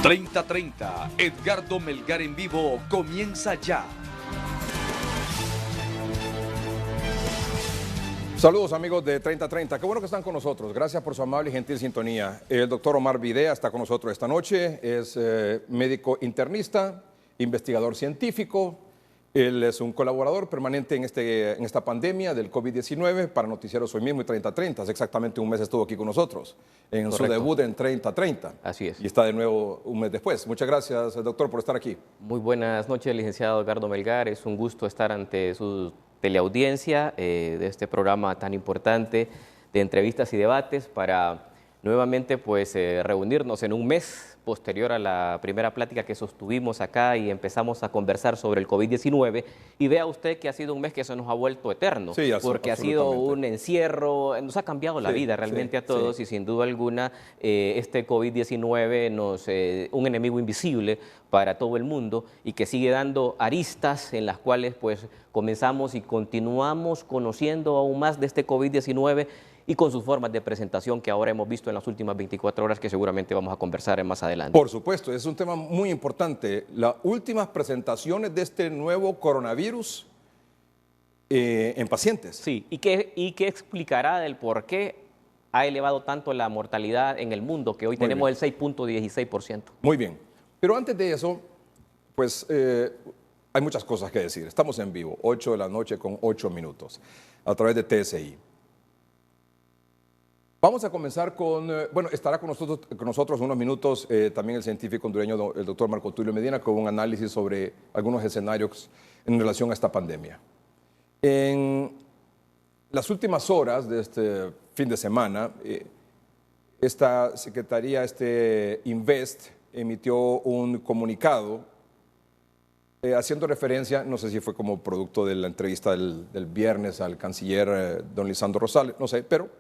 30:30, Edgardo Melgar en vivo comienza ya. Saludos amigos de 30:30, qué bueno que están con nosotros, gracias por su amable y gentil sintonía. El doctor Omar Videa está con nosotros esta noche, es médico internista, investigador científico, él es un colaborador permanente en esta pandemia del COVID-19 para Noticieros Hoy Mismo y 30:30, hace exactamente un mes estuvo aquí con nosotros, en Correcto. su debut en 30:30. Así es. Y está de nuevo un mes después. Muchas gracias, doctor, por estar aquí. Muy buenas noches, licenciado Edgardo Melgar. Es un gusto estar ante su teleaudiencia de este programa tan importante de entrevistas y debates para nuevamente reunirnos en un mes posterior a la primera plática que sostuvimos acá y empezamos a conversar sobre el COVID-19 y vea usted que ha sido un mes que se nos ha vuelto eterno, Sí, porque ha sido un encierro, nos ha cambiado la vida realmente a todos y sin duda alguna este COVID-19 un enemigo invisible para todo el mundo y que sigue dando aristas en las cuales comenzamos y continuamos conociendo aún más de este COVID-19 y con sus formas de presentación que ahora hemos visto en las últimas 24 horas que seguramente vamos a conversar más adelante. Por supuesto, es un tema muy importante. Las últimas presentaciones de este nuevo coronavirus en pacientes. Sí, y qué explicará del por qué ha elevado tanto la mortalidad en el mundo, que hoy tenemos el 6.16%. Muy bien, pero antes de eso, hay muchas cosas que decir. Estamos en vivo, 8 de la noche con 8 minutos, a través de TSI. Vamos a comenzar estará con nosotros unos minutos también el científico hondureño, el doctor Marco Tulio Medina, con un análisis sobre algunos escenarios en relación a esta pandemia. En las últimas horas de este fin de semana, esta secretaría, Invest, emitió un comunicado haciendo referencia, no sé si fue como producto de la entrevista del viernes al canciller don Lisandro Rosales, no sé, pero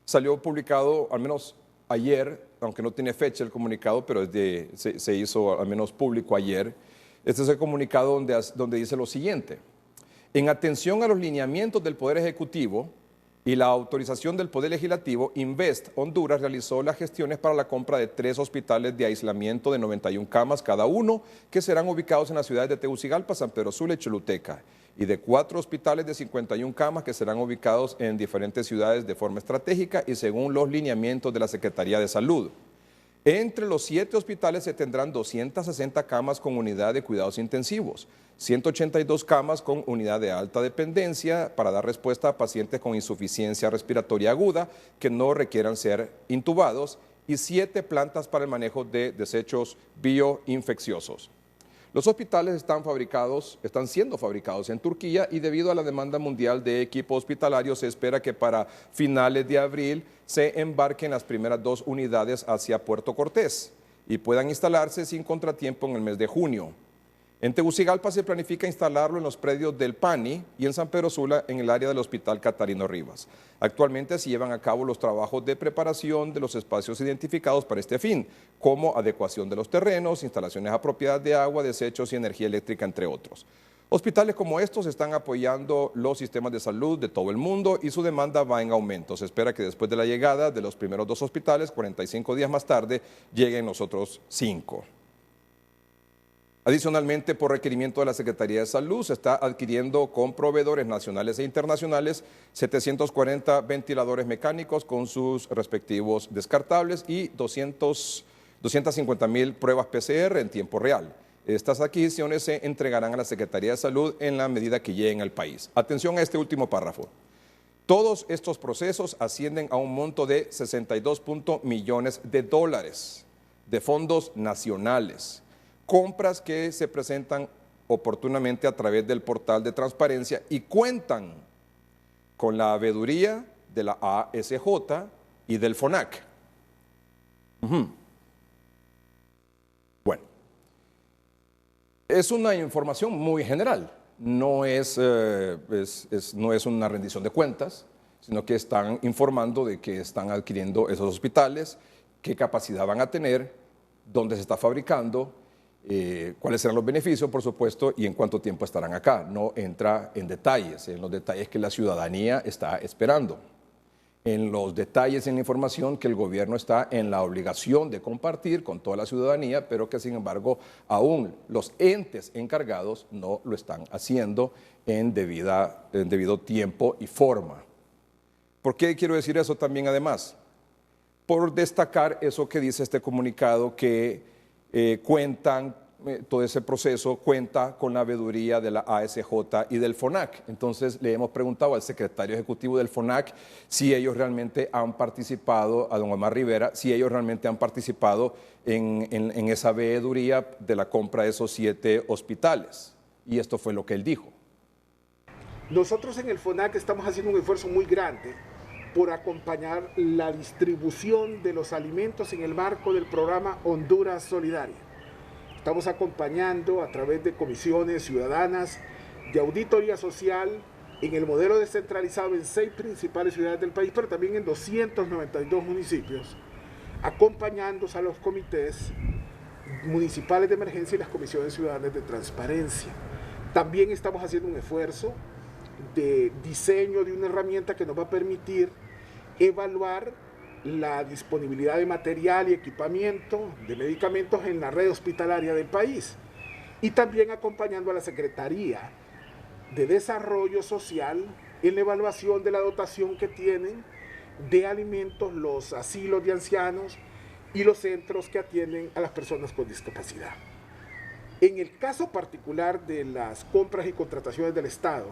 salió publicado, al menos ayer, aunque no tiene fecha el comunicado, pero se hizo al menos público ayer. Este es el comunicado donde dice lo siguiente: en atención a los lineamientos del Poder Ejecutivo y la autorización del Poder Legislativo, Invest Honduras realizó las gestiones para la compra de 3 hospitales de aislamiento de 91 camas cada uno, que serán ubicados en las ciudades de Tegucigalpa, San Pedro Sula y Choluteca, y de 4 hospitales de 51 camas que serán ubicados en diferentes ciudades de forma estratégica y según los lineamientos de la Secretaría de Salud. Entre los 7 hospitales se tendrán 260 camas con unidad de cuidados intensivos, 182 camas con unidad de alta dependencia para dar respuesta a pacientes con insuficiencia respiratoria aguda que no requieran ser intubados y 7 plantas para el manejo de desechos bioinfecciosos. Los hospitales están siendo fabricados en Turquía y debido a la demanda mundial de equipo hospitalario se espera que para finales de abril se embarquen las primeras 2 unidades hacia Puerto Cortés y puedan instalarse sin contratiempo en el mes de junio. En Tegucigalpa se planifica instalarlo en los predios del PANI y en San Pedro Sula en el área del Hospital Catarino Rivas. Actualmente se llevan a cabo los trabajos de preparación de los espacios identificados para este fin, como adecuación de los terrenos, instalaciones apropiadas de agua, desechos y energía eléctrica, entre otros. Hospitales como estos están apoyando los sistemas de salud de todo el mundo y su demanda va en aumento. Se espera que después de la llegada de los primeros 2 hospitales, 45 días más tarde, lleguen los otros 5. Adicionalmente, por requerimiento de la Secretaría de Salud, se está adquiriendo con proveedores nacionales e internacionales 740 ventiladores mecánicos con sus respectivos descartables y 250,000 pruebas PCR en tiempo real. Estas adquisiciones se entregarán a la Secretaría de Salud en la medida que lleguen al país. Atención a este último párrafo. Todos estos procesos ascienden a un monto de 62 millones de dólares de fondos nacionales. Compras que se presentan oportunamente a través del portal de transparencia y cuentan con la veeduría de la ASJ y del FONAC. Bueno, es una información muy general, no es una rendición de cuentas, sino que están informando de que están adquiriendo esos hospitales, qué capacidad van a tener, dónde se está fabricando, cuáles serán los beneficios, por supuesto, y en cuánto tiempo estarán acá. No entra en detalles, en los detalles que la ciudadanía está esperando. en los detalles, en la información que el gobierno está en la obligación de compartir con toda la ciudadanía, pero que sin embargo aún los entes encargados no lo están haciendo en debido tiempo y forma. ¿Por qué quiero decir eso también además? Por destacar eso que dice este comunicado, que todo ese proceso cuenta con la veeduría de la ASJ y del FONAC. Entonces le hemos preguntado al secretario ejecutivo del FONAC si ellos realmente han participado, a don Omar Rivera, si ellos realmente han participado en esa veeduría de la compra de esos 7 hospitales. Y esto fue lo que él dijo. Nosotros en el FONAC estamos haciendo un esfuerzo muy grande por acompañar la distribución de los alimentos en el marco del programa Honduras Solidaria. Estamos acompañando a través de comisiones ciudadanas de auditoría social en el modelo descentralizado en 6 principales ciudades del país, pero también en 292 municipios, acompañando a los comités municipales de emergencia y las comisiones ciudadanas de transparencia. También estamos haciendo un esfuerzo de diseño de una herramienta que nos va a permitir evaluar la disponibilidad de material y equipamiento de medicamentos en la red hospitalaria del país, y también acompañando a la Secretaría de Desarrollo Social en la evaluación de la dotación que tienen de alimentos los asilos de ancianos y los centros que atienden a las personas con discapacidad. En el caso particular de las compras y contrataciones del Estado,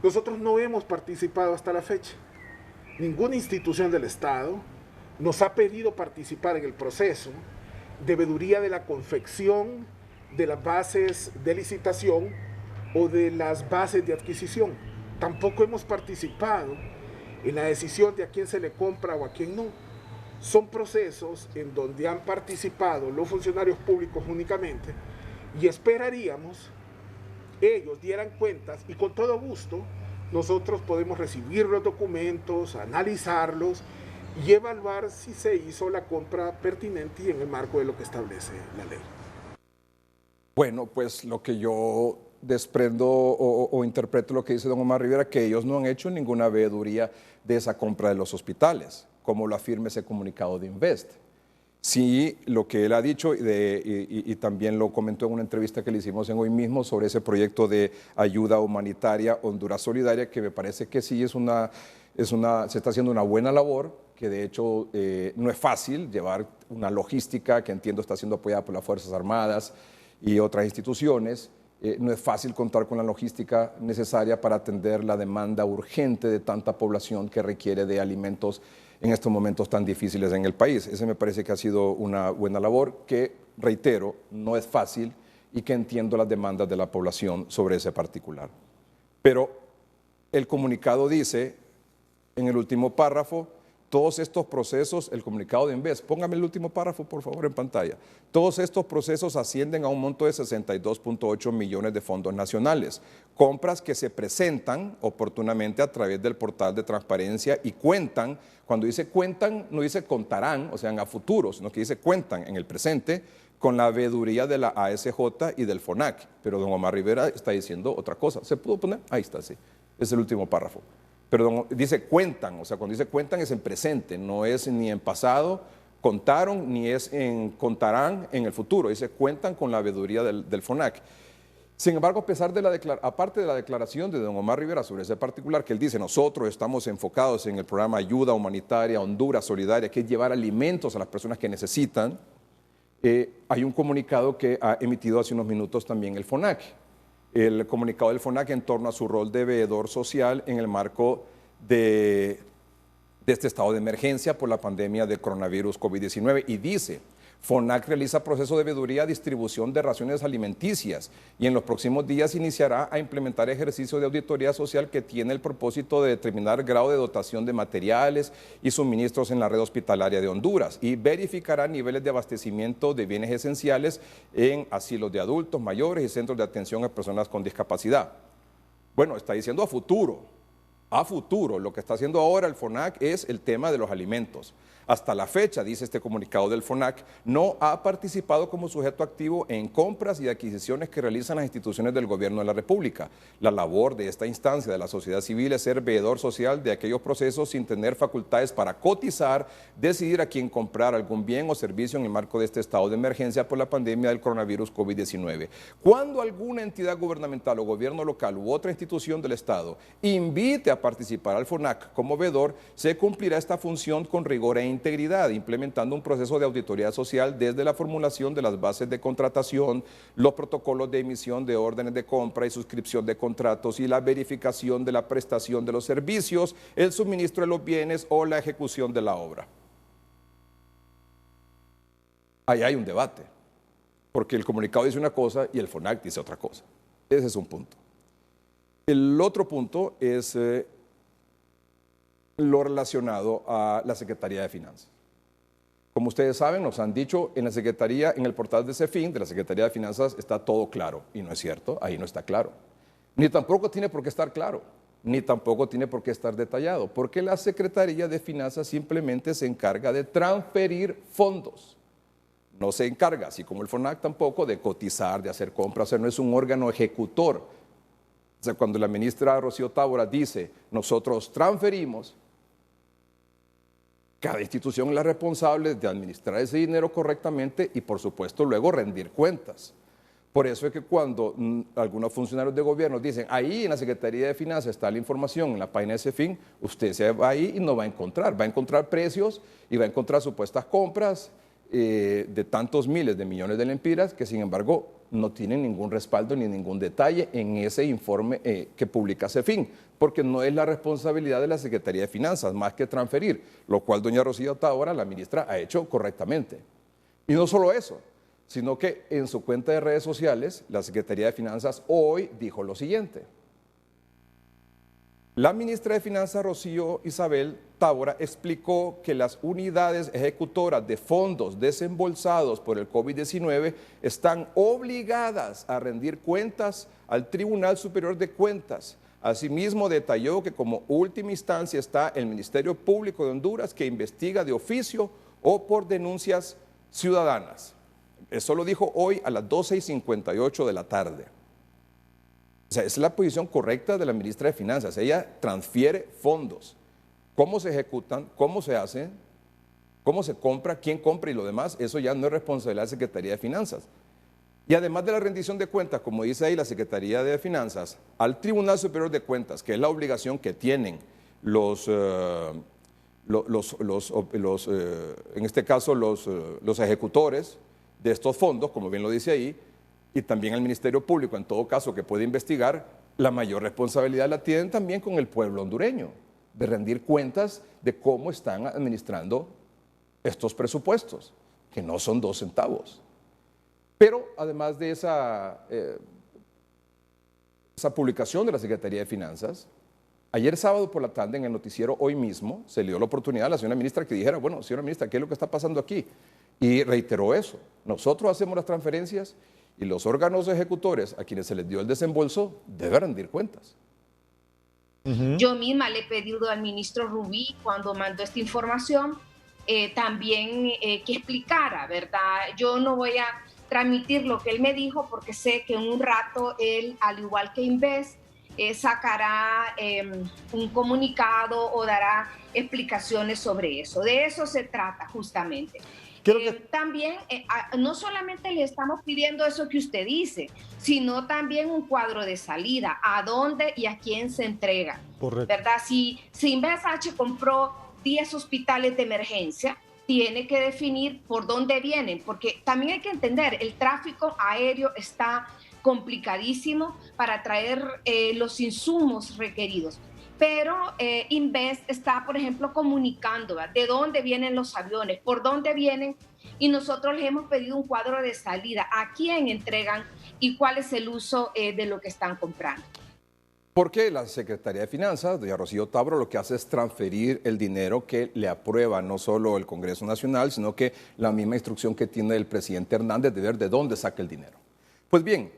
nosotros no hemos participado hasta la fecha. Ninguna institución del Estado nos ha pedido participar en el proceso de veeduría de la confección de las bases de licitación o de las bases de adquisición. Tampoco hemos participado en la decisión de a quién se le compra o a quién no. Son procesos en donde han participado los funcionarios públicos únicamente, y esperaríamos ellos dieran cuentas, y con todo gusto nosotros podemos recibir los documentos, analizarlos y evaluar si se hizo la compra pertinente y en el marco de lo que establece la ley. Bueno, pues lo que yo desprendo o interpreto lo que dice don Omar Rivera, que ellos no han hecho ninguna veeduría de esa compra de los hospitales, como lo afirma ese comunicado de Invest. Sí, lo que él ha dicho y también lo comentó en una entrevista que le hicimos en Hoy Mismo sobre ese proyecto de ayuda humanitaria Honduras Solidaria, que me parece que sí se está haciendo una buena labor, que de hecho no es fácil llevar una logística que entiendo está siendo apoyada por las Fuerzas Armadas y otras instituciones. No es fácil contar con la logística necesaria para atender la demanda urgente de tanta población que requiere de alimentos en estos momentos tan difíciles en el país. Ese me parece que ha sido una buena labor que, reitero, no es fácil y que entiendo las demandas de la población sobre ese particular. Pero el comunicado dice, en el último párrafo, todos estos procesos, el comunicado de Invest, póngame el último párrafo por favor en pantalla, todos estos procesos ascienden a un monto de 62.8 millones de fondos nacionales, compras que se presentan oportunamente a través del portal de transparencia y cuentan, cuando dice cuentan, no dice contarán, o sea, a futuro, sino que dice cuentan en el presente con la veeduría de la ASJ y del FONAC, pero don Omar Rivera está diciendo otra cosa. ¿Se pudo poner? Ahí está, sí, es el último párrafo. Pero dice cuentan, o sea, cuando dice cuentan es en presente, no es ni en pasado, contaron, ni es en contarán en el futuro, dice cuentan con la veeduría del FONAC. Sin embargo, aparte de la declaración de don Omar Rivera sobre ese particular, que él dice, nosotros estamos enfocados en el programa Ayuda Humanitaria Honduras Solidaria, que es llevar alimentos a las personas que necesitan, hay un comunicado que ha emitido hace unos minutos también el FONAC. El comunicado del FONAC en torno a su rol de veedor social en el marco de este estado de emergencia por la pandemia de coronavirus COVID-19 y dice, FONAC realiza proceso de veeduría, distribución de raciones alimenticias y en los próximos días iniciará a implementar ejercicio de auditoría social que tiene el propósito de determinar el grado de dotación de materiales y suministros en la red hospitalaria de Honduras y verificará niveles de abastecimiento de bienes esenciales en asilos de adultos mayores y centros de atención a personas con discapacidad. Bueno, está diciendo a futuro. A futuro, lo que está haciendo ahora el FONAC es el tema de los alimentos. Hasta la fecha, dice este comunicado del FONAC, no ha participado como sujeto activo en compras y adquisiciones que realizan las instituciones del Gobierno de la República. La labor de esta instancia de la sociedad civil es ser veedor social de aquellos procesos sin tener facultades para cotizar, decidir a quién comprar algún bien o servicio en el marco de este estado de emergencia por la pandemia del coronavirus COVID-19. Cuando alguna entidad gubernamental o gobierno local u otra institución del Estado invite a participar al FONAC como veedor, se cumplirá esta función con rigor e integridad, implementando un proceso de auditoría social desde la formulación de las bases de contratación, los protocolos de emisión de órdenes de compra y suscripción de contratos y la verificación de la prestación de los servicios, el suministro de los bienes o la ejecución de la obra. Ahí hay un debate, porque el comunicado dice una cosa y el FONAC dice otra cosa. Ese es un punto. El otro punto es lo relacionado a la Secretaría de Finanzas. Como ustedes saben, nos han dicho en la Secretaría, en el portal de CEFIN, de la Secretaría de Finanzas, está todo claro. Y no es cierto, ahí no está claro. Ni tampoco tiene por qué estar claro, ni tampoco tiene por qué estar detallado, porque la Secretaría de Finanzas simplemente se encarga de transferir fondos. No se encarga, así como el FONAC tampoco, de cotizar, de hacer compras, o sea, no es un órgano ejecutor. O sea, cuando la ministra Rocío Tábora dice, nosotros transferimos, cada institución es la responsable de administrar ese dinero correctamente y, por supuesto, luego rendir cuentas. Por eso es que cuando algunos funcionarios de gobierno dicen, ahí en la Secretaría de Finanzas está la información, en la página de CEFIN, usted se va ahí y no va a encontrar precios y va a encontrar supuestas compras de tantos miles de millones de lempiras que, sin embargo, no tienen ningún respaldo ni ningún detalle en ese informe que publica CEFIN, porque no es la responsabilidad de la Secretaría de Finanzas más que transferir, lo cual doña Rocío Tábora, la ministra, ha hecho correctamente. Y no solo eso, sino que en su cuenta de redes sociales, la Secretaría de Finanzas hoy dijo lo siguiente. La ministra de Finanzas, Rocío Isabel Tábora, explicó que las unidades ejecutoras de fondos desembolsados por el COVID-19 están obligadas a rendir cuentas al Tribunal Superior de Cuentas. Asimismo, detalló que como última instancia está el Ministerio Público de Honduras, que investiga de oficio o por denuncias ciudadanas. Eso lo dijo hoy a las 12:58 de la tarde. O sea, es la posición correcta de la ministra de Finanzas. Ella transfiere fondos. ¿Cómo se ejecutan? ¿Cómo se hacen? ¿Cómo se compra? ¿Quién compra? Y lo demás, eso ya no es responsabilidad de la Secretaría de Finanzas. Y además de la rendición de cuentas, como dice ahí la Secretaría de Finanzas, al Tribunal Superior de Cuentas, que es la obligación que tienen en este caso los ejecutores de estos fondos, como bien lo dice ahí, y también al Ministerio Público, en todo caso, que puede investigar, la mayor responsabilidad la tienen también con el pueblo hondureño, de rendir cuentas de cómo están administrando estos presupuestos, que no son 2 centavos. Pero además de esa publicación de la Secretaría de Finanzas, ayer sábado por la tarde en el noticiero Hoy Mismo se le dio la oportunidad a la señora ministra que dijera, bueno, señora ministra, ¿qué es lo que está pasando aquí? Y reiteró eso, nosotros hacemos las transferencias y los órganos ejecutores a quienes se les dio el desembolso deben rendir cuentas. Yo misma le he pedido al ministro Rubí, cuando mandó esta información, también que explicara, ¿verdad? Yo no voy a transmitir lo que él me dijo porque sé que en un rato él, al igual que Inves, sacará un comunicado o dará explicaciones sobre eso. De eso se trata justamente. También, no solamente le estamos pidiendo eso que usted dice, sino también un cuadro de salida, a dónde y a quién se entrega. Correcto. ¿Verdad? Si InvestH compró 10 hospitales de emergencia, tiene que definir por dónde vienen, porque también hay que entender, el tráfico aéreo está complicadísimo para traer los insumos requeridos. Pero Invest está, por ejemplo, comunicando, ¿verdad?, de dónde vienen los aviones, por dónde vienen, y nosotros les hemos pedido un cuadro de salida, a quién entregan y cuál es el uso de lo que están comprando. Porque la Secretaría de Finanzas, doña Rocío Tábora, lo que hace es transferir el dinero que le aprueba no solo el Congreso Nacional, sino que la misma instrucción que tiene el presidente Hernández de ver de dónde saca el dinero. Pues bien,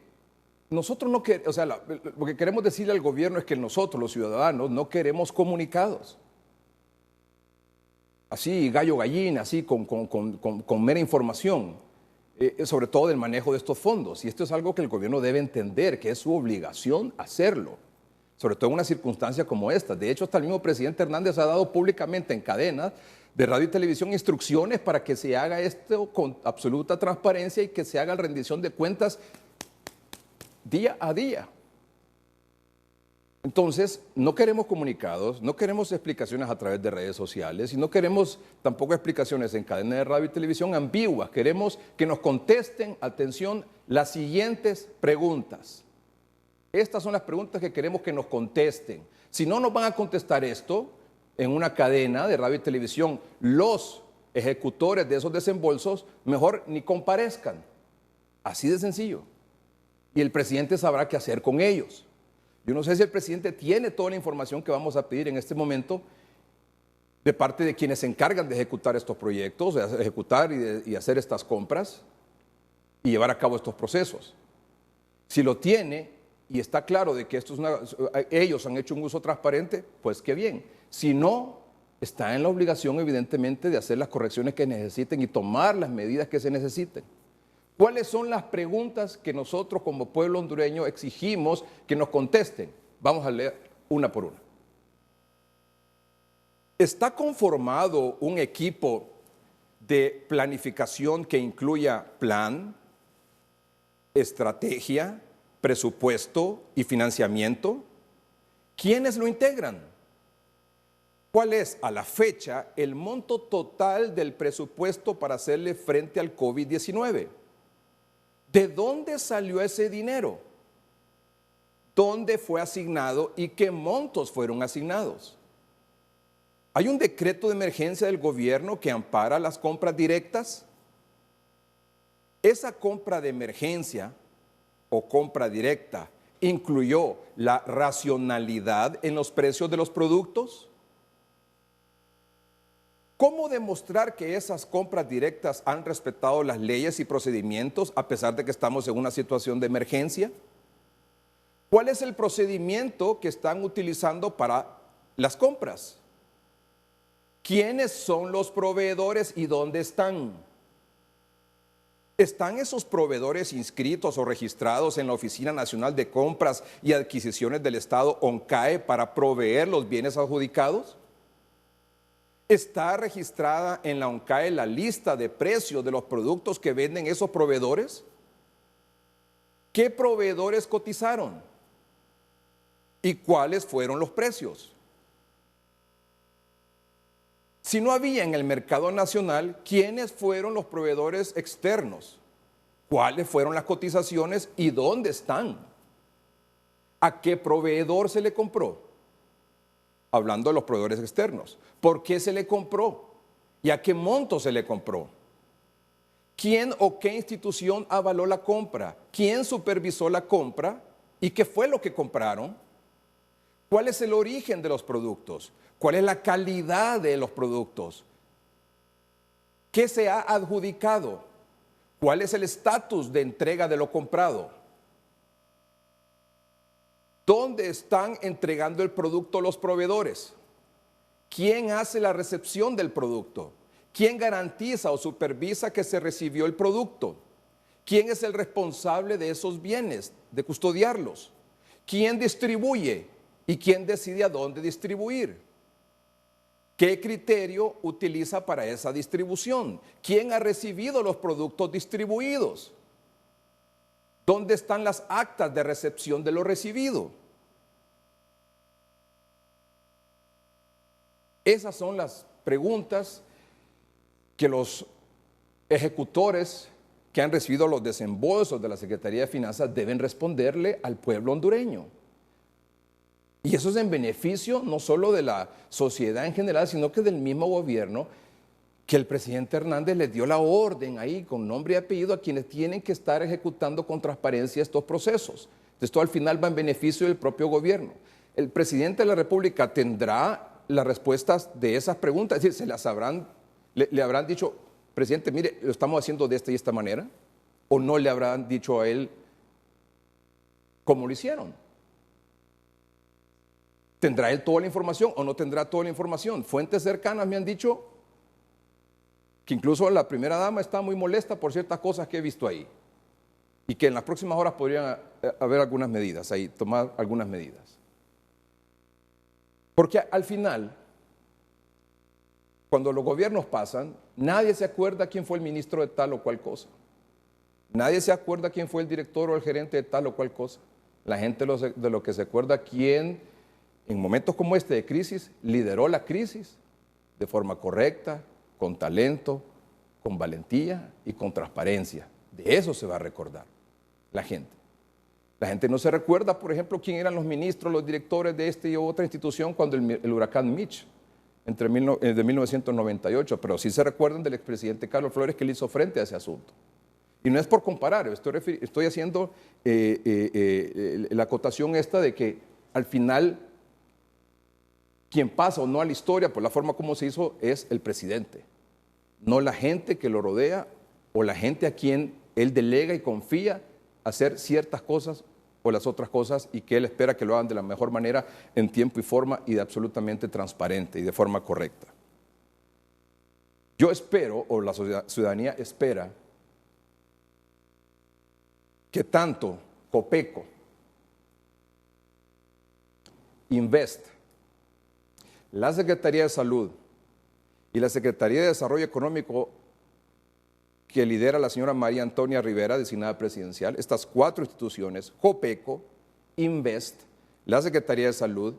nosotros no queremos, o sea, lo que queremos decirle al gobierno es que nosotros, los ciudadanos, no queremos comunicados. así gallo gallina, así con mera información, sobre todo del manejo de estos fondos. Y esto es algo que el gobierno debe entender, que es su obligación hacerlo, sobre todo en una circunstancia como esta. De hecho, hasta el mismo presidente Hernández ha dado públicamente en cadenas de radio y televisión instrucciones para que se haga esto con absoluta transparencia y que se haga rendición de cuentas día a día. Entonces, no queremos comunicados, no queremos explicaciones a través de redes sociales y no queremos tampoco explicaciones en cadena de radio y televisión ambiguas. Queremos que nos contesten, atención, las siguientes preguntas. Estas son las preguntas que queremos que nos contesten. Si no nos van a contestar esto en una cadena de radio y televisión, los ejecutores de esos desembolsos mejor ni comparezcan. Así de sencillo. Y el presidente sabrá qué hacer con ellos. Yo no sé si el presidente tiene toda la información que vamos a pedir en este momento de parte de quienes se encargan de ejecutar estos proyectos, de ejecutar y hacer estas compras y llevar a cabo estos procesos. Si lo tiene y está claro de que ellos han hecho un uso transparente, pues qué bien. Si no, está en la obligación evidentemente de hacer las correcciones que necesiten y tomar las medidas que se necesiten. ¿Cuáles son las preguntas que nosotros como pueblo hondureño exigimos que nos contesten? Vamos a leer una por una. ¿Está conformado un equipo de planificación que incluya plan, estrategia, presupuesto y financiamiento? ¿Quiénes lo integran? ¿Cuál es a la fecha el monto total del presupuesto para hacerle frente al COVID-19? ¿De dónde salió ese dinero? ¿Dónde fue asignado y qué montos fueron asignados? ¿Hay un decreto de emergencia del gobierno que ampara las compras directas? ¿Esa compra de emergencia o compra directa incluyó la racionalidad en los precios de los productos? ¿Cómo demostrar que esas compras directas han respetado las leyes y procedimientos a pesar de que estamos en una situación de emergencia? ¿Cuál es el procedimiento que están utilizando para las compras? ¿Quiénes son los proveedores y dónde están? ¿Están esos proveedores inscritos o registrados en la Oficina Nacional de Compras y Adquisiciones del Estado, ONCAE, para proveer los bienes adjudicados? ¿Está registrada en la ONCAE la lista de precios de los productos que venden esos proveedores? ¿Qué proveedores cotizaron? ¿Y cuáles fueron los precios? Si no había en el mercado nacional, ¿quiénes fueron los proveedores externos? ¿Cuáles fueron las cotizaciones y dónde están? ¿A qué proveedor se le compró? Hablando de los proveedores externos. ¿Por qué se le compró? ¿Y a qué monto se le compró? ¿Quién o qué institución avaló la compra? ¿Quién supervisó la compra? ¿Y qué fue lo que compraron? ¿Cuál es el origen de los productos? ¿Cuál es la calidad de los productos? ¿Qué se ha adjudicado? ¿Cuál es el estatus de entrega de lo comprado? ¿Dónde están entregando el producto los proveedores? ¿Quién hace la recepción del producto? ¿Quién garantiza o supervisa que se recibió el producto? ¿Quién es el responsable de esos bienes, de custodiarlos? ¿Quién distribuye y quién decide a dónde distribuir? ¿Qué criterio utiliza para esa distribución? ¿Quién ha recibido los productos distribuidos? ¿Dónde están las actas de recepción de lo recibido? Esas son las preguntas que los ejecutores que han recibido los desembolsos de la Secretaría de Finanzas deben responderle al pueblo hondureño. Y eso es en beneficio no solo de la sociedad en general, sino que del mismo gobierno, que el presidente Hernández les dio la orden ahí con nombre y apellido a quienes tienen que estar ejecutando con transparencia estos procesos. Esto al final va en beneficio del propio gobierno. El presidente de la República tendrá las respuestas de esas preguntas, es decir, le habrán dicho, presidente, mire, lo estamos haciendo de esta y esta manera, o no le habrán dicho a él cómo lo hicieron. ¿Tendrá él toda la información o no tendrá toda la información? Fuentes cercanas me han dicho que incluso la primera dama está muy molesta por ciertas cosas que he visto ahí y que en las próximas horas podrían haber algunas medidas ahí, tomar algunas medidas. Porque al final, cuando los gobiernos pasan, nadie se acuerda quién fue el ministro de tal o cual cosa. Nadie se acuerda quién fue el director o el gerente de tal o cual cosa. La gente de lo que se acuerda quién, en momentos como este de crisis, lideró la crisis de forma correcta, con talento, con valentía y con transparencia. De eso se va a recordar la gente. La gente no se recuerda, por ejemplo, quién eran los ministros, los directores de esta y otra institución cuando el huracán Mitch, de 1998, pero sí se recuerdan del expresidente Carlos Flores que le hizo frente a ese asunto. Y no es por comparar, estoy haciendo la acotación esta de que al final quien pasa o no a la historia por la forma como se hizo es el presidente, no la gente que lo rodea o la gente a quien él delega y confía hacer ciertas cosas o las otras cosas y que él espera que lo hagan de la mejor manera, en tiempo y forma y de absolutamente transparente y de forma correcta. Yo espero, o la ciudadanía espera, que tanto Copeco, Invest, la Secretaría de Salud y la Secretaría de Desarrollo Económico que lidera la señora María Antonia Rivera, designada presidencial, estas 4 instituciones, Copeco, Invest, la Secretaría de Salud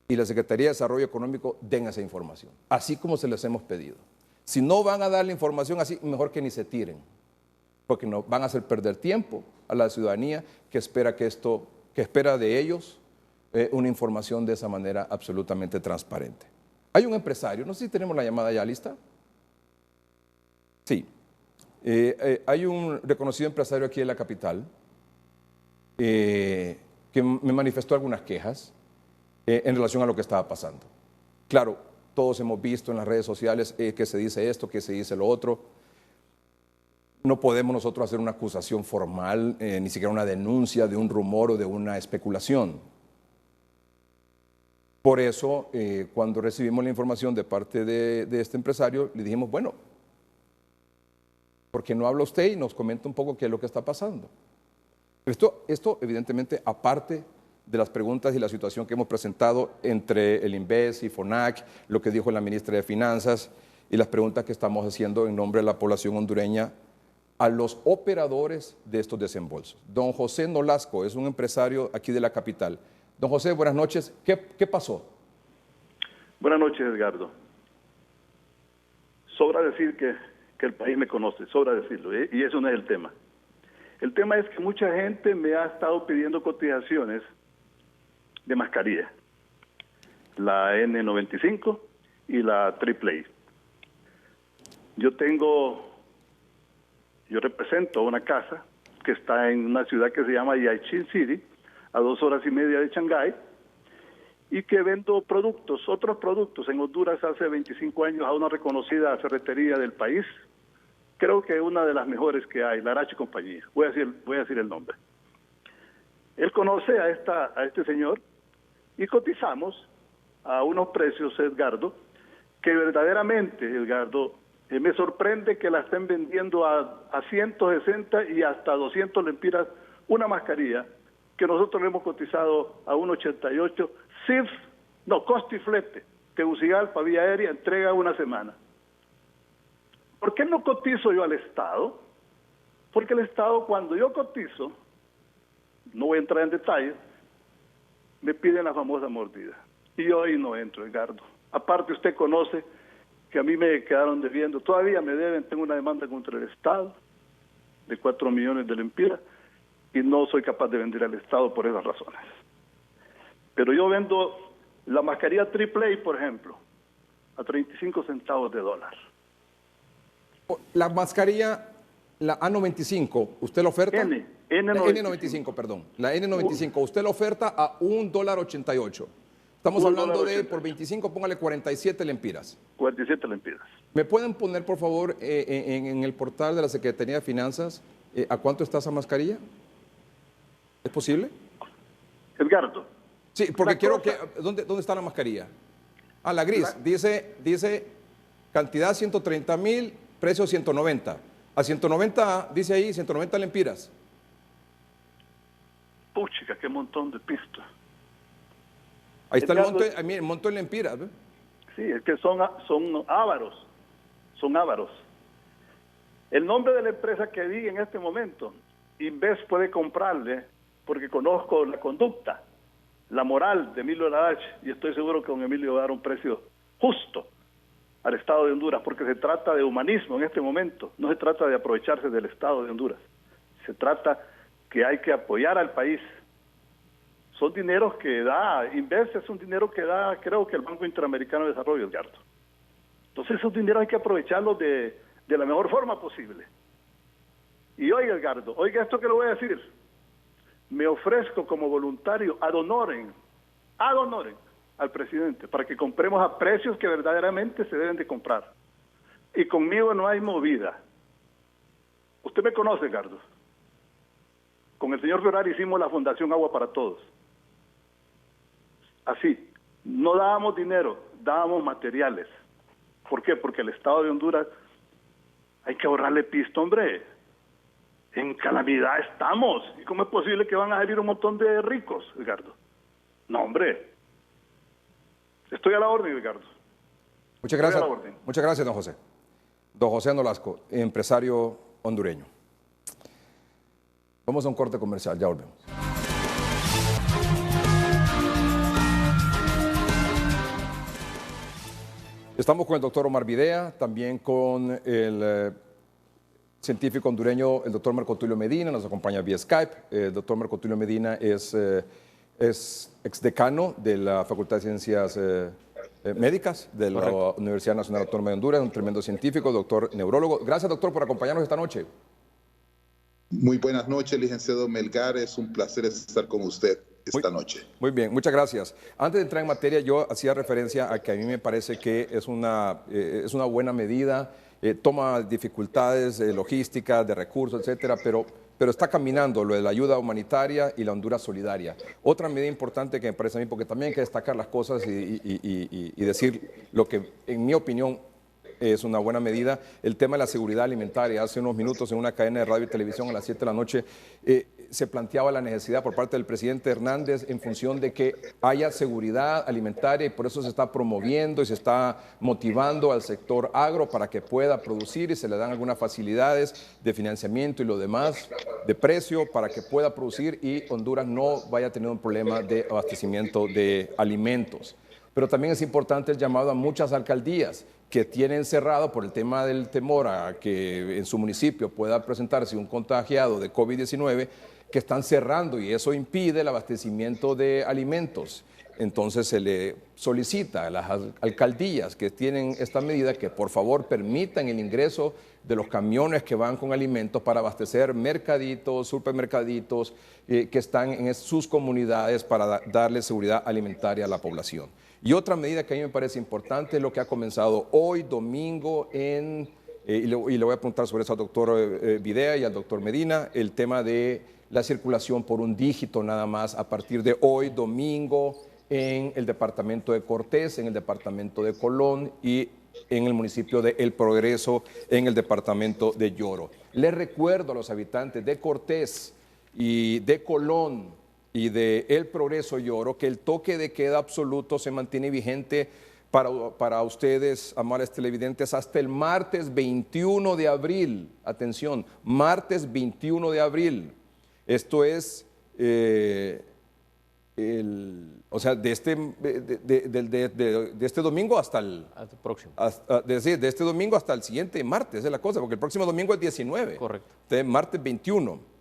y la Secretaría de Desarrollo Económico, den esa información, así como se les hemos pedido. Si no van a dar la información así, mejor que ni se tiren, porque no, van a hacer perder tiempo a la ciudadanía que espera de ellos una información de esa manera absolutamente transparente. Hay un empresario, no sé si tenemos la llamada ya lista. Sí, hay un reconocido empresario aquí en la capital que me manifestó algunas quejas en relación a lo que estaba pasando. Claro, todos hemos visto en las redes sociales que se dice esto, que se dice lo otro. No podemos nosotros hacer una acusación formal, ni siquiera una denuncia de un rumor o de una especulación. Por eso, cuando recibimos la información de parte de este empresario, le dijimos, bueno, ¿por qué no habla usted y nos comenta un poco qué es lo que está pasando? Esto evidentemente, aparte de las preguntas y la situación que hemos presentado entre el INVES y FONAC, lo que dijo la ministra de Finanzas y las preguntas que estamos haciendo en nombre de la población hondureña a los operadores de estos desembolsos. Don José Nolasco es un empresario aquí de la capital. Don José, buenas noches. ¿Qué pasó? Buenas noches, Edgardo. Sobra decir que el país me conoce, sobra decirlo, y eso no es el tema. El tema es que mucha gente me ha estado pidiendo cotizaciones de mascarilla, la N95 y la AAA. Yo represento una casa que está en una ciudad que se llama Yaichin City, a 2 horas y media de Shanghái, y que vendo otros productos en Honduras hace 25 años a una reconocida ferretería del país. Creo que una de las mejores que hay, la Arache Compañía. Voy a decir el nombre. Él conoce a este señor y cotizamos a unos precios, Edgardo, que verdaderamente, Edgardo, me sorprende que la estén vendiendo a 160 y hasta 200 lempiras una mascarilla que nosotros le hemos cotizado a 1.88, costo y flete, Tegucigalpa, vía aérea, entrega una semana. ¿Por qué no cotizo yo al Estado? Porque el Estado, cuando yo cotizo, no voy a entrar en detalles, me piden la famosa mordida. Y yo ahí no entro, Edgardo. Aparte, usted conoce que a mí me quedaron debiendo, todavía me deben, tengo una demanda contra el Estado de 4 millones de lempiras y no soy capaz de vender al Estado por esas razones. Pero yo vendo la mascarilla AAA, por ejemplo, a 35 centavos de dólar. La mascarilla, la A95, ¿usted la oferta? N95, perdón. La N95, usted la oferta a $1.88. Estamos hablando de, por 25, póngale 47 lempiras. 47 lempiras. ¿Me pueden poner, por favor, en el portal de la Secretaría de Finanzas, a cuánto está esa mascarilla? ¿Es posible? Edgardo. Sí, porque quiero que... ¿Dónde está la mascarilla? Ah, la gris. Dice cantidad 130.000, precio 190. A 190, dice ahí, 190 lempiras. Puchica, qué montón de pistas. Ahí está el monto en lempiras, ¿ve? Sí, es que son ávaros, El nombre de la empresa que di en este momento, Inves puede comprarle, porque conozco la conducta, la moral de Emilio Ladach, y estoy seguro que don Emilio va a dar un precio justo al Estado de Honduras, porque se trata de humanismo en este momento, no se trata de aprovecharse del Estado de Honduras, se trata que hay que apoyar al país. Son dineros que da, Inves es un dinero que da, creo que el Banco Interamericano de Desarrollo, Edgardo. Entonces esos dineros hay que aprovecharlos de la mejor forma posible. Y oiga, Edgardo, oiga esto que le voy a decir. Me ofrezco como voluntario ad honorem al presidente, para que compremos a precios que verdaderamente se deben de comprar. Y conmigo no hay movida. Usted me conoce, Edgardo. Con el señor Ferrari hicimos la Fundación Agua para Todos. Así, no dábamos dinero, dábamos materiales. ¿Por qué? Porque el Estado de Honduras hay que ahorrarle pisto, hombre. En calamidad estamos. ¿Y cómo es posible que van a salir un montón de ricos, Edgardo? No, hombre. Estoy a la orden, Edgardo. Muchas gracias, don José. Don José Nolasco, empresario hondureño. Vamos a un corte comercial, ya volvemos. Estamos con el doctor Omar Videa, también con el científico hondureño, el doctor Marco Tulio Medina, nos acompaña vía Skype. El doctor Marco Tulio Medina es exdecano de la Facultad de Ciencias Médicas de la Universidad Nacional Autónoma de Honduras, un tremendo científico, doctor neurólogo. Gracias, doctor, por acompañarnos esta noche. Muy buenas noches, licenciado Melgar. Es un placer estar con usted esta noche. Muy bien, muchas gracias. Antes de entrar en materia, yo hacía referencia a que a mí me parece que es una buena medida, toma dificultades logísticas, de recursos, etcétera, pero está caminando lo de la ayuda humanitaria y la Honduras solidaria. Otra medida importante que me parece a mí, porque también hay que destacar las cosas y decir lo que, en mi opinión, es una buena medida, el tema de la seguridad alimentaria. Hace unos minutos en una cadena de radio y televisión a las 7 de la noche se planteaba la necesidad por parte del presidente Hernández en función de que haya seguridad alimentaria y por eso se está promoviendo y se está motivando al sector agro para que pueda producir y se le dan algunas facilidades de financiamiento y lo demás de precio para que pueda producir y Honduras no vaya a tener un problema de abastecimiento de alimentos. Pero también es importante el llamado a muchas alcaldías que tienen cerrado por el tema del temor a que en su municipio pueda presentarse un contagiado de COVID-19, que están cerrando y eso impide el abastecimiento de alimentos. Entonces se le solicita a las alcaldías que tienen esta medida que por favor permitan el ingreso de los camiones que van con alimentos para abastecer mercaditos, supermercaditos que están en sus comunidades para darle seguridad alimentaria a la población. Y otra medida que a mí me parece importante es lo que ha comenzado hoy, domingo, y le voy a preguntar sobre eso al doctor Videa y al doctor Medina, el tema de la circulación por un dígito nada más a partir de hoy, domingo, en el departamento de Cortés, en el departamento de Colón y en el municipio de El Progreso, en el departamento de Lloro. Les recuerdo a los habitantes de Cortés y de Colón y de El Progreso Lloro que el toque de queda absoluto se mantiene vigente para ustedes, amables televidentes, hasta el martes 21 de abril. Atención, martes 21 de abril. Esto es, o sea, de este domingo hasta el próximo. De este domingo hasta el siguiente martes, es la cosa, porque el próximo domingo es 19. Correcto. Entonces, martes 21.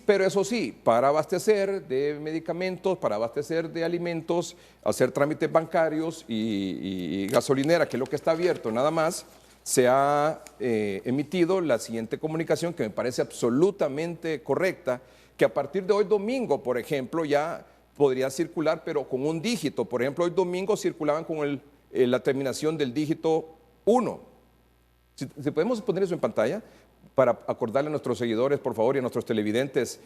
Pero eso sí, para abastecer de medicamentos, para abastecer de alimentos, hacer trámites bancarios y gasolinera, que es lo que está abierto nada más, se ha emitido la siguiente comunicación que me parece absolutamente correcta, que a partir de hoy domingo, por ejemplo, ya podría circular, pero con un dígito. Por ejemplo, hoy domingo circulaban con la terminación del dígito 1. Si podemos poner eso en pantalla, para acordarle a nuestros seguidores, por favor, y a nuestros televidentes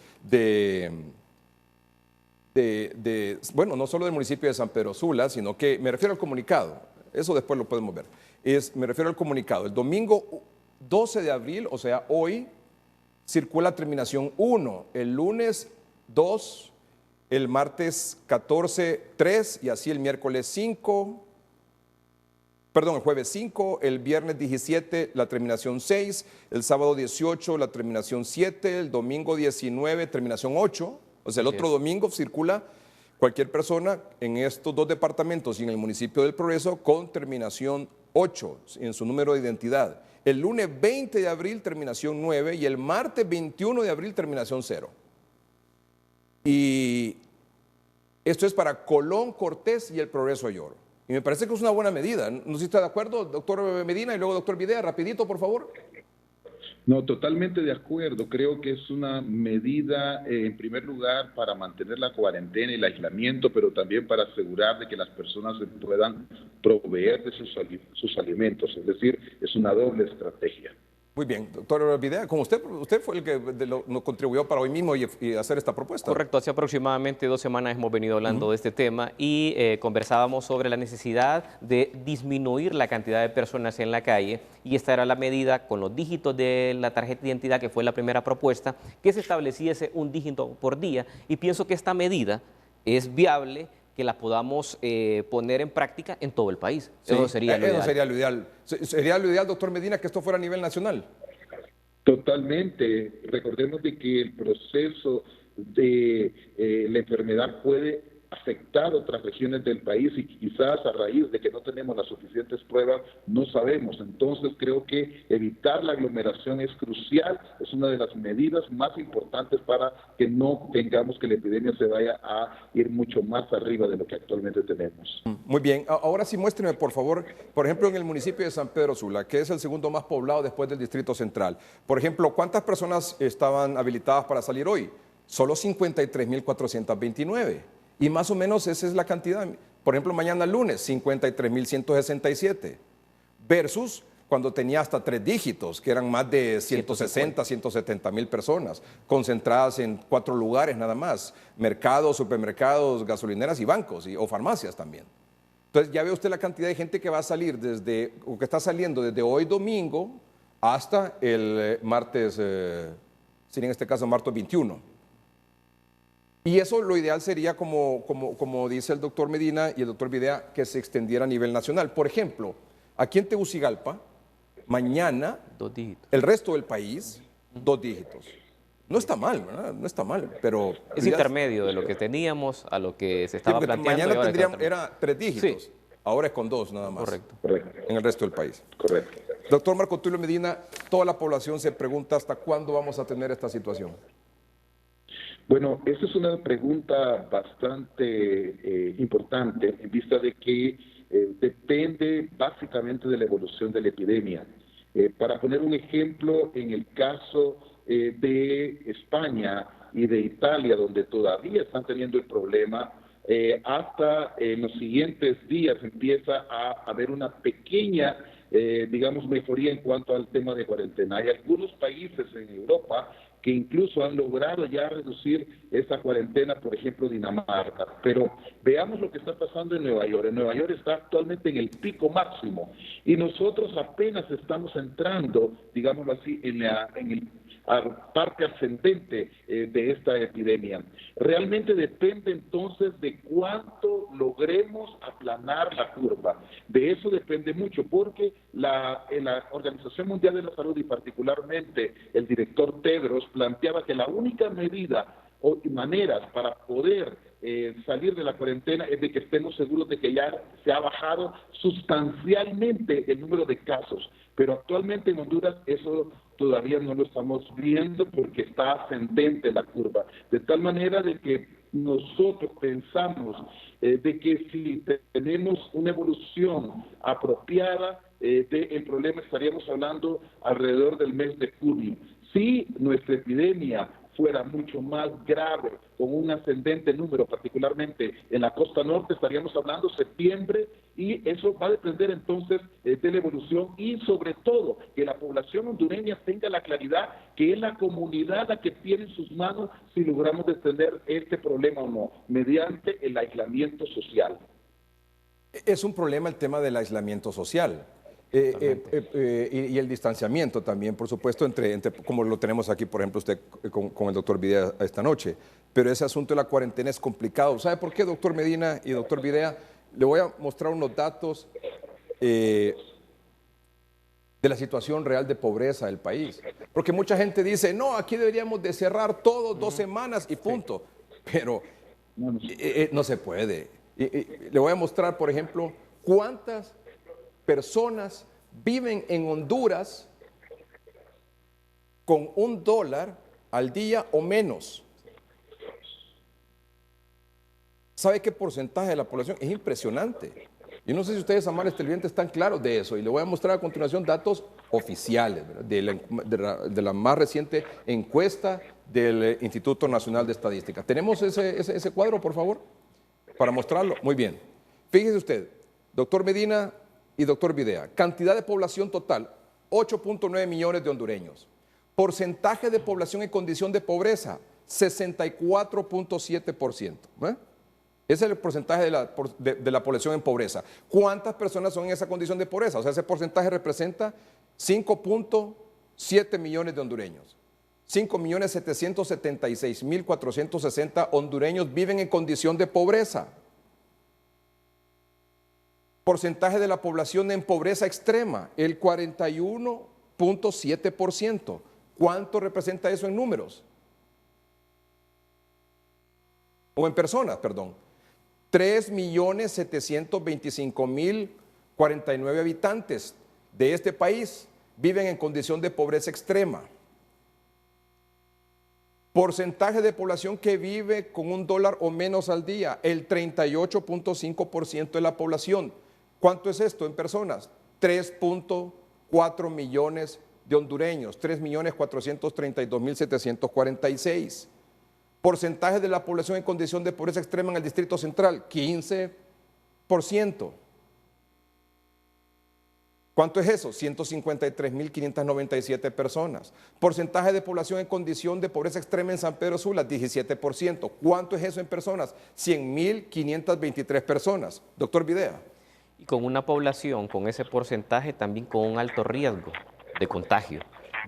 bueno, no solo del municipio de San Pedro Sula, sino que me refiero al comunicado, eso después lo podemos ver. me refiero al comunicado. El domingo 12 de abril, o sea, hoy, circula terminación 1, el lunes 2, el martes 14, 3 y así el miércoles 5, perdón, el jueves 5, el viernes 17, la terminación 6, el sábado 18, la terminación 7, el domingo 19, terminación 8, o sea, el otro domingo circula cualquier persona en estos dos departamentos y en el municipio del Progreso con terminación 8 en su número de identidad. El lunes 20 de abril, terminación 9 y el martes 21 de abril, terminación 0. Y esto es para Colón, Cortés y el Progreso Lloro. Y me parece que es una buena medida. No sé si está de acuerdo, doctor Medina, y luego doctor Videa, rapidito, por favor. No, totalmente de acuerdo. Creo que es una medida, en primer lugar, para mantener la cuarentena y el aislamiento, pero también para asegurar de que las personas se puedan proveer de sus alimentos. Es decir, es una doble estrategia. Muy bien, doctor Videa, como usted fue el que nos contribuyó para hoy mismo y hacer esta propuesta. Correcto, hace aproximadamente 2 semanas hemos venido hablando de este tema y conversábamos sobre la necesidad de disminuir la cantidad de personas en la calle, y esta era la medida con los dígitos de la tarjeta de identidad, que fue la primera propuesta, que se estableciese un dígito por día, y pienso que esta medida es viable, que la podamos poner en práctica en todo el país. Sí, eso sería lo ideal. Sería lo ideal, doctor Medina, que esto fuera a nivel nacional. Totalmente. Recordemos de que el proceso de la enfermedad puede afectar otras regiones del país y quizás a raíz de que no tenemos las suficientes pruebas no sabemos. Entonces creo que evitar la aglomeración es crucial, es una de las medidas más importantes para que no tengamos que la epidemia se vaya a ir mucho más arriba de lo que actualmente tenemos. Muy bien, ahora sí muéstreme por favor, por ejemplo en el municipio de San Pedro Sula, que es el segundo más poblado después del Distrito Central. Por ejemplo, ¿cuántas personas estaban habilitadas para salir hoy? Solo 53.429. Y más o menos esa es la cantidad. Por ejemplo, mañana lunes, 53.167. Versus cuando tenía hasta 3 dígitos, que eran más de 160, 170.000 personas, concentradas en 4 lugares nada más. Mercados, supermercados, gasolineras y bancos, o farmacias también. Entonces ya ve usted la cantidad de gente que va a salir o que está saliendo desde hoy domingo hasta el martes, sería en este caso martes 21. Y eso lo ideal sería, como dice el doctor Medina y el doctor Videa, que se extendiera a nivel nacional. Por ejemplo, aquí en Tegucigalpa, mañana, 2 dígitos. El resto del país, 2 dígitos. No está mal, ¿verdad? No está mal, pero... Es intermedio de lo que teníamos a lo que se estaba planteando. Mañana era 3 dígitos, sí. Ahora es con 2 nada más. Correcto. En el resto del país. Correcto. Doctor Marco Tulio Medina, toda la población se pregunta hasta cuándo vamos a tener esta situación. Bueno, esa es una pregunta bastante importante en vista de que depende básicamente de la evolución de la epidemia. Para poner un ejemplo, en el caso de España y de Italia, donde todavía están teniendo el problema, hasta en los siguientes días empieza a haber una pequeña mejoría en cuanto al tema de cuarentena. Hay algunos países en Europa que incluso han logrado ya reducir esa cuarentena, por ejemplo Dinamarca. Pero veamos lo que está pasando en Nueva York. En Nueva York está actualmente en el pico máximo y nosotros apenas estamos entrando, digámoslo así, en el parte ascendente de esta epidemia. Realmente depende entonces de cuánto logremos aplanar la curva. De eso depende mucho, porque en la Organización Mundial de la Salud y particularmente el director Tedros planteaba que la única medida o maneras para poder salir de la cuarentena es de que estemos seguros de que ya se ha bajado sustancialmente el número de casos. Pero actualmente en Honduras eso todavía no lo estamos viendo porque está ascendente la curva. De tal manera de que nosotros pensamos de que si tenemos una evolución apropiada del problema, estaríamos hablando alrededor del mes de junio. Si nuestra epidemia fuera mucho más grave, con un ascendente número, particularmente en la costa norte, estaríamos hablando septiembre, y eso va a depender entonces de la evolución y sobre todo que la población hondureña tenga la claridad que es la comunidad la que tiene en sus manos si logramos detener este problema o no, mediante el aislamiento social. Es un problema el tema del aislamiento social. Y el distanciamiento también, por supuesto, entre como lo tenemos aquí, por ejemplo, usted con el doctor Videa esta noche. Pero ese asunto de la cuarentena es complicado. ¿Sabe por qué, doctor Medina y doctor Videa? Le voy a mostrar unos datos de la situación real de pobreza del país. Porque mucha gente dice, no, aquí deberíamos de cerrar todo 2 semanas y punto. Pero no se puede. Le voy a mostrar, por ejemplo, cuántas personas viven en Honduras con $1 al día o menos. ¿Sabe qué porcentaje de la población? Es impresionante. Yo no sé si ustedes, amables televidentes, están claros de eso, y le voy a mostrar a continuación datos oficiales, ¿verdad? de la más reciente encuesta del Instituto Nacional de Estadística. ¿Tenemos ese cuadro, por favor? Para mostrarlo. Muy bien. Fíjese usted, doctor Medina y doctor Videa, cantidad de población total, 8.9 millones de hondureños. Porcentaje de población en condición de pobreza, 64.7%. Ese es el porcentaje de la población en pobreza. ¿Cuántas personas son en esa condición de pobreza? O sea, ese porcentaje representa 5.7 millones de hondureños. 5.776.460 hondureños viven en condición de pobreza. Porcentaje de la población en pobreza extrema, el 41.7%. ¿Cuánto representa eso en números? O en personas, perdón. 3.725.049 habitantes de este país viven en condición de pobreza extrema. Porcentaje de población que vive con $1 o menos al día, el 38.5% de la población. ¿Cuánto es esto en personas? 3.4 millones de hondureños, 3.432.746. Porcentaje de la población en condición de pobreza extrema en el Distrito Central, 15%. ¿Cuánto es eso? 153.597 personas. Porcentaje de población en condición de pobreza extrema en San Pedro Sula, 17%. ¿Cuánto es eso en personas? 100.523 personas. Doctor Videa. Y con una población con ese porcentaje también con un alto riesgo de contagio.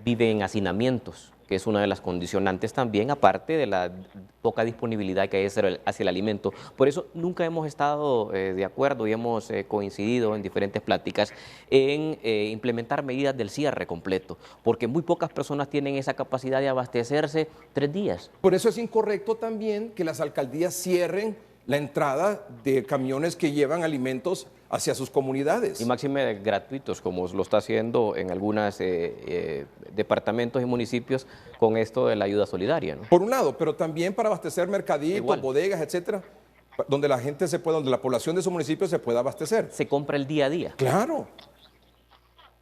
Vive en hacinamientos, que es una de las condicionantes también, aparte de la poca disponibilidad que hay hacia el alimento. Por eso nunca hemos estado de acuerdo y hemos coincidido en diferentes pláticas en implementar medidas del cierre completo, porque muy pocas personas tienen esa capacidad de abastecerse 3 días. Por eso es incorrecto también que las alcaldías cierren la entrada de camiones que llevan alimentos hacia sus comunidades. Y máxime gratuitos, como lo está haciendo en algunos departamentos y municipios con esto de la ayuda solidaria, ¿no? Por un lado, pero también para abastecer mercaditos, Igual. bodegas, etcétera, donde la gente donde la población de su municipio se pueda abastecer. Se compra el día a día. Claro.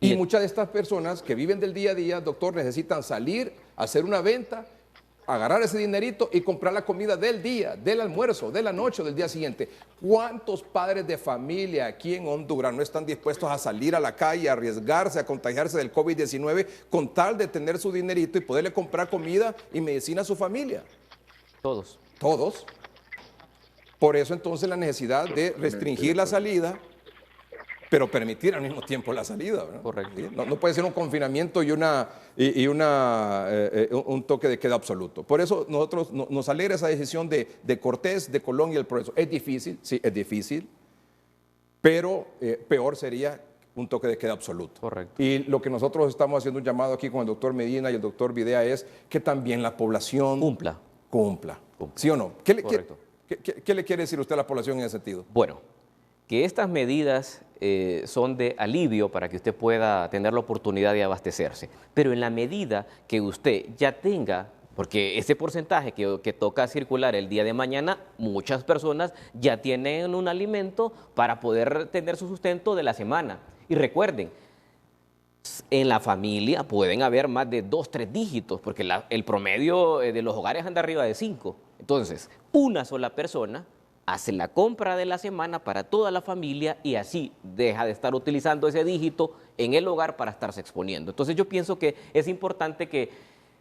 Y muchas de estas personas que viven del día a día, doctor, necesitan salir, hacer una venta, agarrar ese dinerito y comprar la comida del día, del almuerzo, de la noche o del día siguiente. ¿Cuántos padres de familia aquí en Honduras no están dispuestos a salir a la calle, a arriesgarse, a contagiarse del COVID-19 con tal de tener su dinerito y poderle comprar comida y medicina a su familia? Todos. Todos. Por eso entonces la necesidad de restringir la salida, pero permitir al mismo tiempo la salida, ¿verdad? Correcto. ¿Sí? No puede ser un confinamiento y un toque de queda absoluto. Por eso nosotros nos alegra esa decisión de Cortés, de Colón y el Progreso. Es difícil, sí, es difícil, pero peor sería un toque de queda absoluto. Correcto. Y lo que nosotros estamos haciendo un llamado aquí con el doctor Medina y el doctor Videa es que también la población cumpla. ¿Sí o no? ¿Qué le quiere decir usted a la población en ese sentido? Bueno, que estas medidas son de alivio para que usted pueda tener la oportunidad de abastecerse, pero en la medida que usted ya tenga, porque ese porcentaje que toca circular el día de mañana, muchas personas ya tienen un alimento para poder tener su sustento de la semana. Y recuerden, en la familia pueden haber más de 2, 3 dígitos, porque el promedio de los hogares anda arriba de 5. Entonces, una sola persona hace la compra de la semana para toda la familia y así deja de estar utilizando ese dígito en el hogar para estarse exponiendo. Entonces yo pienso que es importante que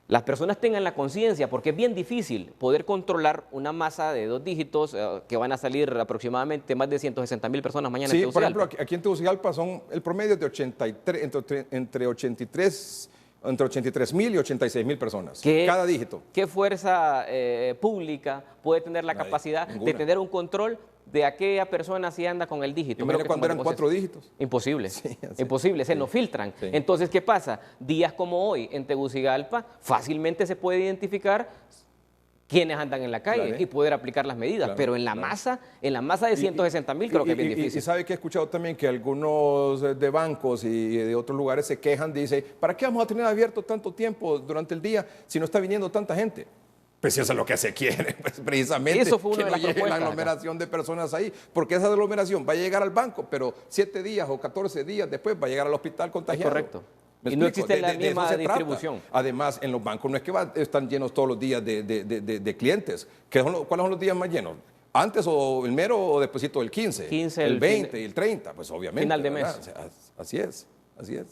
las personas tengan la conciencia, porque es bien difícil poder controlar una masa de 2 dígitos que van a salir aproximadamente más de 160,000 personas mañana en Sí, por Tegucigalpa. ejemplo, aquí en Tegucigalpa el promedio es de 83, entre 83,000 y 86,000 personas, cada dígito. ¿Qué fuerza pública puede tener la capacidad de tener un control de aquella persona si anda con el dígito? Imagínate cuando eran 4 dígitos. Imposible, Sí, imposible, se nos filtran. Sí. Entonces, ¿qué pasa? Días como hoy en Tegucigalpa fácilmente se puede identificar quiénes andan en la calle y poder aplicar las medidas, pero en la masa de 160,000 creo que es bien difícil. Y sabe que he escuchado también que algunos de bancos y de otros lugares se quejan, dice, ¿para qué vamos a tener abierto tanto tiempo durante el día si no está viniendo tanta gente? Pues eso es lo que se quiere, pues, precisamente, eso fue una que de no las llegue la aglomeración de personas ahí, porque esa aglomeración va a llegar al banco, pero 7 días o 14 días después va a llegar al hospital contagiado. Es correcto. ¿Me Y no explico? existe la De misma eso se distribución. trata. Además, en los bancos no es que están llenos todos los días de clientes. ¿Cuáles son los días más llenos? ¿Antes o el mero o despuesito del 15? 15, el 20 y el 30, pues obviamente. Final de ¿verdad? mes. O sea, así es, así es.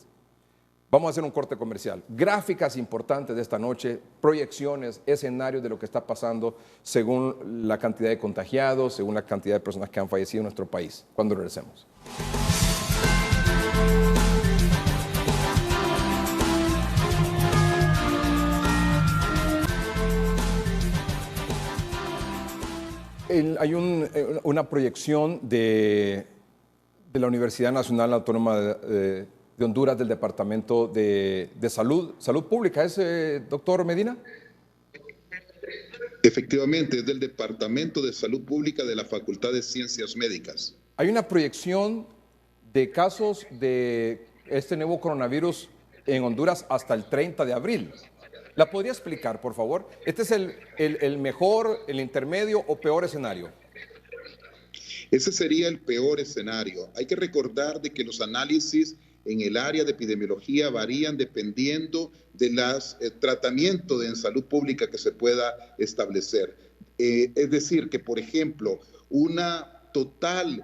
Vamos a hacer un corte comercial. Gráficas importantes de esta noche, proyecciones, escenarios de lo que está pasando según la cantidad de contagiados, según la cantidad de personas que han fallecido en nuestro país. Cuando regresemos. Hay una proyección de la Universidad Nacional Autónoma de Honduras, del Departamento de Salud Pública. ¿Es, doctor Medina? Efectivamente, es del Departamento de Salud Pública de la Facultad de Ciencias Médicas. Hay una proyección de casos de este nuevo coronavirus en Honduras hasta el 30 de abril. ¿La podría explicar, por favor? ¿Este es el mejor, el intermedio o peor escenario? Ese sería el peor escenario. Hay que recordar de que los análisis en el área de epidemiología varían dependiendo de los tratamientos en salud pública que se pueda establecer. Es decir, que por ejemplo, una total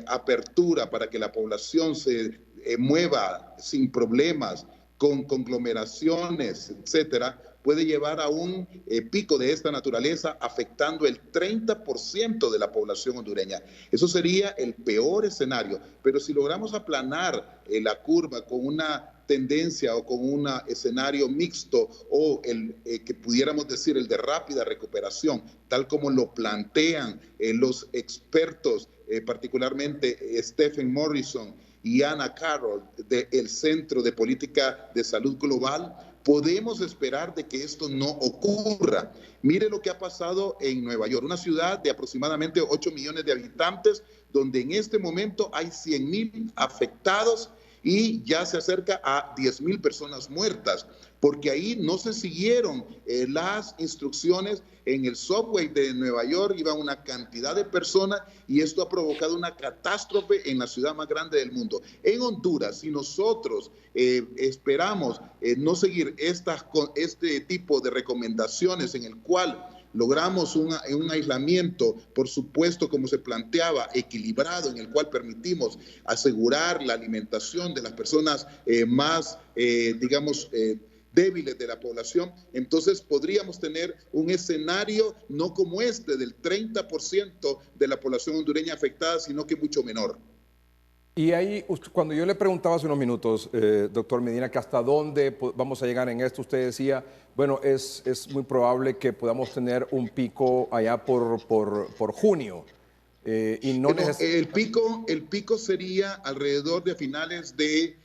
apertura para que la población se mueva sin problemas, con conglomeraciones, etcétera, puede llevar a un pico de esta naturaleza afectando el 30% de la población hondureña. Eso sería el peor escenario, pero si logramos aplanar la curva con una tendencia o con un escenario mixto o el que pudiéramos decir el de rápida recuperación, tal como lo plantean los expertos, particularmente Stephen Morrison y Anna Carroll del Centro de Política de Salud Global, podemos esperar de que esto no ocurra. Mire lo que ha pasado en Nueva York, una ciudad de aproximadamente 8 millones de habitantes, donde en este momento hay 100,000 afectados y ya se acerca a 10,000 personas muertas, porque ahí no se siguieron las instrucciones. En el subway de Nueva York iba una cantidad de personas y esto ha provocado una catástrofe en la ciudad más grande del mundo. En Honduras, si nosotros esperamos no seguir este tipo de recomendaciones en el cual logramos un aislamiento, por supuesto, como se planteaba, equilibrado, en el cual permitimos asegurar la alimentación de las personas más, débiles de la población, entonces podríamos tener un escenario no como este del 30% de la población hondureña afectada, sino que mucho menor. Y ahí, cuando yo le preguntaba hace unos minutos, doctor Medina, que hasta dónde vamos a llegar en esto, usted decía, bueno, es muy probable que podamos tener un pico allá por junio. Y no el pico sería alrededor de finales de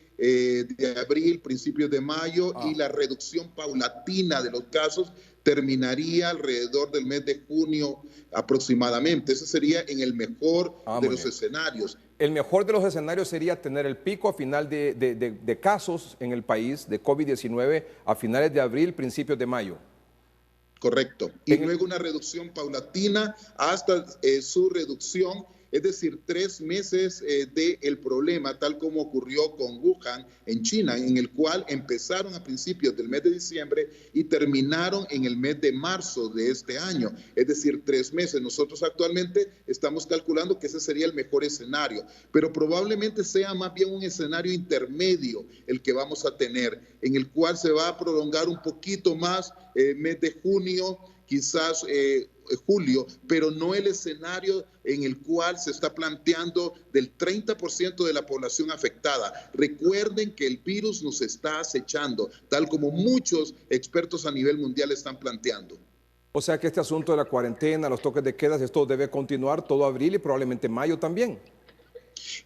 abril, principios de mayo, y la reducción paulatina de los casos terminaría alrededor del mes de junio aproximadamente. Ese sería en el mejor de los escenarios. El mejor de los escenarios sería tener el pico a final de casos en el país de COVID-19 a finales de abril, principios de mayo. Correcto. Y luego una reducción paulatina hasta su reducción es decir, 3 meses del problema, tal como ocurrió con Wuhan en China, en el cual empezaron a principios del mes de diciembre y terminaron en el mes de marzo de este año, es decir, 3 meses. Nosotros actualmente estamos calculando que ese sería el mejor escenario, pero probablemente sea más bien un escenario intermedio el que vamos a tener, en el cual se va a prolongar un poquito más mes de junio, quizás julio, pero no el escenario en el cual se está planteando del 30% de la población afectada. Recuerden que el virus nos está acechando, tal como muchos expertos a nivel mundial están planteando. O sea que este asunto de la cuarentena, los toques de quedas, esto debe continuar todo abril y probablemente mayo también.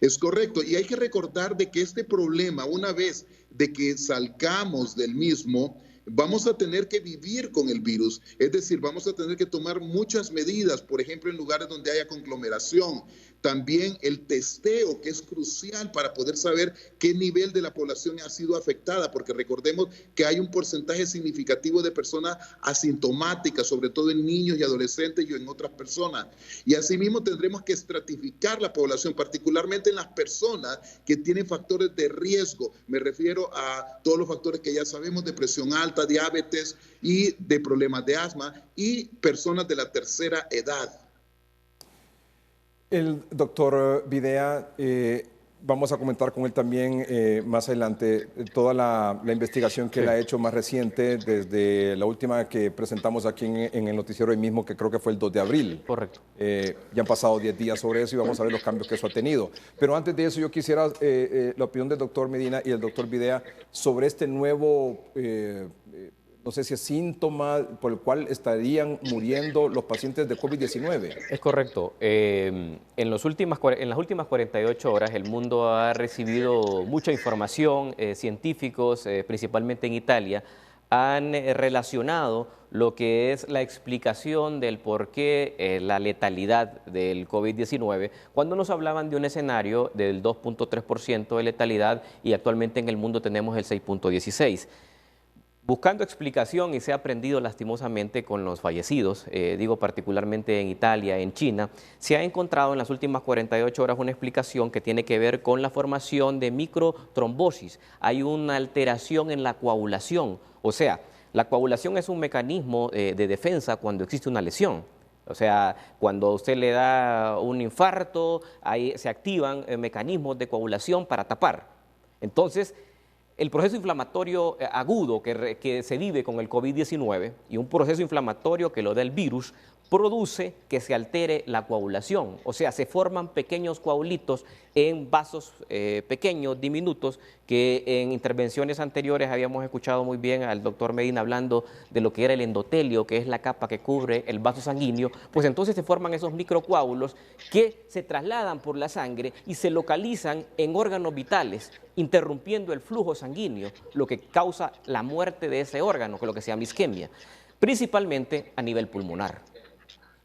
Es correcto, y hay que recordar de que este problema, una vez de que salgamos del mismo, vamos a tener que vivir con el virus, es decir, vamos a tener que tomar muchas medidas, por ejemplo, en lugares donde haya conglomeración. También el testeo, que es crucial para poder saber qué nivel de la población ha sido afectada, porque recordemos que hay un porcentaje significativo de personas asintomáticas, sobre todo en niños y adolescentes y en otras personas. Y asimismo tendremos que estratificar la población, particularmente en las personas que tienen factores de riesgo. Me refiero a todos los factores que ya sabemos, de presión alta, diabetes y de problemas de asma, y personas de la tercera edad. El doctor Videa, vamos a comentar con él también más adelante toda la investigación que él ha hecho más reciente, desde la última que presentamos aquí en el noticiero hoy mismo, que creo que fue el 2 de abril. Correcto. Ya han pasado 10 días sobre eso y vamos a ver los cambios que eso ha tenido. Pero antes de eso yo quisiera la opinión del doctor Medina y el doctor Videa sobre este nuevo no sé si es síntoma por el cual estarían muriendo los pacientes de COVID-19. Es correcto. En las últimas 48 horas el mundo ha recibido mucha información. Científicos, principalmente en Italia, han relacionado lo que es la explicación del por qué la letalidad del COVID-19, cuando nos hablaban de un escenario del 2.3% de letalidad y actualmente en el mundo tenemos el 6.16%. Buscando explicación, y se ha aprendido lastimosamente con los fallecidos, digo particularmente en Italia, en China, se ha encontrado en las últimas 48 horas una explicación que tiene que ver con la formación de microtrombosis. Hay una alteración en la coagulación, o sea, la coagulación es un mecanismo de defensa cuando existe una lesión. O sea, cuando a usted le da un infarto, ahí se activan mecanismos de coagulación para tapar. Entonces, el proceso inflamatorio agudo que se vive con el COVID-19 y un proceso inflamatorio que lo da el virus produce que se altere la coagulación, o sea, se forman pequeños coagulitos en vasos pequeños, diminutos, que en intervenciones anteriores habíamos escuchado muy bien al doctor Medina hablando de lo que era el endotelio, que es la capa que cubre el vaso sanguíneo. Pues entonces se forman esos microcoágulos que se trasladan por la sangre y se localizan en órganos vitales, interrumpiendo el flujo sanguíneo, lo que causa la muerte de ese órgano, que es lo que se llama isquemia, principalmente a nivel pulmonar.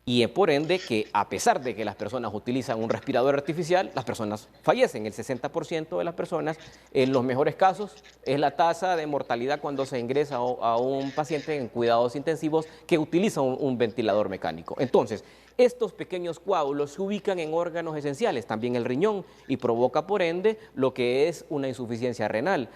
Y por ende que a pesar de que las personas utilizan un respirador artificial, las personas fallecen. El 60% de las personas, en los mejores casos, es la tasa de mortalidad cuando se ingresa a un paciente en cuidados intensivos que utiliza un ventilador mecánico. Entonces, estos pequeños coágulos se ubican en órganos esenciales, también el riñón, y provoca por ende lo que es una insuficiencia renal.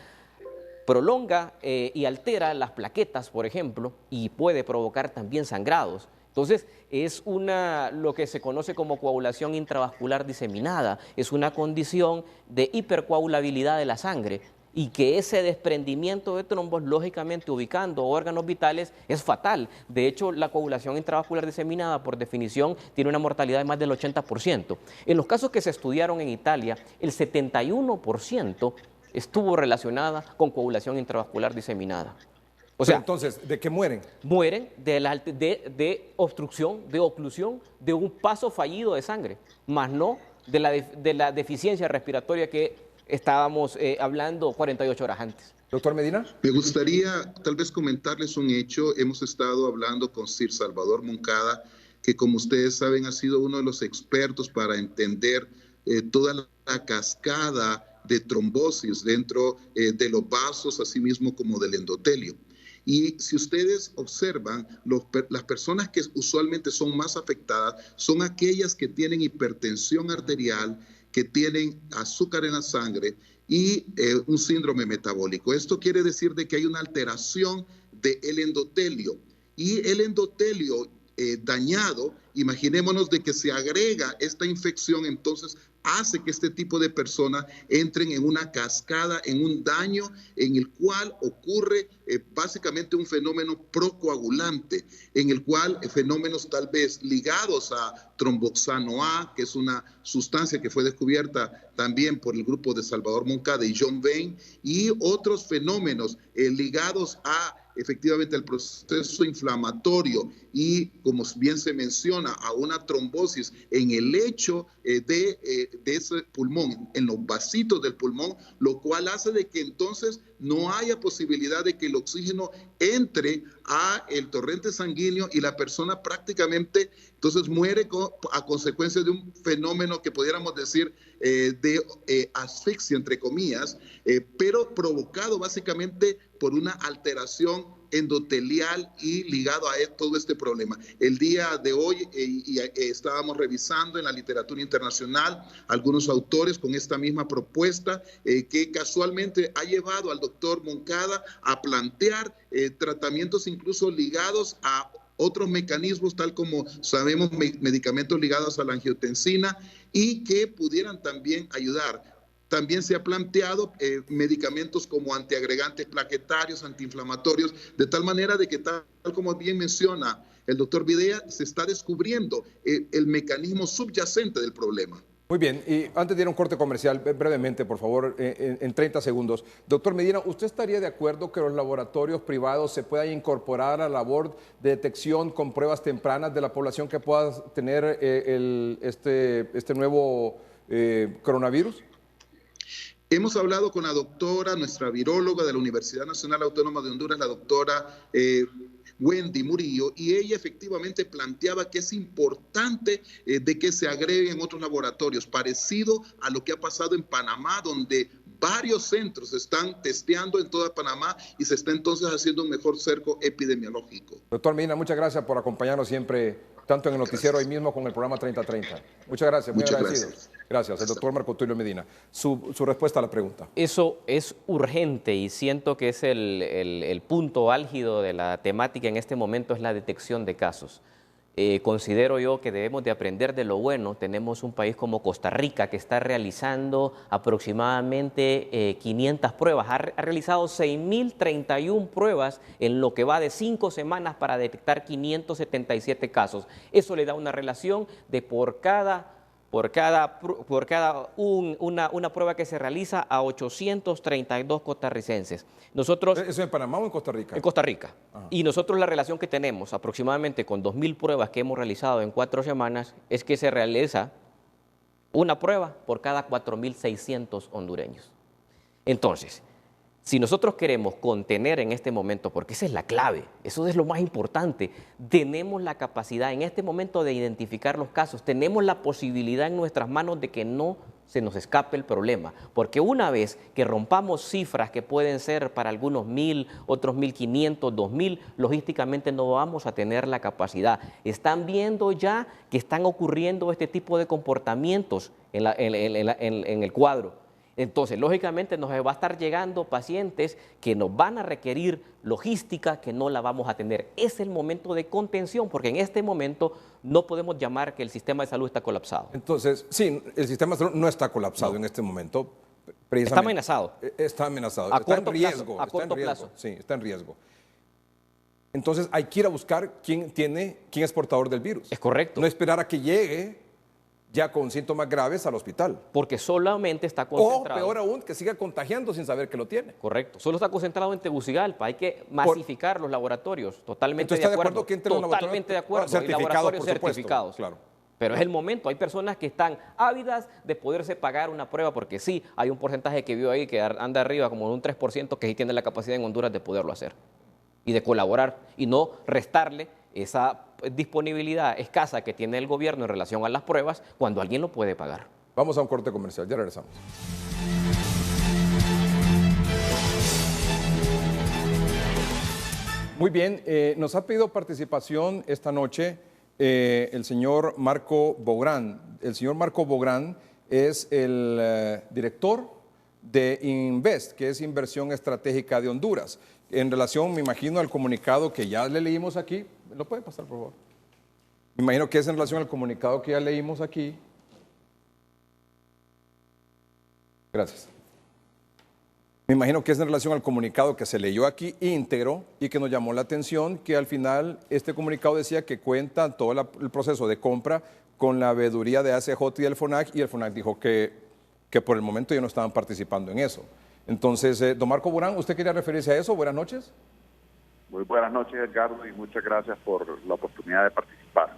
Prolonga y altera las plaquetas, por ejemplo, y puede provocar también sangrados. Entonces, es lo que se conoce como coagulación intravascular diseminada. Es una condición de hipercoagulabilidad de la sangre y que ese desprendimiento de trombos, lógicamente ubicando órganos vitales, es fatal. De hecho, la coagulación intravascular diseminada, por definición, tiene una mortalidad de más del 80%. En los casos que se estudiaron en Italia, el 71% estuvo relacionada con coagulación intravascular diseminada. O sea, entonces, ¿de qué mueren? Mueren de obstrucción, de oclusión, de un paso fallido de sangre, más no de la deficiencia respiratoria que estábamos hablando 48 horas antes. Doctor Medina. Me gustaría tal vez comentarles un hecho. Hemos estado hablando con Sir Salvador Moncada, que como ustedes saben ha sido uno de los expertos para entender toda la cascada de trombosis dentro de los vasos, así mismo como del endotelio. Y si ustedes observan, las personas que usualmente son más afectadas son aquellas que tienen hipertensión arterial, que tienen azúcar en la sangre y un síndrome metabólico. Esto quiere decir de que hay una alteración del endotelio. Y el endotelio dañado, imaginémonos de que se agrega esta infección, entonces hace que este tipo de personas entren en una cascada, en un daño en el cual ocurre básicamente un fenómeno procoagulante, en el cual fenómenos tal vez ligados a tromboxano A, que es una sustancia que fue descubierta también por el grupo de Salvador Moncada y John Vane, y otros fenómenos ligados a efectivamente el proceso inflamatorio y, como bien se menciona, a una trombosis en el lecho de ese pulmón, en los vasitos del pulmón, lo cual hace de que entonces no haya posibilidad de que el oxígeno entre a el torrente sanguíneo y la persona prácticamente entonces muere a consecuencia de un fenómeno que pudiéramos decir de asfixia, entre comillas, pero provocado básicamente por una alteración endotelial y ligado a todo este problema. El día de hoy estábamos revisando en la literatura internacional algunos autores con esta misma propuesta que casualmente ha llevado al doctor Moncada a plantear tratamientos incluso ligados a otros mecanismos, tal como sabemos, medicamentos ligados a la angiotensina y que pudieran también ayudar. También se ha planteado medicamentos como antiagregantes plaquetarios, antiinflamatorios, de tal manera de que, tal como bien menciona el doctor Videa, se está descubriendo el mecanismo subyacente del problema. Muy bien, y antes de ir a un corte comercial, brevemente, por favor, en 30 segundos. Doctor Medina, ¿usted estaría de acuerdo que los laboratorios privados se puedan incorporar a la labor de detección con pruebas tempranas de la población que pueda tener este nuevo coronavirus? Hemos hablado con la doctora, nuestra viróloga de la Universidad Nacional Autónoma de Honduras, la doctora Wendy Murillo, y ella efectivamente planteaba que es importante de que se agreguen otros laboratorios, parecido a lo que ha pasado en Panamá, donde varios centros están testeando en toda Panamá y se está entonces haciendo un mejor cerco epidemiológico. Doctor Medina, muchas gracias por acompañarnos siempre, tanto en el noticiero hoy mismo como en el programa 3030. Muchas gracias, muy agradecidos. Gracias, el doctor Marco Tulio Medina. Su respuesta a la pregunta. Eso es urgente y siento que es el punto álgido de la temática en este momento, es la detección de casos. Considero yo que debemos de aprender de lo bueno. Tenemos un país como Costa Rica que está realizando aproximadamente 500 pruebas. Ha realizado 6.031 pruebas en lo que va de 5 semanas para detectar 577 casos. Eso le da una relación de una prueba que se realiza a 832 costarricenses. Nosotros, ¿eso en Panamá o en Costa Rica? En Costa Rica. Ajá. Y nosotros la relación que tenemos aproximadamente con 2.000 pruebas que hemos realizado en 4 semanas es que se realiza una prueba por cada 4.600 hondureños. Entonces, si nosotros queremos contener en este momento, porque esa es la clave, eso es lo más importante, tenemos la capacidad en este momento de identificar los casos, tenemos la posibilidad en nuestras manos de que no se nos escape el problema, porque una vez que rompamos cifras que pueden ser para algunos 1.000, otros 1.500, 2.000, logísticamente no vamos a tener la capacidad. Están viendo ya que están ocurriendo este tipo de comportamientos en el cuadro. Entonces, lógicamente nos va a estar llegando pacientes que nos van a requerir logística que no la vamos a tener. Es el momento de contención, porque en este momento no podemos llamar que el sistema de salud está colapsado. Entonces, sí, el sistema de salud no está colapsado en este momento. Está amenazado. Está amenazado. Está en riesgo. A corto plazo. Sí, está en riesgo. Entonces, hay que ir a buscar quién es portador del virus. Es correcto. No esperar a que llegue ya con síntomas graves al hospital. Porque solamente está concentrado. O peor aún, que siga contagiando sin saber que lo tiene. Correcto. Solo está concentrado en Tegucigalpa. Hay que masificar los laboratorios. Totalmente de acuerdo. Que entre totalmente de acuerdo. Certificados, laboratorios por supuesto, certificados. Claro. Pero es el momento. Hay personas que están ávidas de poderse pagar una prueba, porque sí, hay un porcentaje que vio ahí que anda arriba, como un 3%, que sí tiene la capacidad en Honduras de poderlo hacer y de colaborar y no restarle esa disponibilidad escasa que tiene el gobierno en relación a las pruebas cuando alguien lo puede pagar. Vamos a un corte comercial, ya regresamos. Muy bien, nos ha pedido participación esta noche el señor Marco Bográn. El señor Marco Bográn es el director de Invest, que es Inversión Estratégica de Honduras. En relación, me imagino, al comunicado que ya le leímos aquí, ¿lo puede pasar, por favor? Me imagino que es en relación al comunicado que ya leímos aquí. Gracias. Me imagino que es en relación al comunicado que se leyó aquí íntegro y que nos llamó la atención que al final este comunicado decía que cuenta todo el proceso de compra con la veeduría de ACJ y el FONAC, y el FONAC dijo que por el momento ya no estaban participando en eso. Entonces, don Marco Bográn, ¿usted quería referirse a eso? Buenas noches. Muy buenas noches, Edgardo, y muchas gracias por la oportunidad de participar.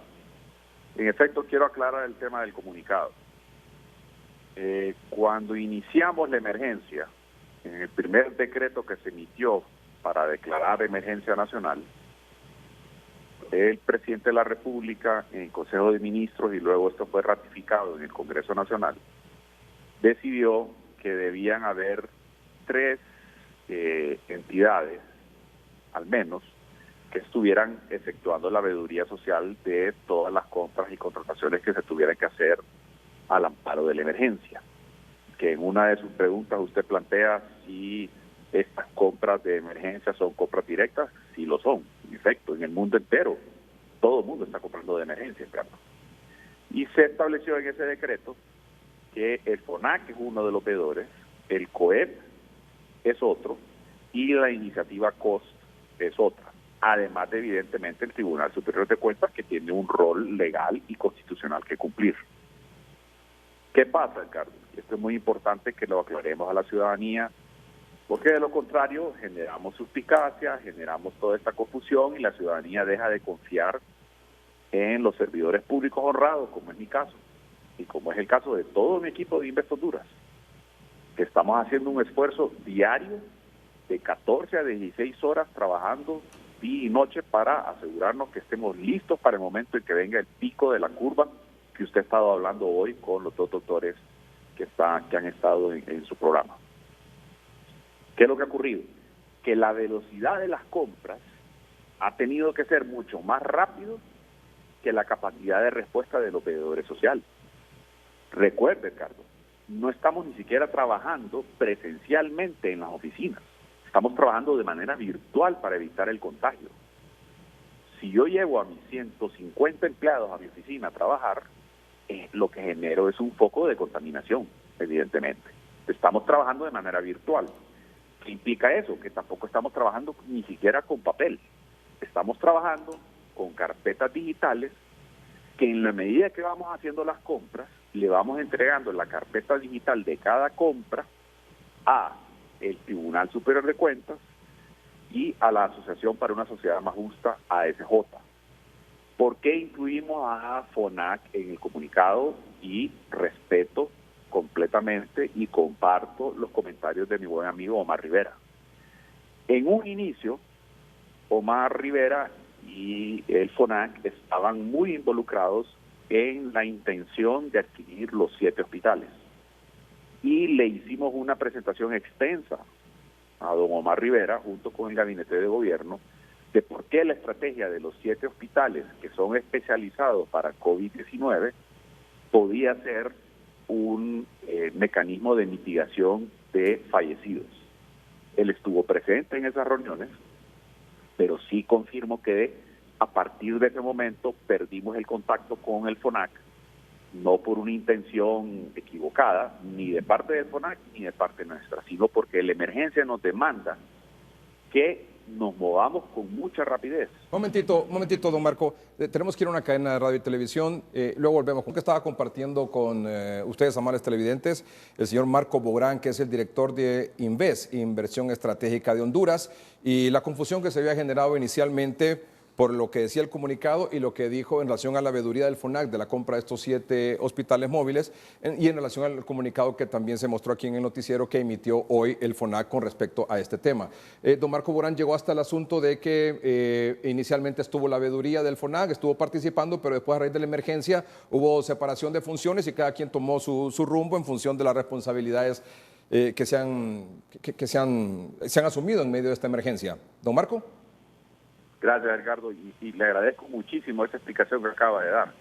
En efecto, quiero aclarar el tema del comunicado. Cuando iniciamos la emergencia, en el primer decreto que se emitió para declarar emergencia nacional, el presidente de la República, en el Consejo de Ministros, y luego esto fue ratificado en el Congreso Nacional, decidió que debían haber 3 entidades, al menos, que estuvieran efectuando la veeduría social de todas las compras y contrataciones que se tuvieran que hacer al amparo de la emergencia. Que en una de sus preguntas usted plantea si estas compras de emergencia son compras directas. Sí lo son, en efecto, en el mundo entero. Todo el mundo está comprando de emergencia, claro. Y se estableció en ese decreto que el FONAC es uno de los veedores, el COEP es otro, y la iniciativa COST es otra. Además de, evidentemente, el Tribunal Superior de Cuentas, que tiene un rol legal y constitucional que cumplir. ¿Qué pasa, Ricardo? Esto es muy importante que lo aclaremos a la ciudadanía, porque de lo contrario generamos suspicacia, generamos toda esta confusión y la ciudadanía deja de confiar en los servidores públicos honrados, como es mi caso, y como es el caso de todo mi equipo de Invest Honduras, que estamos haciendo un esfuerzo diario de 14 a 16 horas trabajando día y noche para asegurarnos que estemos listos para el momento en que venga el pico de la curva que usted ha estado hablando hoy con los 2 doctores que han estado en su programa. ¿Qué es lo que ha ocurrido? Que la velocidad de las compras ha tenido que ser mucho más rápido que la capacidad de respuesta de los veedores sociales. Recuerde, Ricardo, no estamos ni siquiera trabajando presencialmente en las oficinas. Estamos trabajando de manera virtual para evitar el contagio. Si yo llevo a mis 150 empleados a mi oficina a trabajar, lo que genero es un foco de contaminación, evidentemente. Estamos trabajando de manera virtual. ¿Qué implica eso? Que tampoco estamos trabajando ni siquiera con papel. Estamos trabajando con carpetas digitales que en la medida que vamos haciendo las compras, le vamos entregando la carpeta digital de cada compra a el Tribunal Superior de Cuentas y a la Asociación para una Sociedad Más Justa, ASJ. ¿Por qué incluimos a FONAC en el comunicado? Y respeto completamente y comparto los comentarios de mi buen amigo Omar Rivera. En un inicio, Omar Rivera y el FONAC estaban muy involucrados en la intención de adquirir los 7 hospitales. Y le hicimos una presentación extensa a don Omar Rivera, junto con el gabinete de gobierno, de por qué la estrategia de los 7 hospitales que son especializados para COVID-19 podía ser un mecanismo de mitigación de fallecidos. Él estuvo presente en esas reuniones, pero sí confirmo que a partir de ese momento perdimos el contacto con el FONAC, no por una intención equivocada, ni de parte del FONAC ni de parte nuestra, sino porque la emergencia nos demanda que nos movamos con mucha rapidez. Un momentito, don Marco. Tenemos que ir a una cadena de radio y televisión. Luego volvemos. Que estaba compartiendo con ustedes, amables televidentes, el señor Marco Bográn, que es el director de Invest, Inversión Estratégica de Honduras, y la confusión que se había generado inicialmente por lo que decía el comunicado y lo que dijo en relación a la veeduría del FONAC de la compra de estos 7 hospitales móviles y en relación al comunicado que también se mostró aquí en el noticiero que emitió hoy el FONAC con respecto a este tema. Don Marco Bográn llegó hasta el asunto de que inicialmente estuvo la veeduría del FONAC, estuvo participando, pero después a raíz de la emergencia hubo separación de funciones y cada quien tomó su rumbo en función de las responsabilidades que se han asumido en medio de esta emergencia. Don Marco. Gracias, Edgardo, y le agradezco muchísimo esa explicación que acaba de dar.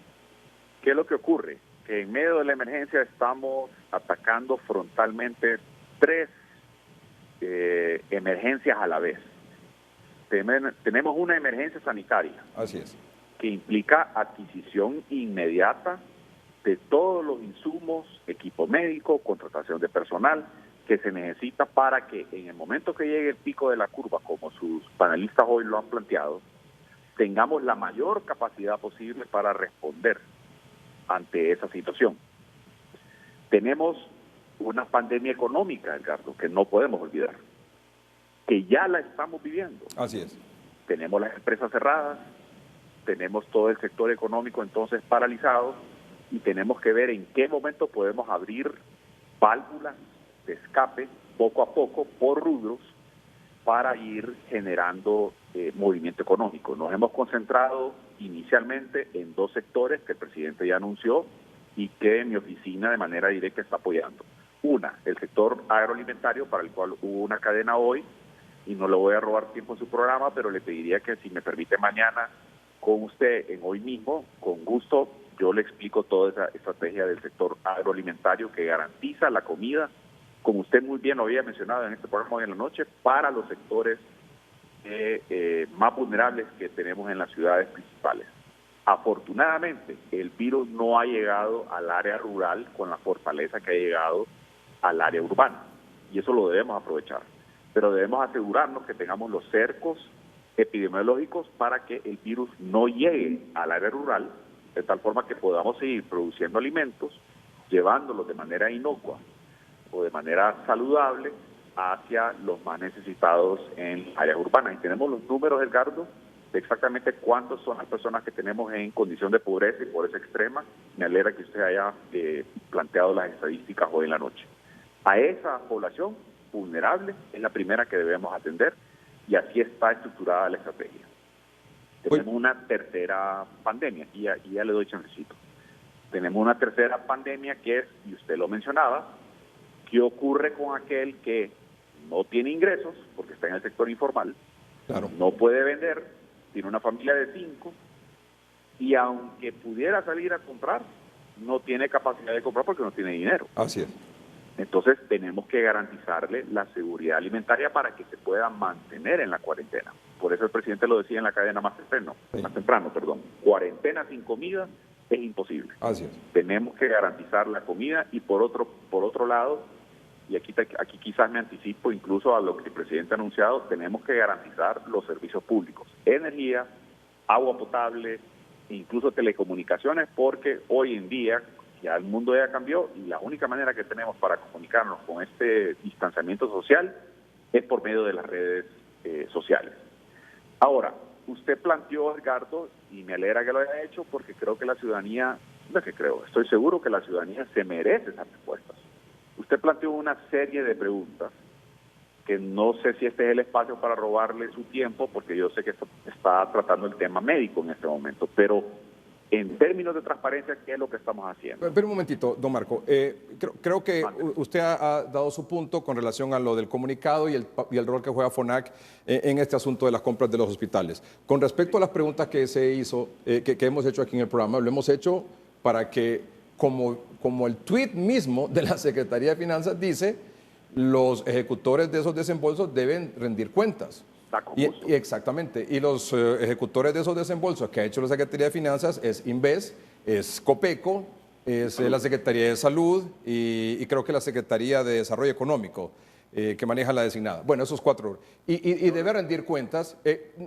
¿Qué es lo que ocurre? Que en medio de la emergencia estamos atacando frontalmente 3 emergencias a la vez. Tenemos una emergencia sanitaria. Así es. Que implica adquisición inmediata de todos los insumos, equipo médico, contratación de personal que se necesita para que en el momento que llegue el pico de la curva, como sus panelistas hoy lo han planteado, tengamos la mayor capacidad posible para responder ante esa situación. Tenemos una pandemia económica, Edgardo, que no podemos olvidar, que ya la estamos viviendo. Así es. Tenemos las empresas cerradas, tenemos todo el sector económico entonces paralizado y tenemos que ver en qué momento podemos abrir válvulas de escape poco a poco por rubros para ir generando movimiento económico. Nos hemos concentrado inicialmente en 2 sectores que el presidente ya anunció y que mi oficina de manera directa está apoyando. Una, el sector agroalimentario, para el cual hubo una cadena hoy, y no le voy a robar tiempo en su programa, pero le pediría que si me permite mañana con usted en Hoy Mismo, con gusto, yo le explico toda esa estrategia del sector agroalimentario que garantiza la comida, como usted muy bien lo había mencionado en este programa hoy en la noche, para los sectores más vulnerables que tenemos en las ciudades principales. Afortunadamente, el virus no ha llegado al área rural con la fortaleza que ha llegado al área urbana, y eso lo debemos aprovechar. Pero debemos asegurarnos que tengamos los cercos epidemiológicos para que el virus no llegue al área rural, de tal forma que podamos seguir produciendo alimentos, llevándolos de manera inocua o de manera saludable hacia los más necesitados en áreas urbanas. Y tenemos los números, Edgardo, de exactamente cuántas son las personas que tenemos en condición de pobreza y pobreza extrema. Me alegra que usted haya planteado las estadísticas hoy en la noche. A esa población vulnerable es la primera que debemos atender y así está estructurada la estrategia. Tenemos una tercera pandemia y ya le doy chancecito. Tenemos una tercera pandemia que es, y usted lo mencionaba, ¿qué ocurre con aquel que no tiene ingresos porque está en el sector informal, claro, no puede vender, tiene una familia de 5 y aunque pudiera salir a comprar, no tiene capacidad de comprar porque no tiene dinero? Así es. Entonces tenemos que garantizarle la seguridad alimentaria para que se pueda mantener en la cuarentena. Por eso el presidente lo decía en la cadena más temprano, cuarentena sin comida es imposible. Así es. Tenemos que garantizar la comida y por otro lado, y aquí quizás me anticipo incluso a lo que el presidente ha anunciado, tenemos que garantizar los servicios públicos, energía, agua potable, incluso telecomunicaciones, porque hoy en día ya el mundo ya cambió y la única manera que tenemos para comunicarnos con este distanciamiento social es por medio de las redes sociales. Ahora, usted planteó, Edgardo, y me alegra que lo haya hecho porque creo que la ciudadanía, estoy seguro que la ciudadanía se merece esas respuestas. Usted planteó una serie de preguntas que no sé si este es el espacio para robarle su tiempo porque yo sé que está tratando el tema médico en este momento, pero en términos de transparencia, ¿qué es lo que estamos haciendo? Pero un momentito, don Marco. Creo que usted ha dado su punto con relación a lo del comunicado y el rol que juega FONAC en este asunto de las compras de los hospitales. Con respecto a las preguntas que se hizo, que hemos hecho aquí en el programa, lo hemos hecho para que, como el tuit mismo de la Secretaría de Finanzas dice, los ejecutores de esos desembolsos deben rendir cuentas. Y exactamente. Y los ejecutores de esos desembolsos que ha hecho la Secretaría de Finanzas es Inves, es Copeco, es la Secretaría de Salud y creo que la Secretaría de Desarrollo Económico, que maneja la designada. Bueno, esos 4. Y debe rendir cuentas.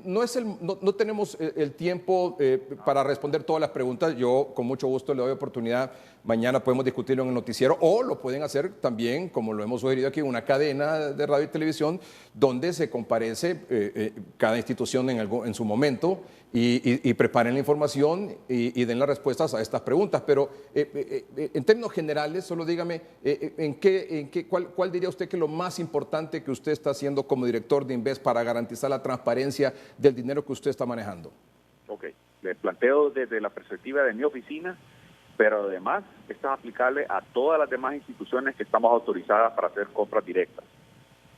No tenemos el tiempo para responder todas las preguntas. Yo con mucho gusto le doy oportunidad. Mañana podemos discutirlo en el noticiero o lo pueden hacer también, como lo hemos sugerido aquí, una cadena de radio y televisión donde se comparece cada institución en su momento y preparen la información y den las respuestas a estas preguntas. Pero en términos generales, solo dígame, ¿cuál diría usted que es lo más importante que usted está haciendo como director de Inves para garantizar la transparencia del dinero que usted está manejando? Ok, le planteo desde la perspectiva de mi oficina, pero además esto es aplicable a todas las demás instituciones que estamos autorizadas para hacer compras directas.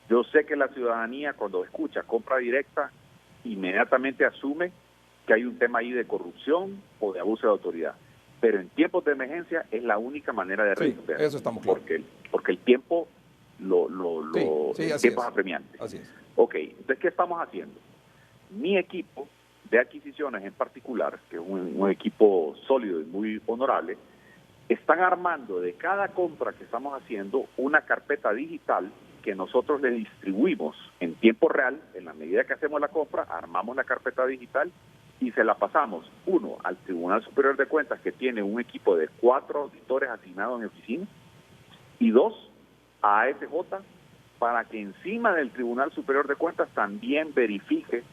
Yo sé que la ciudadanía cuando escucha compra directa inmediatamente asume que hay un tema ahí de corrupción o de abuso de autoridad. Pero en tiempos de emergencia es la única manera de resolver. Eso estamos claros. Porque el tiempo el tiempo es apremiante. Así es. Ok, entonces, ¿qué estamos haciendo? Mi equipo de adquisiciones en particular, que es un equipo sólido y muy honorable, están armando de cada compra que estamos haciendo una carpeta digital que nosotros le distribuimos en tiempo real. En la medida que hacemos la compra, armamos la carpeta digital y se la pasamos, uno, al Tribunal Superior de Cuentas, que tiene un equipo de 4 auditores asignados en mi oficina, y 2, a ASJ, para que encima del Tribunal Superior de Cuentas también verifique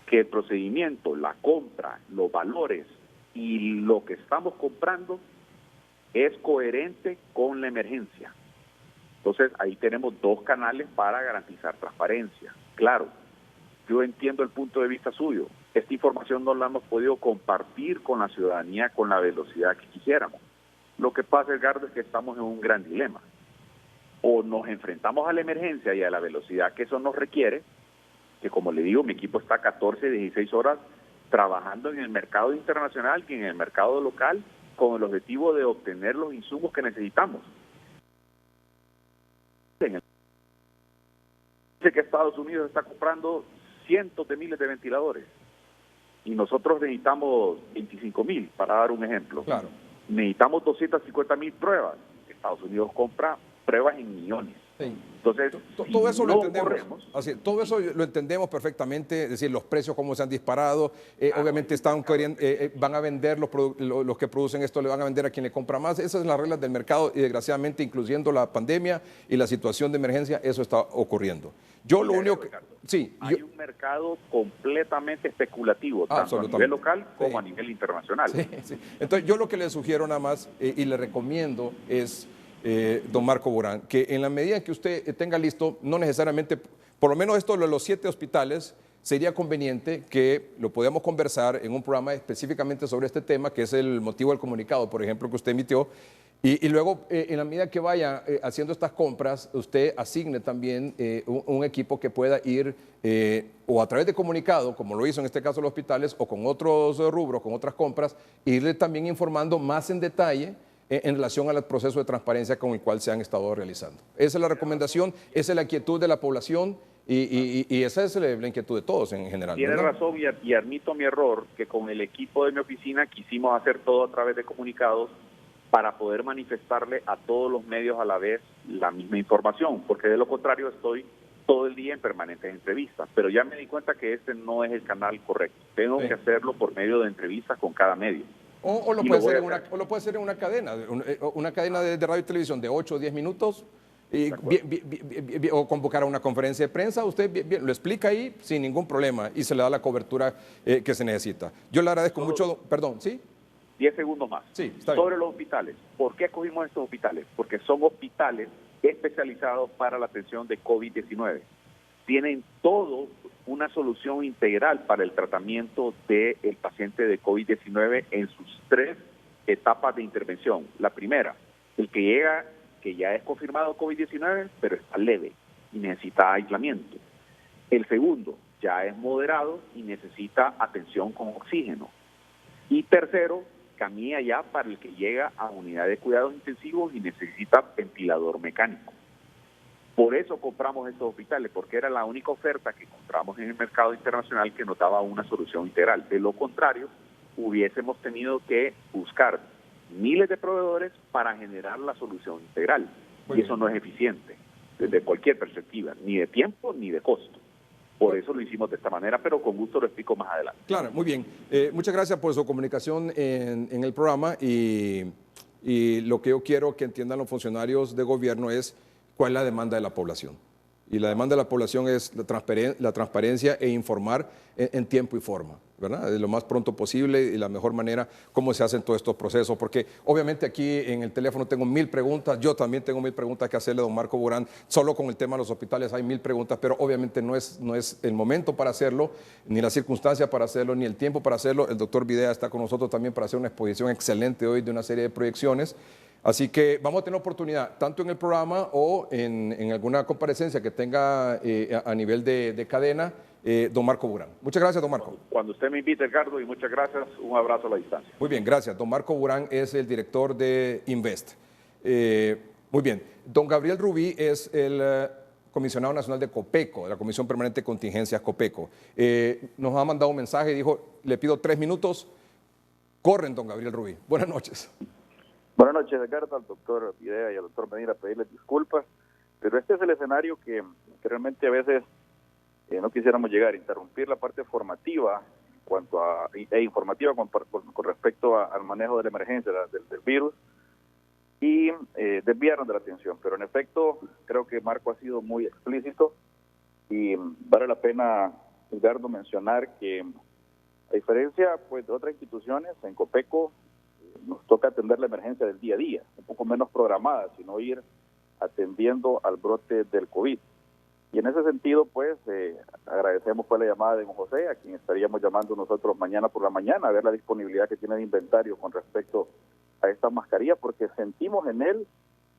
que el procedimiento, la compra, los valores y lo que estamos comprando es coherente con la emergencia. Entonces, ahí tenemos 2 canales para garantizar transparencia. Claro, yo entiendo el punto de vista suyo. Esta información no la hemos podido compartir con la ciudadanía con la velocidad que quisiéramos. Lo que pasa, Edgardo, es que estamos en un gran dilema. O nos enfrentamos a la emergencia y a la velocidad que eso nos requiere, que como le digo, mi equipo está 14, 16 horas trabajando en el mercado internacional y en el mercado local con el objetivo de obtener los insumos que necesitamos. Dice que Estados Unidos está comprando cientos de miles de ventiladores y nosotros necesitamos 25,000, para dar un ejemplo. Claro. Necesitamos 250,000 pruebas. Estados Unidos compra pruebas en millones. Sí. Entonces, todo eso lo entendemos. Corremos, todo eso lo entendemos perfectamente, es decir, los precios cómo se han disparado, obviamente van a vender los que producen esto, le van a vender a quien le compra más. Esas son las reglas del mercado y desgraciadamente, incluyendo la pandemia y la situación de emergencia, eso está ocurriendo. Yo lo único que... Sí, hay un mercado completamente especulativo, tanto a nivel local como a nivel internacional. Sí, sí. Entonces, yo lo que le sugiero nada más y le recomiendo es... don Marco Burán, que en la medida en que usted tenga listo, no necesariamente, por lo menos esto de los 7 hospitales, sería conveniente que lo podamos conversar en un programa específicamente sobre este tema, que es el motivo del comunicado, por ejemplo, que usted emitió, y luego, en la medida que vaya haciendo estas compras, usted asigne también un equipo que pueda ir o a través de comunicado, como lo hizo en este caso los hospitales, o con otros rubros, con otras compras, irle también informando más en detalle en relación al proceso de transparencia con el cual se han estado realizando. Esa es la recomendación, esa es la inquietud de la población y esa es la inquietud de todos en general. Tiene razón y admito mi error, que con el equipo de mi oficina quisimos hacer todo a través de comunicados para poder manifestarle a todos los medios a la vez la misma información, porque de lo contrario estoy todo el día en permanentes entrevistas, pero ya me di cuenta que este no es el canal correcto. Tengo que hacerlo por medio de entrevistas con cada medio. O lo puede hacer en una cadena de radio y televisión de 8 o 10 minutos, o convocar a una conferencia de prensa. Usted lo explica ahí sin ningún problema y se le da la cobertura que se necesita. Yo le agradezco mucho, perdón, ¿sí? 10 segundos más. Sí, está bien. Sobre los hospitales. ¿Por qué escogimos estos hospitales? Porque son hospitales especializados para la atención de COVID-19. Tienen todo una solución integral para el tratamiento del paciente de COVID-19 en sus 3 etapas de intervención. La primera, el que llega, que ya es confirmado COVID-19, pero está leve y necesita aislamiento. El segundo, ya es moderado y necesita atención con oxígeno. Y tercero, camina ya para el que llega a unidad de cuidados intensivos y necesita ventilador mecánico. Por eso compramos estos hospitales, porque era la única oferta que encontramos en el mercado internacional que nos daba una solución integral. De lo contrario, hubiésemos tenido que buscar miles de proveedores para generar la solución integral. Y eso no es eficiente desde cualquier perspectiva, ni de tiempo ni de costo. Por eso lo hicimos de esta manera, pero con gusto lo explico más adelante. Claro, muy bien. Muchas gracias por su comunicación en el programa y lo que yo quiero que entiendan los funcionarios de gobierno es cuál es la demanda de la población. Y la demanda de la población es la transparencia e informar en tiempo y forma, ¿verdad? De lo más pronto posible y la mejor manera cómo se hacen todos estos procesos. Porque obviamente aquí en el teléfono tengo 1000 preguntas, yo también tengo 1000 preguntas que hacerle a don Marco Burán. Solo con el tema de los hospitales hay 1000 preguntas, pero obviamente no es el momento para hacerlo, ni la circunstancia para hacerlo, ni el tiempo para hacerlo. El doctor Videa está con nosotros también para hacer una exposición excelente hoy de una serie de proyecciones. Así que vamos a tener oportunidad, tanto en el programa o en alguna comparecencia que tenga a nivel de cadena, don Marco Burán. Muchas gracias, don Marco. Cuando usted me invite, Edgardo, y muchas gracias, un abrazo a la distancia. Muy bien, gracias. Don Marco Burán es el director de Invest. Muy bien. Don Gabriel Rubí es el comisionado nacional de COPECO, de la Comisión Permanente de Contingencias COPECO. Nos ha mandado un mensaje y dijo, le pido 3 minutos. Corren, don Gabriel Rubí. Buenas noches. Buenas noches, Edgardo, al doctor Videa y al doctor Medina, pedirles disculpas, pero este es el escenario que realmente a veces no quisiéramos llegar, interrumpir la parte formativa informativa con respecto al manejo de la emergencia del virus y desviarnos de la atención. Pero en efecto, creo que Marco ha sido muy explícito y vale la pena, Edgardo, mencionar que a diferencia pues, de otras instituciones, en COPECO nos toca atender la emergencia del día a día, un poco menos programada, sino ir atendiendo al brote del COVID. Y en ese sentido, pues, agradecemos la llamada de don José, a quien estaríamos llamando nosotros mañana por la mañana, a ver la disponibilidad que tiene de inventario con respecto a esta mascarilla, porque sentimos en él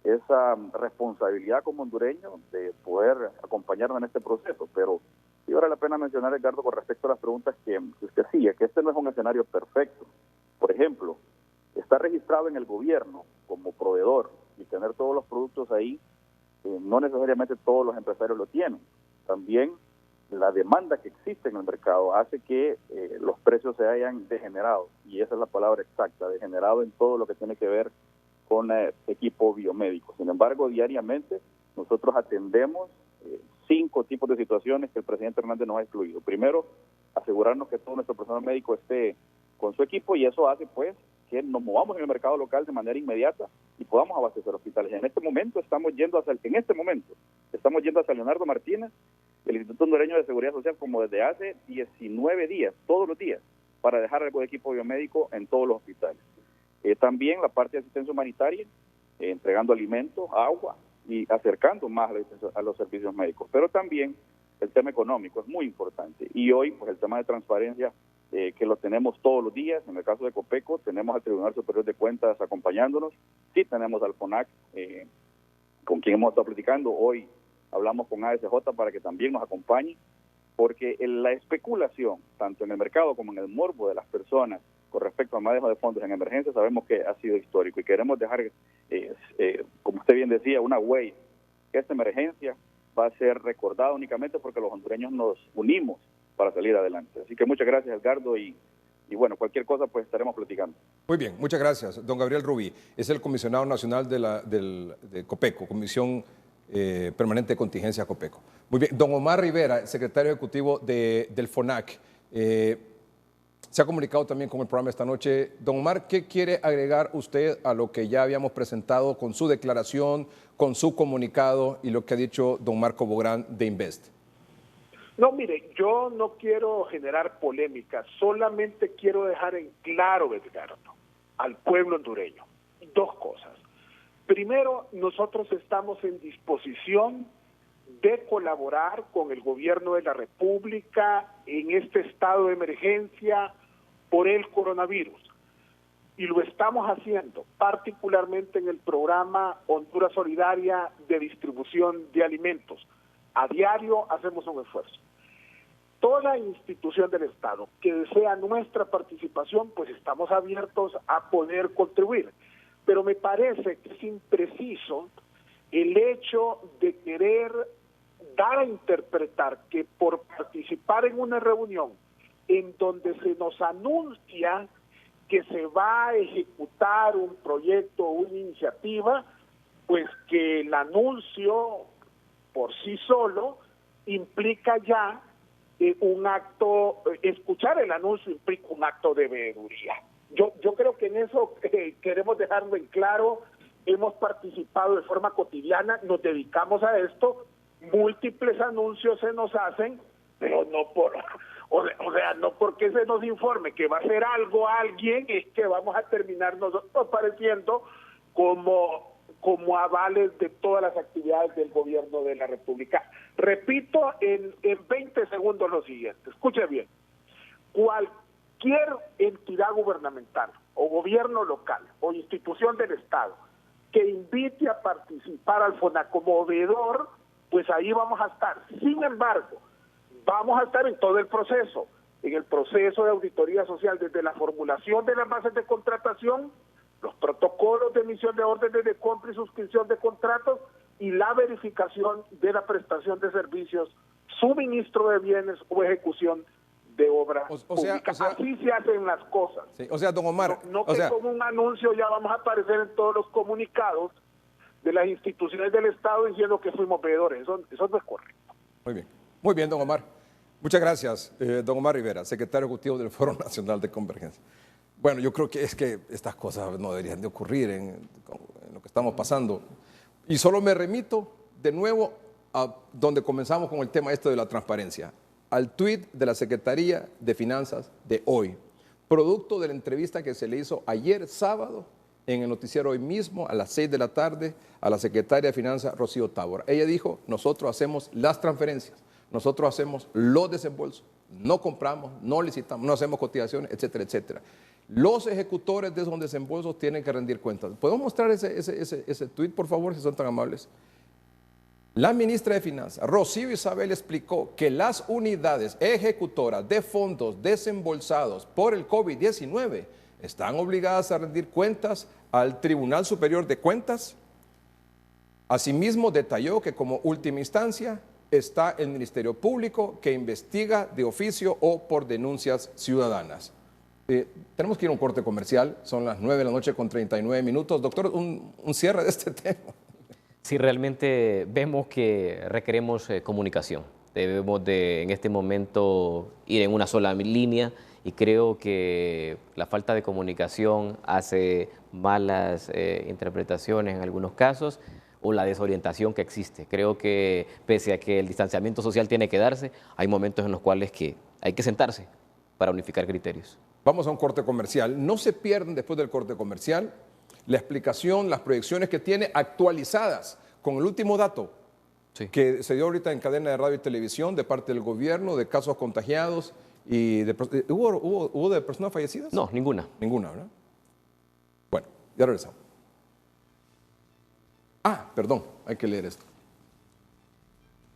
esa responsabilidad como hondureño de poder acompañarnos en este proceso. Pero sí vale la pena mencionar, Edgardo, con respecto a las preguntas que usted hacía, que este no es un escenario perfecto. Por ejemplo, estar registrado en el gobierno como proveedor y tener todos los productos ahí, no necesariamente todos los empresarios lo tienen. También la demanda que existe en el mercado hace que los precios se hayan degenerado, y esa es la palabra exacta, degenerado en todo lo que tiene que ver con equipo biomédico. Sin embargo, diariamente nosotros atendemos 5 tipos de situaciones que el presidente Hernández nos ha excluido. Primero, asegurarnos que todo nuestro personal médico esté con su equipo, y eso hace pues que nos movamos en el mercado local de manera inmediata y podamos abastecer hospitales. En este momento estamos yendo hacia Leonardo Martínez, el Instituto Hondureño de Seguridad Social, como desde hace 19 días, todos los días, para dejar algo de equipo biomédico en todos los hospitales. También la parte de asistencia humanitaria, entregando alimentos, agua y acercando más a los servicios médicos. Pero también el tema económico es muy importante. Y hoy, pues el tema de transparencia, que lo tenemos todos los días. En el caso de COPECO, tenemos al Tribunal Superior de Cuentas acompañándonos. Sí tenemos al FONAC, con quien hemos estado platicando. Hoy hablamos con ASJ para que también nos acompañe, porque la especulación, tanto en el mercado como en el morbo de las personas con respecto al manejo de fondos en emergencia, sabemos que ha sido histórico y queremos dejar, como usted bien decía, una huella, que esta emergencia va a ser recordada únicamente porque los hondureños nos unimos para salir adelante. Así que muchas gracias, Edgardo, y bueno, cualquier cosa pues estaremos platicando. Muy bien, muchas gracias. Don Gabriel Rubí es el comisionado nacional de COPECO, Comisión Permanente de Contingencia COPECO. Muy bien, don Omar Rivera, secretario ejecutivo del FONAC, se ha comunicado también con el programa esta noche. Don Omar, ¿qué quiere agregar usted a lo que ya habíamos presentado con su declaración, con su comunicado y lo que ha dicho don Marco Burán de Invest? No, mire, yo no quiero generar polémica, solamente quiero dejar en claro, Edgardo, al pueblo hondureño, 2 cosas. Primero, nosotros estamos en disposición de colaborar con el gobierno de la República en este estado de emergencia por el coronavirus. Y lo estamos haciendo, particularmente en el programa Honduras Solidaria de distribución de alimentos. A diario hacemos un esfuerzo. Toda institución del Estado que desea nuestra participación, pues estamos abiertos a poder contribuir. Pero me parece que es impreciso el hecho de querer dar a interpretar que por participar en una reunión en donde se nos anuncia que se va a ejecutar un proyecto o una iniciativa, pues que el anuncio por sí solo implica ya un acto, escuchar el anuncio implica un acto de veeduría. Yo creo que en eso queremos dejarlo en claro. Hemos participado de forma cotidiana, nos dedicamos a esto, múltiples anuncios se nos hacen, pero no por, no porque se nos informe que va a hacer algo a alguien, es que vamos a terminar nosotros apareciendo como avales de todas las actividades del gobierno de la República. Repito en 20 segundos lo siguiente, escuche bien: cualquier entidad gubernamental o gobierno local o institución del Estado que invite a participar al FONAC como veedor, pues ahí vamos a estar. Sin embargo, vamos a estar en todo el proceso de auditoría social, desde la formulación de las bases de contratación, los protocolos de emisión de órdenes de compra y suscripción de contratos y la verificación de la prestación de servicios, suministro de bienes o ejecución de obra pública. Así se hacen las cosas. Sí, o sea, don Omar... No que con un anuncio ya vamos a aparecer en todos los comunicados de las instituciones del Estado diciendo que fuimos veedores. Eso no es correcto. Muy bien, don Omar. Muchas gracias, don Omar Rivera, secretario ejecutivo del Foro Nacional de Convergencia. Bueno, yo creo que estas cosas no deberían de ocurrir en lo que estamos pasando. Y solo me remito de nuevo a donde comenzamos con el tema de la transparencia, al tuit de la Secretaría de Finanzas de hoy, producto de la entrevista que se le hizo ayer sábado en el noticiero Hoy Mismo a las 6 de la tarde a la secretaria de Finanzas, Rocío Tábora. Ella dijo, nosotros hacemos las transferencias, nosotros hacemos los desembolsos, no compramos, no licitamos, no hacemos cotizaciones, etcétera, etcétera. Los ejecutores de esos desembolsos tienen que rendir cuentas. ¿Podemos mostrar ese tuit, por favor, si son tan amables? La ministra de Finanzas, Rocío Isabel, explicó que las unidades ejecutoras de fondos desembolsados por el COVID-19 están obligadas a rendir cuentas al Tribunal Superior de Cuentas. Asimismo, detalló que como última instancia está el Ministerio Público, que investiga de oficio o por denuncias ciudadanas. Tenemos que ir a un corte comercial, son las 9 de la noche con 39 minutos. Doctor, un cierre de este tema. Sí, realmente vemos que requeremos comunicación. Debemos en este momento ir en una sola línea y creo que la falta de comunicación hace malas interpretaciones en algunos casos o la desorientación que existe. Creo que pese a que el distanciamiento social tiene que darse, hay momentos en los cuales hay que sentarse para unificar criterios. Vamos a un corte comercial. No se pierdan después del corte comercial la explicación, las proyecciones que tiene actualizadas con el último dato que se dio ahorita en cadena de radio y televisión de parte del gobierno de casos contagiados y ¿hubo de personas fallecidas? No, ninguna. Ninguna, ¿verdad? Bueno, ya regresamos. Perdón, hay que leer esto.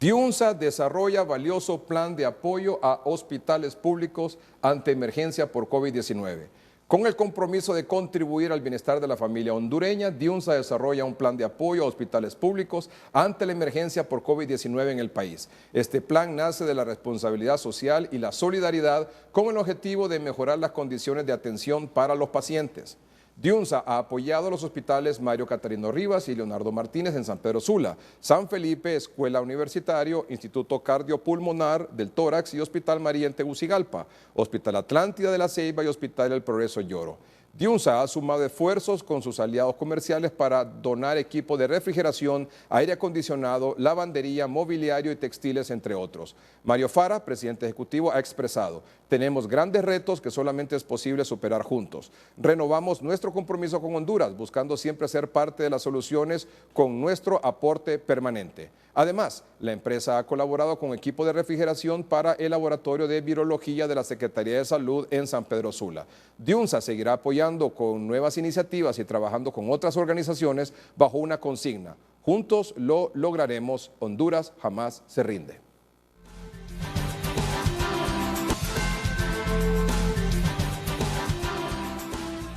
Diunsa desarrolla valioso plan de apoyo a hospitales públicos ante emergencia por COVID-19. Con el compromiso de contribuir al bienestar de la familia hondureña, Diunsa desarrolla un plan de apoyo a hospitales públicos ante la emergencia por COVID-19 en el país. Este plan nace de la responsabilidad social y la solidaridad con el objetivo de mejorar las condiciones de atención para los pacientes. Diunsa ha apoyado a los hospitales Mario Catarino Rivas y Leonardo Martínez en San Pedro Sula, San Felipe, Escuela Universitario, Instituto Cardiopulmonar del Tórax y Hospital María en Tegucigalpa, Hospital Atlántida de la Ceiba y Hospital El Progreso Lloro. Diunsa ha sumado esfuerzos con sus aliados comerciales para donar equipo de refrigeración, aire acondicionado, lavandería, mobiliario y textiles, entre otros. Mario Fara, presidente ejecutivo, ha expresado: tenemos grandes retos que solamente es posible superar juntos. Renovamos nuestro compromiso con Honduras, buscando siempre ser parte de las soluciones con nuestro aporte permanente. Además, la empresa ha colaborado con equipo de refrigeración para el Laboratorio de Virología de la Secretaría de Salud en San Pedro Sula. Diunsa seguirá apoyando con nuevas iniciativas y trabajando con otras organizaciones bajo una consigna: juntos lo lograremos, Honduras jamás se rinde.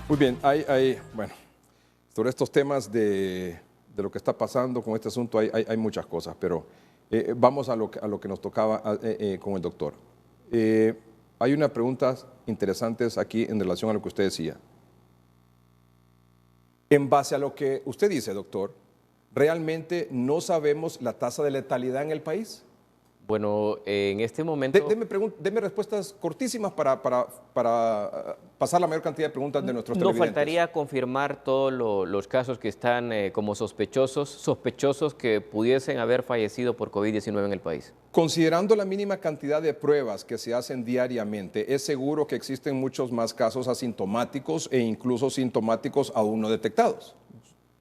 Muy bien, bueno, sobre estos temas de lo que está pasando con este asunto hay muchas cosas, pero vamos a lo que nos tocaba con el doctor. Hay unas preguntas interesantes aquí en relación a lo que usted decía. En base a lo que usted dice, doctor, ¿realmente no sabemos la tasa de letalidad en el país? Bueno, en este momento... Deme respuestas cortísimas para pasar la mayor cantidad de preguntas de nuestros televidentes. No faltaría confirmar todos los casos que están como sospechosos que pudiesen haber fallecido por COVID-19 en el país. Considerando la mínima cantidad de pruebas que se hacen diariamente, ¿es seguro que existen muchos más casos asintomáticos e incluso sintomáticos aún no detectados?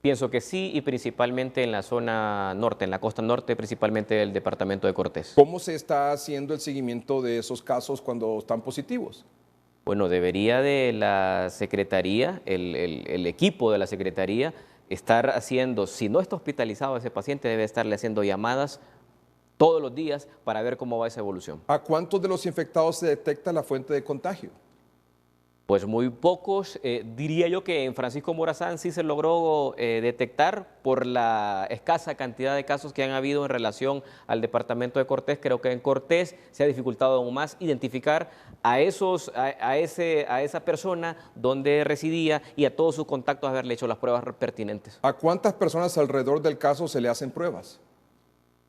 Pienso que sí, y principalmente en la zona norte, en la costa norte, principalmente del departamento de Cortés. ¿Cómo se está haciendo el seguimiento de esos casos cuando están positivos? Bueno, debería de la Secretaría, el equipo de la Secretaría, estar haciendo, si no está hospitalizado ese paciente, debe estarle haciendo llamadas todos los días para ver cómo va esa evolución. ¿A cuántos de los infectados se detecta la fuente de contagio? Pues muy pocos. Diría yo que en Francisco Morazán sí se logró detectar por la escasa cantidad de casos que han habido en relación al departamento de Cortés. Creo que en Cortés se ha dificultado aún más identificar a esa persona donde residía y a todos sus contactos haberle hecho las pruebas pertinentes. ¿A cuántas personas alrededor del caso se le hacen pruebas?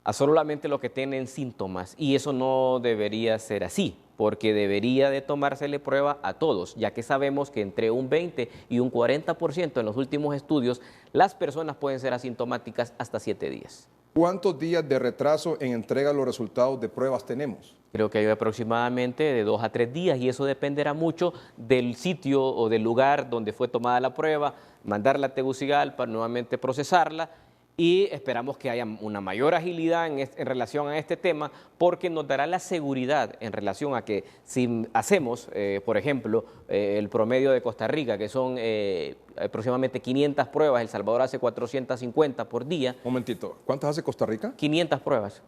A solamente los que tienen síntomas, y eso no debería ser así, porque debería de tomársele prueba a todos, ya que sabemos que entre un 20 y un 40% en los últimos estudios, las personas pueden ser asintomáticas hasta 7 días. ¿Cuántos días de retraso en entrega de los resultados de pruebas tenemos? Creo que hay aproximadamente de 2 a 3 días, y eso dependerá mucho del sitio o del lugar donde fue tomada la prueba, mandarla a Tegucigalpa, nuevamente procesarla, y esperamos que haya una mayor agilidad en relación a este tema, porque nos dará la seguridad en relación a que si hacemos, por ejemplo, el promedio de Costa Rica, que son aproximadamente 500 pruebas, El Salvador hace 450 por día. Un momentito, ¿cuántas hace Costa Rica? 500 pruebas.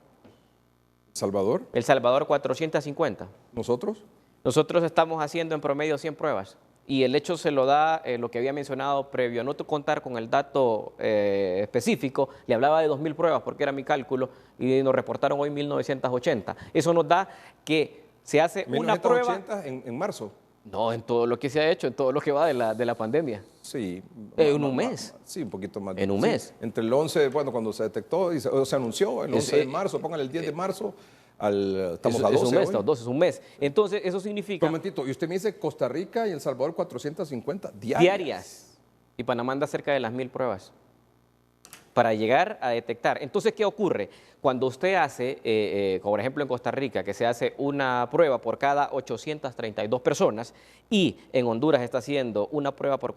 ¿Salvador? El Salvador 450. ¿Nosotros? Nosotros estamos haciendo en promedio 100 pruebas. Y el hecho se lo da lo que había mencionado previo, a no contar con el dato específico, le hablaba de 2.000 pruebas porque era mi cálculo y nos reportaron hoy 1.980. Eso nos da que se hace una prueba... 1.980 en marzo. No, en todo lo que se ha hecho, en todo lo que va de la pandemia. Sí. En un mes. Sí, un poquito más. En un mes. Entre el 11, bueno, cuando se detectó y se anunció, el 11 de marzo, póngale el 10 de marzo. Estamos a 12 es un mes, hoy. 12 es un mes. Entonces, eso significa... Un momentito, y usted me dice Costa Rica y El Salvador 450 diarias. Y Panamá anda cerca de las 1.000 pruebas para llegar a detectar. Entonces, ¿qué ocurre? Cuando usted hace, por ejemplo en Costa Rica, que se hace una prueba por cada 832 personas, y en Honduras está haciendo una prueba por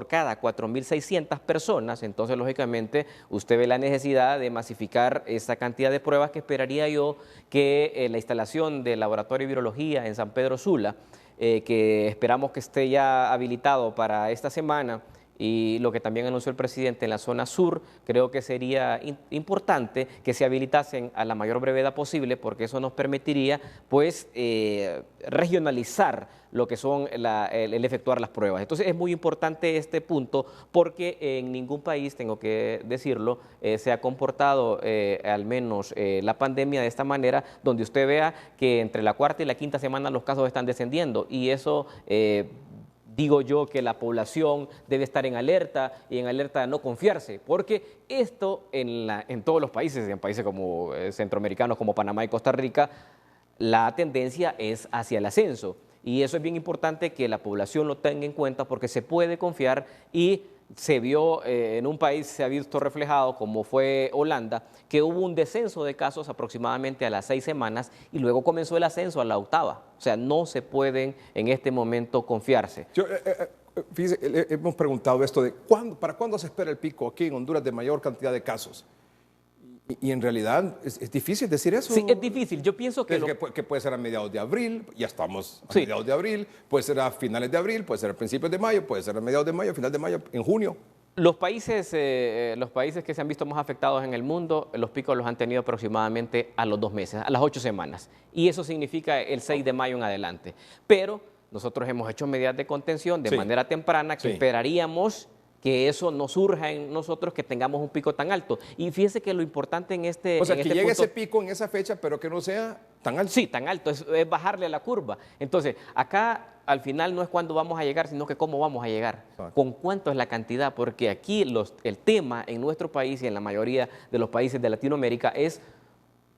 cada 4.600 personas, entonces lógicamente usted ve la necesidad de masificar esa cantidad de pruebas, que esperaría yo que la instalación del laboratorio de virología en San Pedro Sula, que esperamos que esté ya habilitado para esta semana, y lo que también anunció el presidente en la zona sur, creo que sería importante que se habilitasen a la mayor brevedad posible, porque eso nos permitiría pues regionalizar lo que son el efectuar las pruebas. Entonces es muy importante este punto, porque en ningún país, tengo que decirlo, se ha comportado al menos la pandemia de esta manera, donde usted vea que entre la cuarta y la quinta semana los casos están descendiendo, y eso... digo yo que la población debe estar en alerta, y en alerta de no confiarse, porque esto en todos los países, en países como centroamericanos, como Panamá y Costa Rica, la tendencia es hacia el ascenso. Y eso es bien importante que la población lo tenga en cuenta, porque se puede confiar, y se vio en un país, se ha visto reflejado, como fue Holanda, que hubo un descenso de casos aproximadamente a las 6 semanas, y luego comenzó el ascenso a la 8ª. O sea, no se pueden en este momento confiarse. Fíjese, hemos preguntado esto de ¿para cuándo se espera el pico aquí en Honduras de mayor cantidad de casos? Y en realidad es difícil decir eso. Sí, es difícil. Yo pienso que puede ser a mediados de abril, ya estamos a mediados de abril, puede ser a finales de abril, puede ser a principios de mayo, puede ser a mediados de mayo, a final de mayo, en junio. Los países que se han visto más afectados en el mundo, los picos los han tenido aproximadamente a los 2 meses, a las 8 semanas. Y eso significa el 6 de mayo en adelante. Pero nosotros hemos hecho medidas de contención de manera temprana, que esperaríamos que eso no surja en nosotros, que tengamos un pico tan alto. Y fíjese que lo importante en este... O sea, que llegue ese pico en esa fecha, pero que no sea tan alto. Sí, tan alto, es bajarle a la curva. Entonces, acá al final no es cuándo vamos a llegar, sino que cómo vamos a llegar. Exacto. Con cuánto es la cantidad, porque aquí el tema en nuestro país y en la mayoría de los países de Latinoamérica es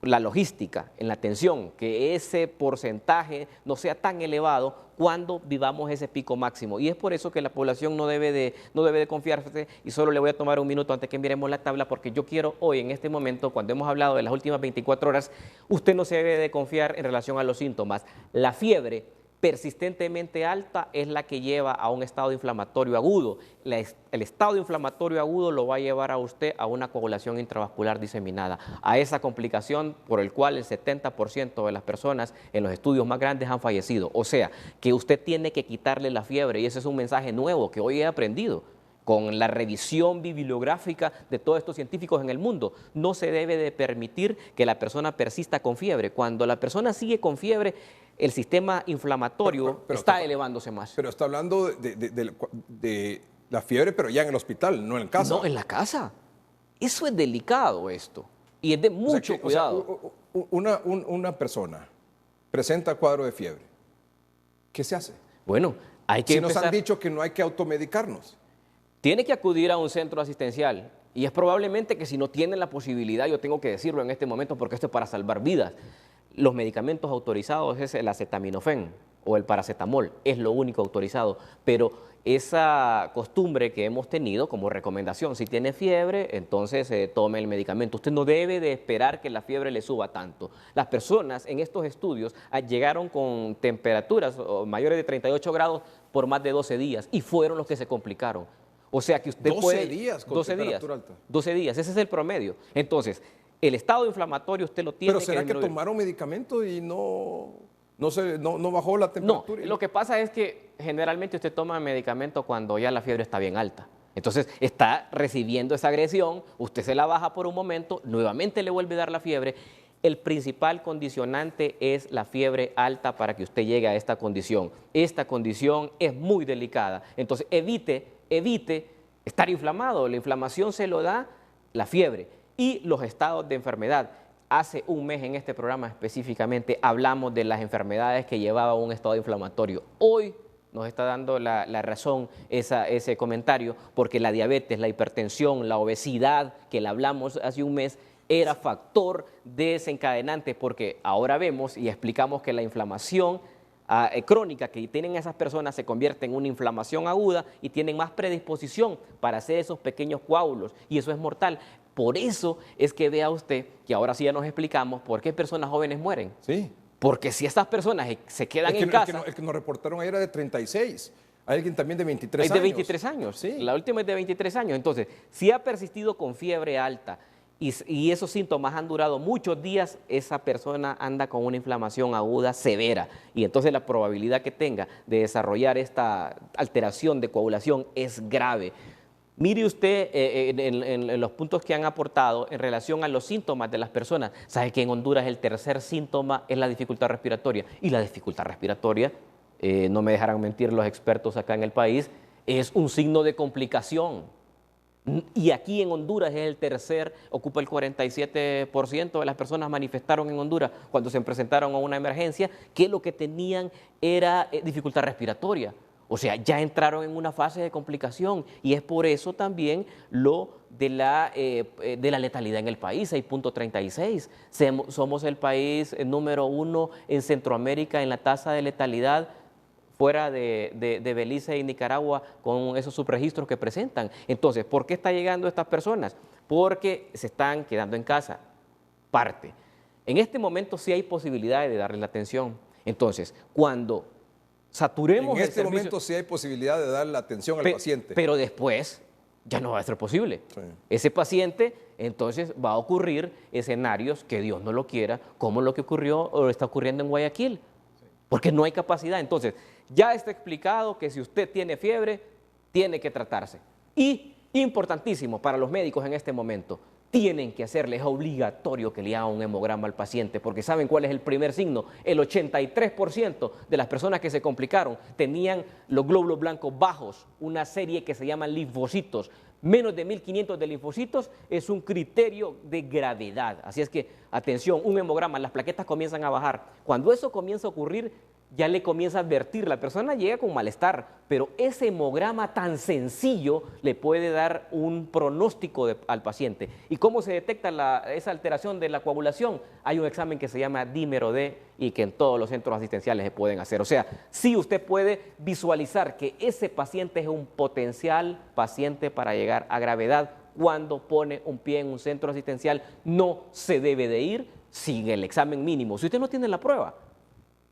la logística, en la atención, que ese porcentaje no sea tan elevado cuando vivamos ese pico máximo. Y es por eso que la población no debe de confiarse. Y solo le voy a tomar un minuto antes que miremos la tabla, porque yo quiero hoy, en este momento, cuando hemos hablado de las últimas 24 horas, usted no se debe de confiar en relación a los síntomas. La fiebre persistentemente alta es la que lleva a un estado inflamatorio agudo. El estado inflamatorio agudo lo va a llevar a usted a una coagulación intravascular diseminada, a esa complicación por el cual el 70% de las personas en los estudios más grandes han fallecido. O sea, que usted tiene que quitarle la fiebre, y ese es un mensaje nuevo que hoy he aprendido. con la revisión bibliográfica de todos estos científicos en el mundo. No se debe de permitir que la persona persista con fiebre. Cuando la persona sigue con fiebre, el sistema inflamatorio está elevándose más. Pero está hablando de la fiebre, pero ya en el hospital, no en casa. No, en la casa. Eso es delicado esto. Y es de mucho cuidado. Una persona presenta cuadro de fiebre. ¿Qué se hace? Bueno, hay que nos han dicho que no hay que automedicarnos. Tiene que acudir a un centro asistencial y es probablemente que si no tienen la posibilidad, yo tengo que decirlo en este momento porque esto es para salvar vidas, los medicamentos autorizados es el acetaminofén o el paracetamol, es lo único autorizado, pero esa costumbre que hemos tenido como recomendación, si tiene fiebre, entonces tome el medicamento. Usted no debe de esperar que la fiebre le suba tanto. Las personas en estos estudios llegaron con temperaturas mayores de 38 grados por más de 12 días y fueron los que se complicaron. O sea que usted 12 días con 12 temperatura alta. 12 días, ese es el promedio. Entonces, el estado inflamatorio usted lo tiene. Pero ¿será que tomaron medicamento y no bajó la temperatura? No, lo que pasa es que generalmente usted toma medicamento cuando ya la fiebre está bien alta. Entonces, está recibiendo esa agresión, usted se la baja por un momento, nuevamente le vuelve a dar la fiebre. El principal condicionante es la fiebre alta para que usted llegue a esta condición. Esta condición es muy delicada. Entonces, evite estar inflamado. La inflamación se lo da la fiebre y los estados de enfermedad. Hace un mes en este programa específicamente hablamos de las enfermedades que llevaban a un estado inflamatorio. Hoy nos está dando la razón ese comentario porque la diabetes, la hipertensión, la obesidad que le hablamos hace un mes era factor desencadenante porque ahora vemos y explicamos que la inflamación crónica que tienen esas personas se convierte en una inflamación aguda y tienen más predisposición para hacer esos pequeños coágulos y eso es mortal. Por eso es que vea usted que ahora sí ya nos explicamos por qué personas jóvenes mueren. Sí. Porque si estas personas se quedan en casa... El que nos reportaron ahí era de 36. Hay alguien también de 23 años. Es de 23 años. Sí. La última es de 23 años. Entonces, si ha persistido con fiebre alta y esos síntomas han durado muchos días, esa persona anda con una inflamación aguda severa y entonces la probabilidad que tenga de desarrollar esta alteración de coagulación es grave. Mire usted en los puntos que han aportado en relación a los síntomas de las personas. Sabe que en Honduras el tercer síntoma es la dificultad respiratoria y la dificultad respiratoria, no me dejarán mentir los expertos acá en el país, es un signo de complicación. Y aquí en Honduras es el tercer, ocupa el 47% de las personas manifestaron en Honduras cuando se presentaron a una emergencia que lo que tenían era dificultad respiratoria. O sea, ya entraron en una fase de complicación y es por eso también lo de la letalidad en el país, 6.36. Somos el país número 1 en Centroamérica en la tasa de letalidad fuera de Belice y Nicaragua con esos subregistros que presentan. Entonces, ¿por qué está llegando estas personas? Porque se están quedando en casa, parte. En este momento sí hay posibilidades de darle la atención. Entonces, cuando saturemos en este el servicio, momento sí hay posibilidad de darle la atención al paciente. Pero después ya no va a ser posible. Sí. Ese paciente, entonces, va a ocurrir escenarios que Dios no lo quiera, como lo que ocurrió o está ocurriendo en Guayaquil. Sí. Porque no hay capacidad. Entonces, ya está explicado que si usted tiene fiebre, tiene que tratarse. Y, importantísimo para los médicos en este momento, tienen que hacerle, es obligatorio que le hagan un hemograma al paciente, porque ¿saben cuál es el primer signo? El 83% de las personas que se complicaron tenían los glóbulos blancos bajos, una serie que se llama linfocitos. Menos de 1.500 de linfocitos es un criterio de gravedad. Así es que, atención, un hemograma, las plaquetas comienzan a bajar. Cuando eso comienza a ocurrir, ya le comienza a advertir, la persona llega con malestar, pero ese hemograma tan sencillo le puede dar un pronóstico al paciente. ¿Y cómo se detecta esa alteración de la coagulación? Hay un examen que se llama dímero D y que en todos los centros asistenciales se pueden hacer. O sea, sí usted puede visualizar que ese paciente es un potencial paciente para llegar a gravedad. Cuando pone un pie en un centro asistencial, no se debe de ir sin el examen mínimo. Si usted no tiene la prueba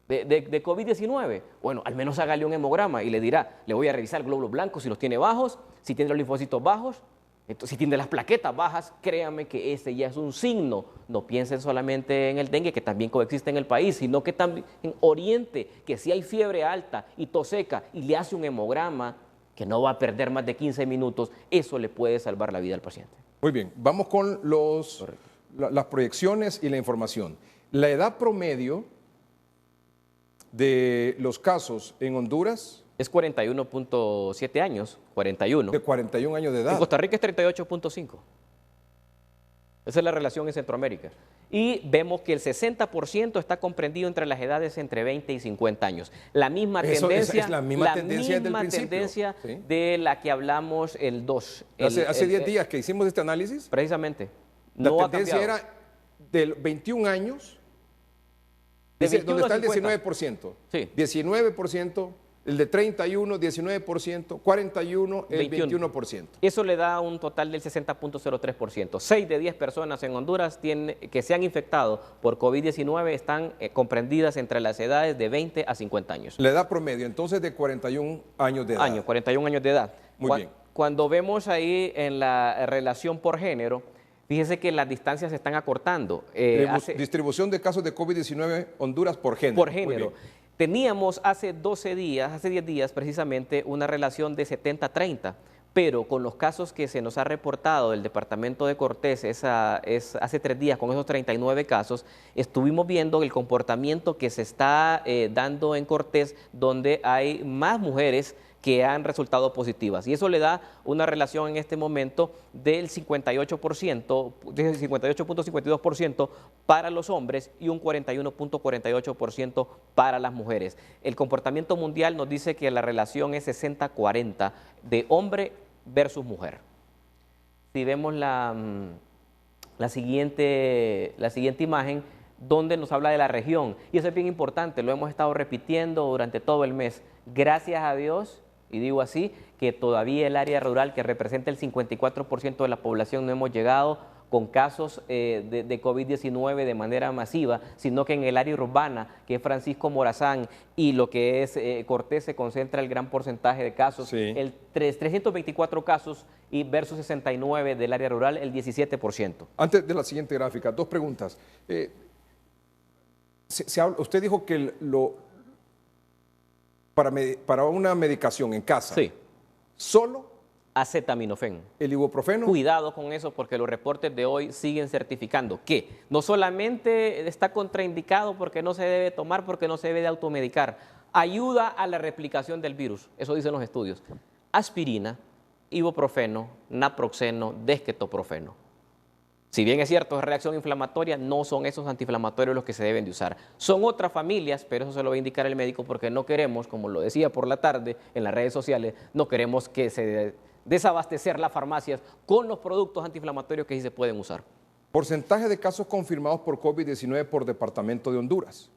de COVID-19, bueno, al menos hágale un hemograma y le dirá, le voy a revisar glóbulos blancos si los tiene bajos, si tiene los linfocitos bajos, entonces, si tiene las plaquetas bajas, créanme que ese ya es un signo. No piensen solamente en el dengue, que también coexiste en el país, sino que también oriente que si hay fiebre alta y tos seca y le hace un hemograma, que no va a perder más de 15 minutos, eso le puede salvar la vida al paciente. Muy bien, vamos con las proyecciones y la información. La edad promedio de los casos en Honduras es 41.7 años, 41. De 41 años de edad. En Costa Rica es 38.5. Esa es la relación en Centroamérica. Y vemos que el 60% está comprendido entre las edades entre 20 y 50 años. La misma tendencia, es la misma tendencia del principio. Tendencia ¿Sí? de la que hablamos el 2. Hace 10 días que hicimos este análisis. Precisamente. La no tendencia era del 21 años, donde está el 19%. Sí. 19%, el de 31, 19%, 41, el 21%. Eso le da un total del 60.03%. 6 de 10 personas en Honduras que se han infectado por COVID-19 están comprendidas entre las edades de 20 a 50 años. La edad promedio, entonces, de 41 años de edad. 41 años de edad. Muy bien. Cuando vemos ahí en la relación por género, fíjese que las distancias se están acortando. Distribución de casos de COVID-19 Honduras por género. Por género. Teníamos hace 10 días precisamente, una relación de 70-30, pero con los casos que se nos ha reportado del departamento de Cortés hace 3 días, con esos 39 casos, estuvimos viendo el comportamiento que se está dando en Cortés, donde hay más mujeres que han resultado positivas. Y eso le da una relación en este momento del 58%, del 58.52% para los hombres y un 41.48% para las mujeres. El comportamiento mundial nos dice que la relación es 60-40 de hombre versus mujer. Si vemos la siguiente imagen, donde nos habla de la región, y eso es bien importante, lo hemos estado repitiendo durante todo el mes. Gracias a Dios, y digo así, que todavía el área rural, que representa el 54% de la población, no hemos llegado con casos de COVID-19 de manera masiva, sino que en el área urbana, que es Francisco Morazán y lo que es Cortés, se concentra el gran porcentaje de casos. Sí. 324 casos y versus 69 del área rural, el 17%. Antes de la siguiente gráfica, 2 preguntas. Usted dijo que para una medicación en casa, sí, solo acetaminofén. ¿El ibuprofeno? Cuidado con eso, porque los reportes de hoy siguen certificando que no solamente está contraindicado porque no se debe tomar, porque no se debe de automedicar, ayuda a la replicación del virus, eso dicen los estudios. Aspirina, ibuprofeno, naproxeno, desquetoprofeno. Si bien es cierto, es reacción inflamatoria, no son esos antiinflamatorios los que se deben de usar. Son otras familias, pero eso se lo va a indicar el médico, porque no queremos, como lo decía por la tarde en las redes sociales, no queremos que se desabastecer las farmacias con los productos antiinflamatorios que sí se pueden usar. Porcentaje de casos confirmados por COVID-19 por departamento de Honduras.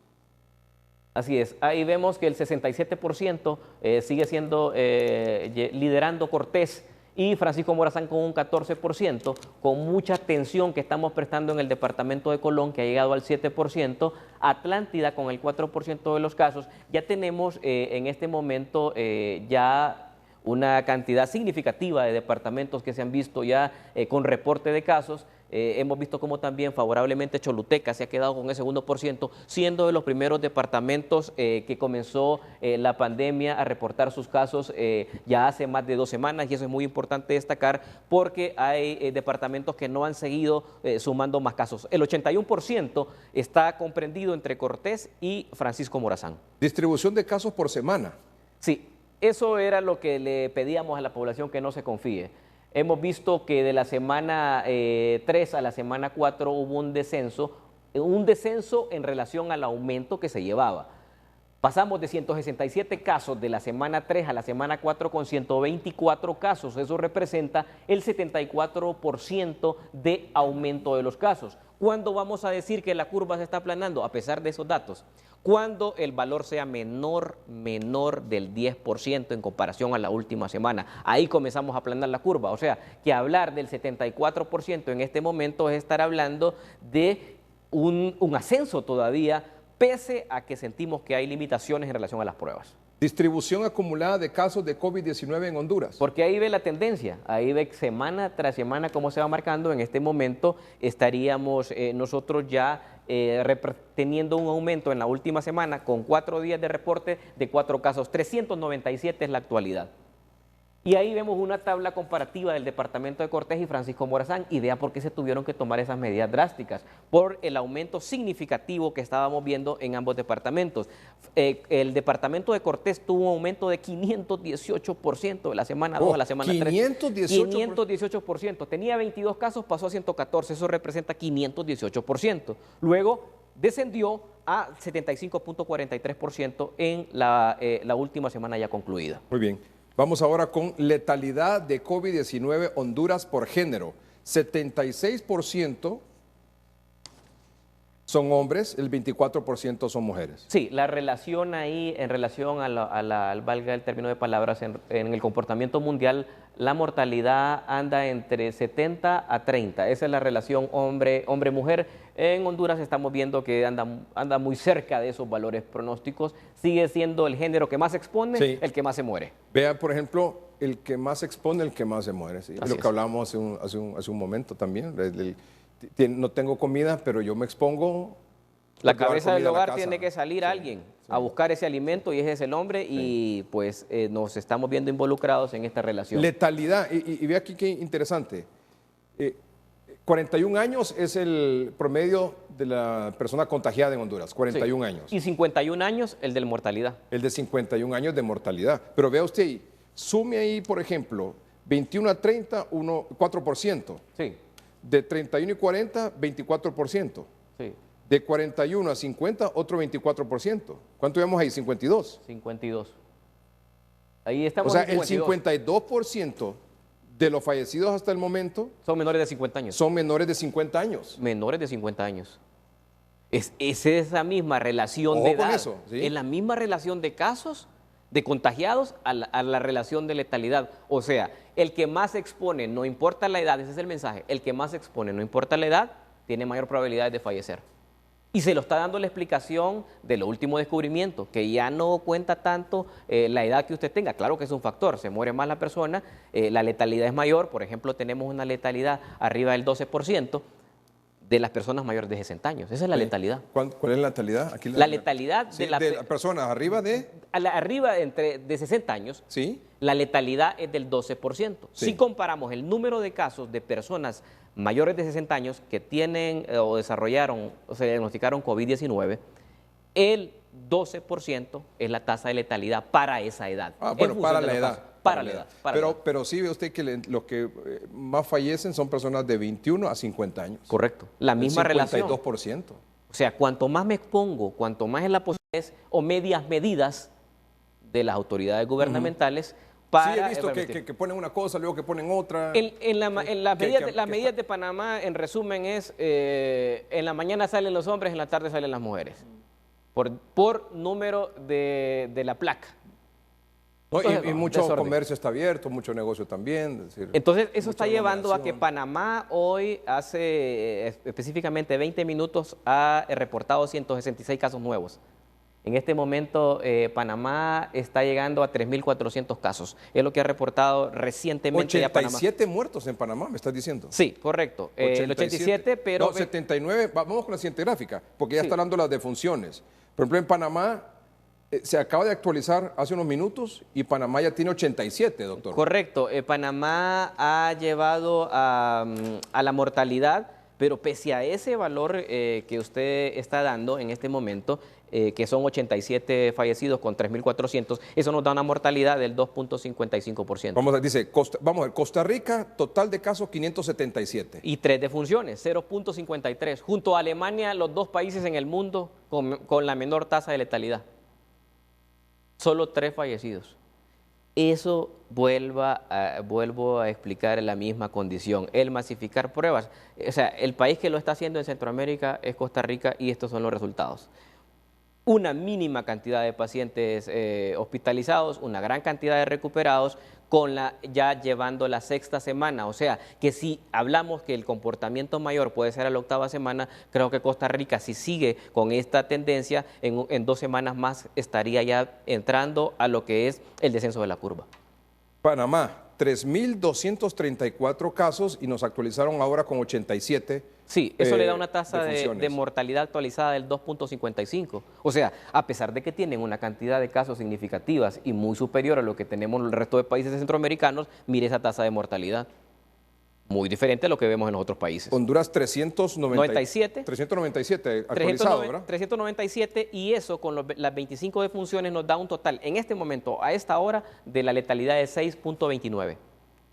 Así es, ahí vemos que el 67% sigue siendo liderando Cortés, y Francisco Morazán con un 14%, con mucha atención que estamos prestando en el departamento de Colón, que ha llegado al 7%, Atlántida con el 4% de los casos. Ya tenemos en este momento ya una cantidad significativa de departamentos que se han visto ya con reporte de casos. Hemos visto cómo también favorablemente Choluteca se ha quedado con ese 1%, siendo de los primeros departamentos que comenzó la pandemia a reportar sus casos ya hace más de 2 semanas, y eso es muy importante destacar porque hay departamentos que no han seguido sumando más casos. El 81% está comprendido entre Cortés y Francisco Morazán. Distribución de casos por semana. Sí, eso era lo que le pedíamos a la población, que no se confíe. Hemos visto que de la semana 3 a la semana 4 hubo un descenso en relación al aumento que se llevaba. Pasamos de 167 casos de la semana 3 a la semana 4 con 124 casos. Eso representa el 74% de aumento de los casos. ¿Cuándo vamos a decir que la curva se está aplanando? A pesar de esos datos. Cuando el valor sea menor del 10% en comparación a la última semana. Ahí comenzamos a aplanar la curva. O sea, que hablar del 74% en este momento es estar hablando de un ascenso todavía, pese a que sentimos que hay limitaciones en relación a las pruebas. Distribución acumulada de casos de COVID-19 en Honduras. Porque ahí ve la tendencia, ahí ve semana tras semana cómo se va marcando. En este momento estaríamos nosotros ya teniendo un aumento en la última semana con 4 días de reporte de 4 casos, 397 es la actualidad. Y ahí vemos una tabla comparativa del departamento de Cortés y Francisco Morazán, y vea por qué se tuvieron que tomar esas medidas drásticas, por el aumento significativo que estábamos viendo en ambos departamentos. El departamento de Cortés tuvo un aumento de 518% de la semana 2 a la semana 3. 518%. Tenía 22 casos, pasó a 114, eso representa 518%. Luego descendió a 75.43% en la última semana ya concluida. Muy bien. Vamos ahora con letalidad de COVID-19 Honduras por género. 76% son hombres, el 24% son mujeres. Sí, la relación ahí, en relación al valga el término de palabras, en el comportamiento mundial, la mortalidad anda entre 70 a 30. Esa es la relación hombre-mujer. En Honduras estamos viendo que anda muy cerca de esos valores pronósticos. Sigue siendo el género que más expone, sí, el que más se muere. Vean, por ejemplo, el que más expone, el que más se muere. ¿Sí? Lo que hablábamos hace un momento también. No tengo comida, pero yo me expongo. La cabeza del hogar tiene que salir alguien a buscar ese alimento, y ese es el hombre, y pues nos estamos viendo involucrados en esta relación. Letalidad, y ve aquí qué interesante. 41 años es el promedio de la persona contagiada en Honduras, 41 años. Y 51 años el de mortalidad. El de 51 años de mortalidad. Pero vea usted, sume ahí, por ejemplo, 21 a 30, 4%. Sí. De 31 y 40, 24%. Sí. De 41 a 50, otro 24%. ¿Cuánto vemos ahí? 52. 52. Ahí estamos. O sea, el 52% de los fallecidos hasta el momento son menores de 50 años. Son menores de 50 años. Menores de 50 años. Es esa misma relación de edad. Con eso, ¿sí? Es la misma relación de casos, de contagiados, a la relación de letalidad. O sea, el que más expone, no importa la edad, ese es el mensaje, el que más expone, no importa la edad, tiene mayor probabilidad de fallecer. Y se lo está dando la explicación de lo último descubrimiento, que ya no cuenta tanto la edad que usted tenga. Claro que es un factor, se muere más la persona, la letalidad es mayor. Por ejemplo, tenemos una letalidad arriba del 12% de las personas mayores de 60 años. Esa es la letalidad. ¿Cuál es la letalidad? Aquí la letalidad de las personas arriba de... Arriba de 60 años, ¿sí? La letalidad es del 12%. Sí. Si comparamos el número de casos de personas mayores de 60 años que tienen o desarrollaron o se diagnosticaron COVID-19, el 12% es la tasa de letalidad para esa edad. Bueno, para la edad. Para la edad. Pero sí ve usted que los que más fallecen son personas de 21 a 50 años. Correcto. La misma relación. 52%. O sea, cuanto más me expongo, cuanto más es la posibilidad o medidas de las autoridades gubernamentales. Sí, he visto que ponen una cosa, luego que ponen otra. Las medidas de Panamá, en resumen, es en la mañana salen los hombres, en la tarde salen las mujeres, por número de la placa. Entonces, y mucho comercio está abierto, mucho negocio también. Es decir, entonces, eso está llevando a que Panamá hoy, hace específicamente 20 minutos, ha reportado 166 casos nuevos. En este momento, Panamá está llegando a 3.400 casos. Es lo que ha reportado recientemente 87 muertos en Panamá, ¿me estás diciendo? Sí, correcto. 87, pero... No, 79, vamos con la siguiente gráfica, porque ya está hablando las defunciones. Por ejemplo, en Panamá se acaba de actualizar hace unos minutos y Panamá ya tiene 87, doctor. Correcto. Panamá ha llevado a la mortalidad, pero pese a ese valor que usted está dando en este momento, que son 87 fallecidos con 3.400, eso nos da una mortalidad del 2.55%. Vamos a ver, Costa Rica, total de casos 577. Y 3 defunciones, 0.53. Junto a Alemania, los 2 países en el mundo con la menor tasa de letalidad. Solo 3 fallecidos. Eso vuelvo a explicar la misma condición, el masificar pruebas. O sea, el país que lo está haciendo en Centroamérica es Costa Rica y estos son los resultados. Una mínima cantidad de pacientes hospitalizados, una gran cantidad de recuperados, ya llevando la 6ª semana. O sea, que si hablamos que el comportamiento mayor puede ser a la 8ª semana, creo que Costa Rica, si sigue con esta tendencia, en 2 semanas más estaría ya entrando a lo que es el descenso de la curva. Panamá, 3.234 casos y nos actualizaron ahora con 87. Sí, eso le da una tasa de defunciones. mortalidad actualizada del 2.55. O sea, a pesar de que tienen una cantidad de casos significativas y muy superior a lo que tenemos en el resto de países centroamericanos, mire esa tasa de mortalidad. Muy diferente a lo que vemos en los otros países. Honduras 397 actualizado, ¿verdad? 397, y eso con las 25 defunciones nos da un total en este momento, a esta hora, de la letalidad de 6.29.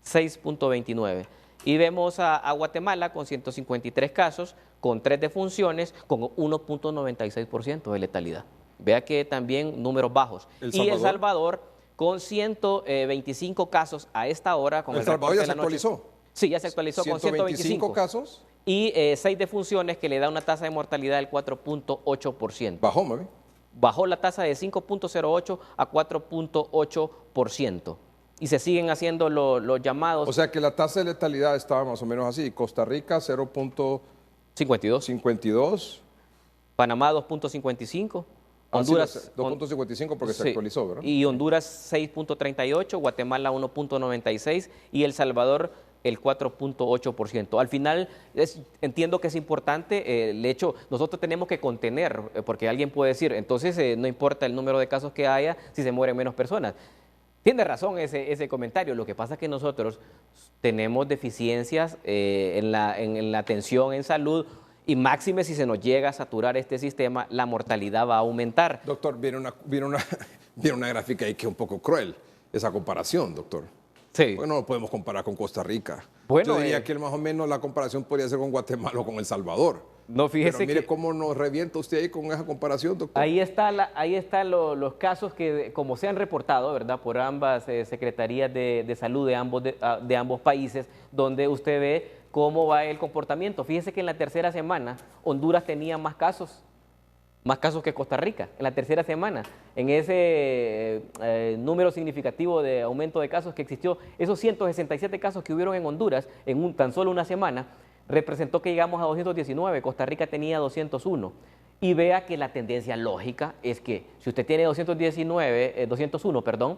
6.29. Y vemos a Guatemala con 153 casos, con 3 defunciones, con 1.96% de letalidad. Vea que también números bajos. Y El Salvador con 125 casos a esta hora. Con ¿El Salvador ya se actualizó? Sí, ya se actualizó con 125 casos. Y 6 defunciones, que le da una tasa de mortalidad del 4.8%. Bajó, mami. Bajó la tasa de 5.08 a 4.8%. Y se siguen haciendo los llamados. O sea que la tasa de letalidad estaba más o menos así. Costa Rica 0.52. Panamá 2.55. Honduras 2.55 porque se actualizó, ¿verdad? Y Honduras 6.38, Guatemala 1.96 y El Salvador el 4.8%. Al final, entiendo que es importante el hecho, nosotros tenemos que contener, porque alguien puede decir, entonces no importa el número de casos que haya si se mueren menos personas. Tiene razón ese comentario, lo que pasa es que nosotros tenemos deficiencias en la atención en salud, y máxime si se nos llega a saturar este sistema, la mortalidad va a aumentar. Doctor, viene una gráfica ahí que es un poco cruel, esa comparación, doctor. Sí. Bueno, no lo podemos comparar con Costa Rica. Bueno, yo diría que más o menos la comparación podría ser con Guatemala o con El Salvador. No, fíjese. Pero mire que cómo nos revienta usted ahí con esa comparación, doctor. Ahí están los casos que, como se han reportado, ¿verdad?, por ambas secretarías de salud de ambos países, donde usted ve cómo va el comportamiento. Fíjese que en la tercera semana Honduras tenía más casos que Costa Rica, en la tercera semana. En ese número significativo de aumento de casos que existió, esos 167 casos que hubieron en Honduras en tan solo una semana, representó que llegamos a 219, Costa Rica tenía 201. Y vea que la tendencia lógica es que si usted tiene 201,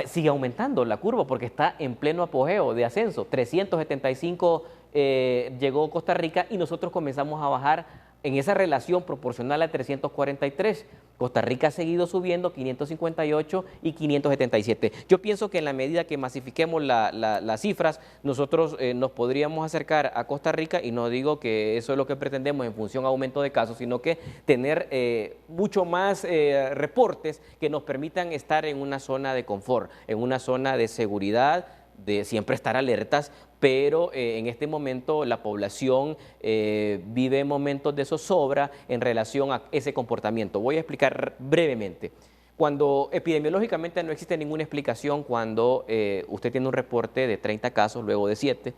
sigue aumentando la curva porque está en pleno apogeo de ascenso. 375 llegó Costa Rica y nosotros comenzamos a bajar en esa relación proporcional a 343. Costa Rica ha seguido subiendo, 558 y 577. Yo pienso que en la medida que masifiquemos las cifras, nosotros nos podríamos acercar a Costa Rica, y no digo que eso es lo que pretendemos en función a aumento de casos, sino que tener mucho más reportes que nos permitan estar en una zona de confort, en una zona de seguridad, de siempre estar alertas, pero en este momento la población vive momentos de zozobra en relación a ese comportamiento. Voy a explicar brevemente. Cuando epidemiológicamente no existe ninguna explicación, cuando usted tiene un reporte de 30 casos, luego de 7,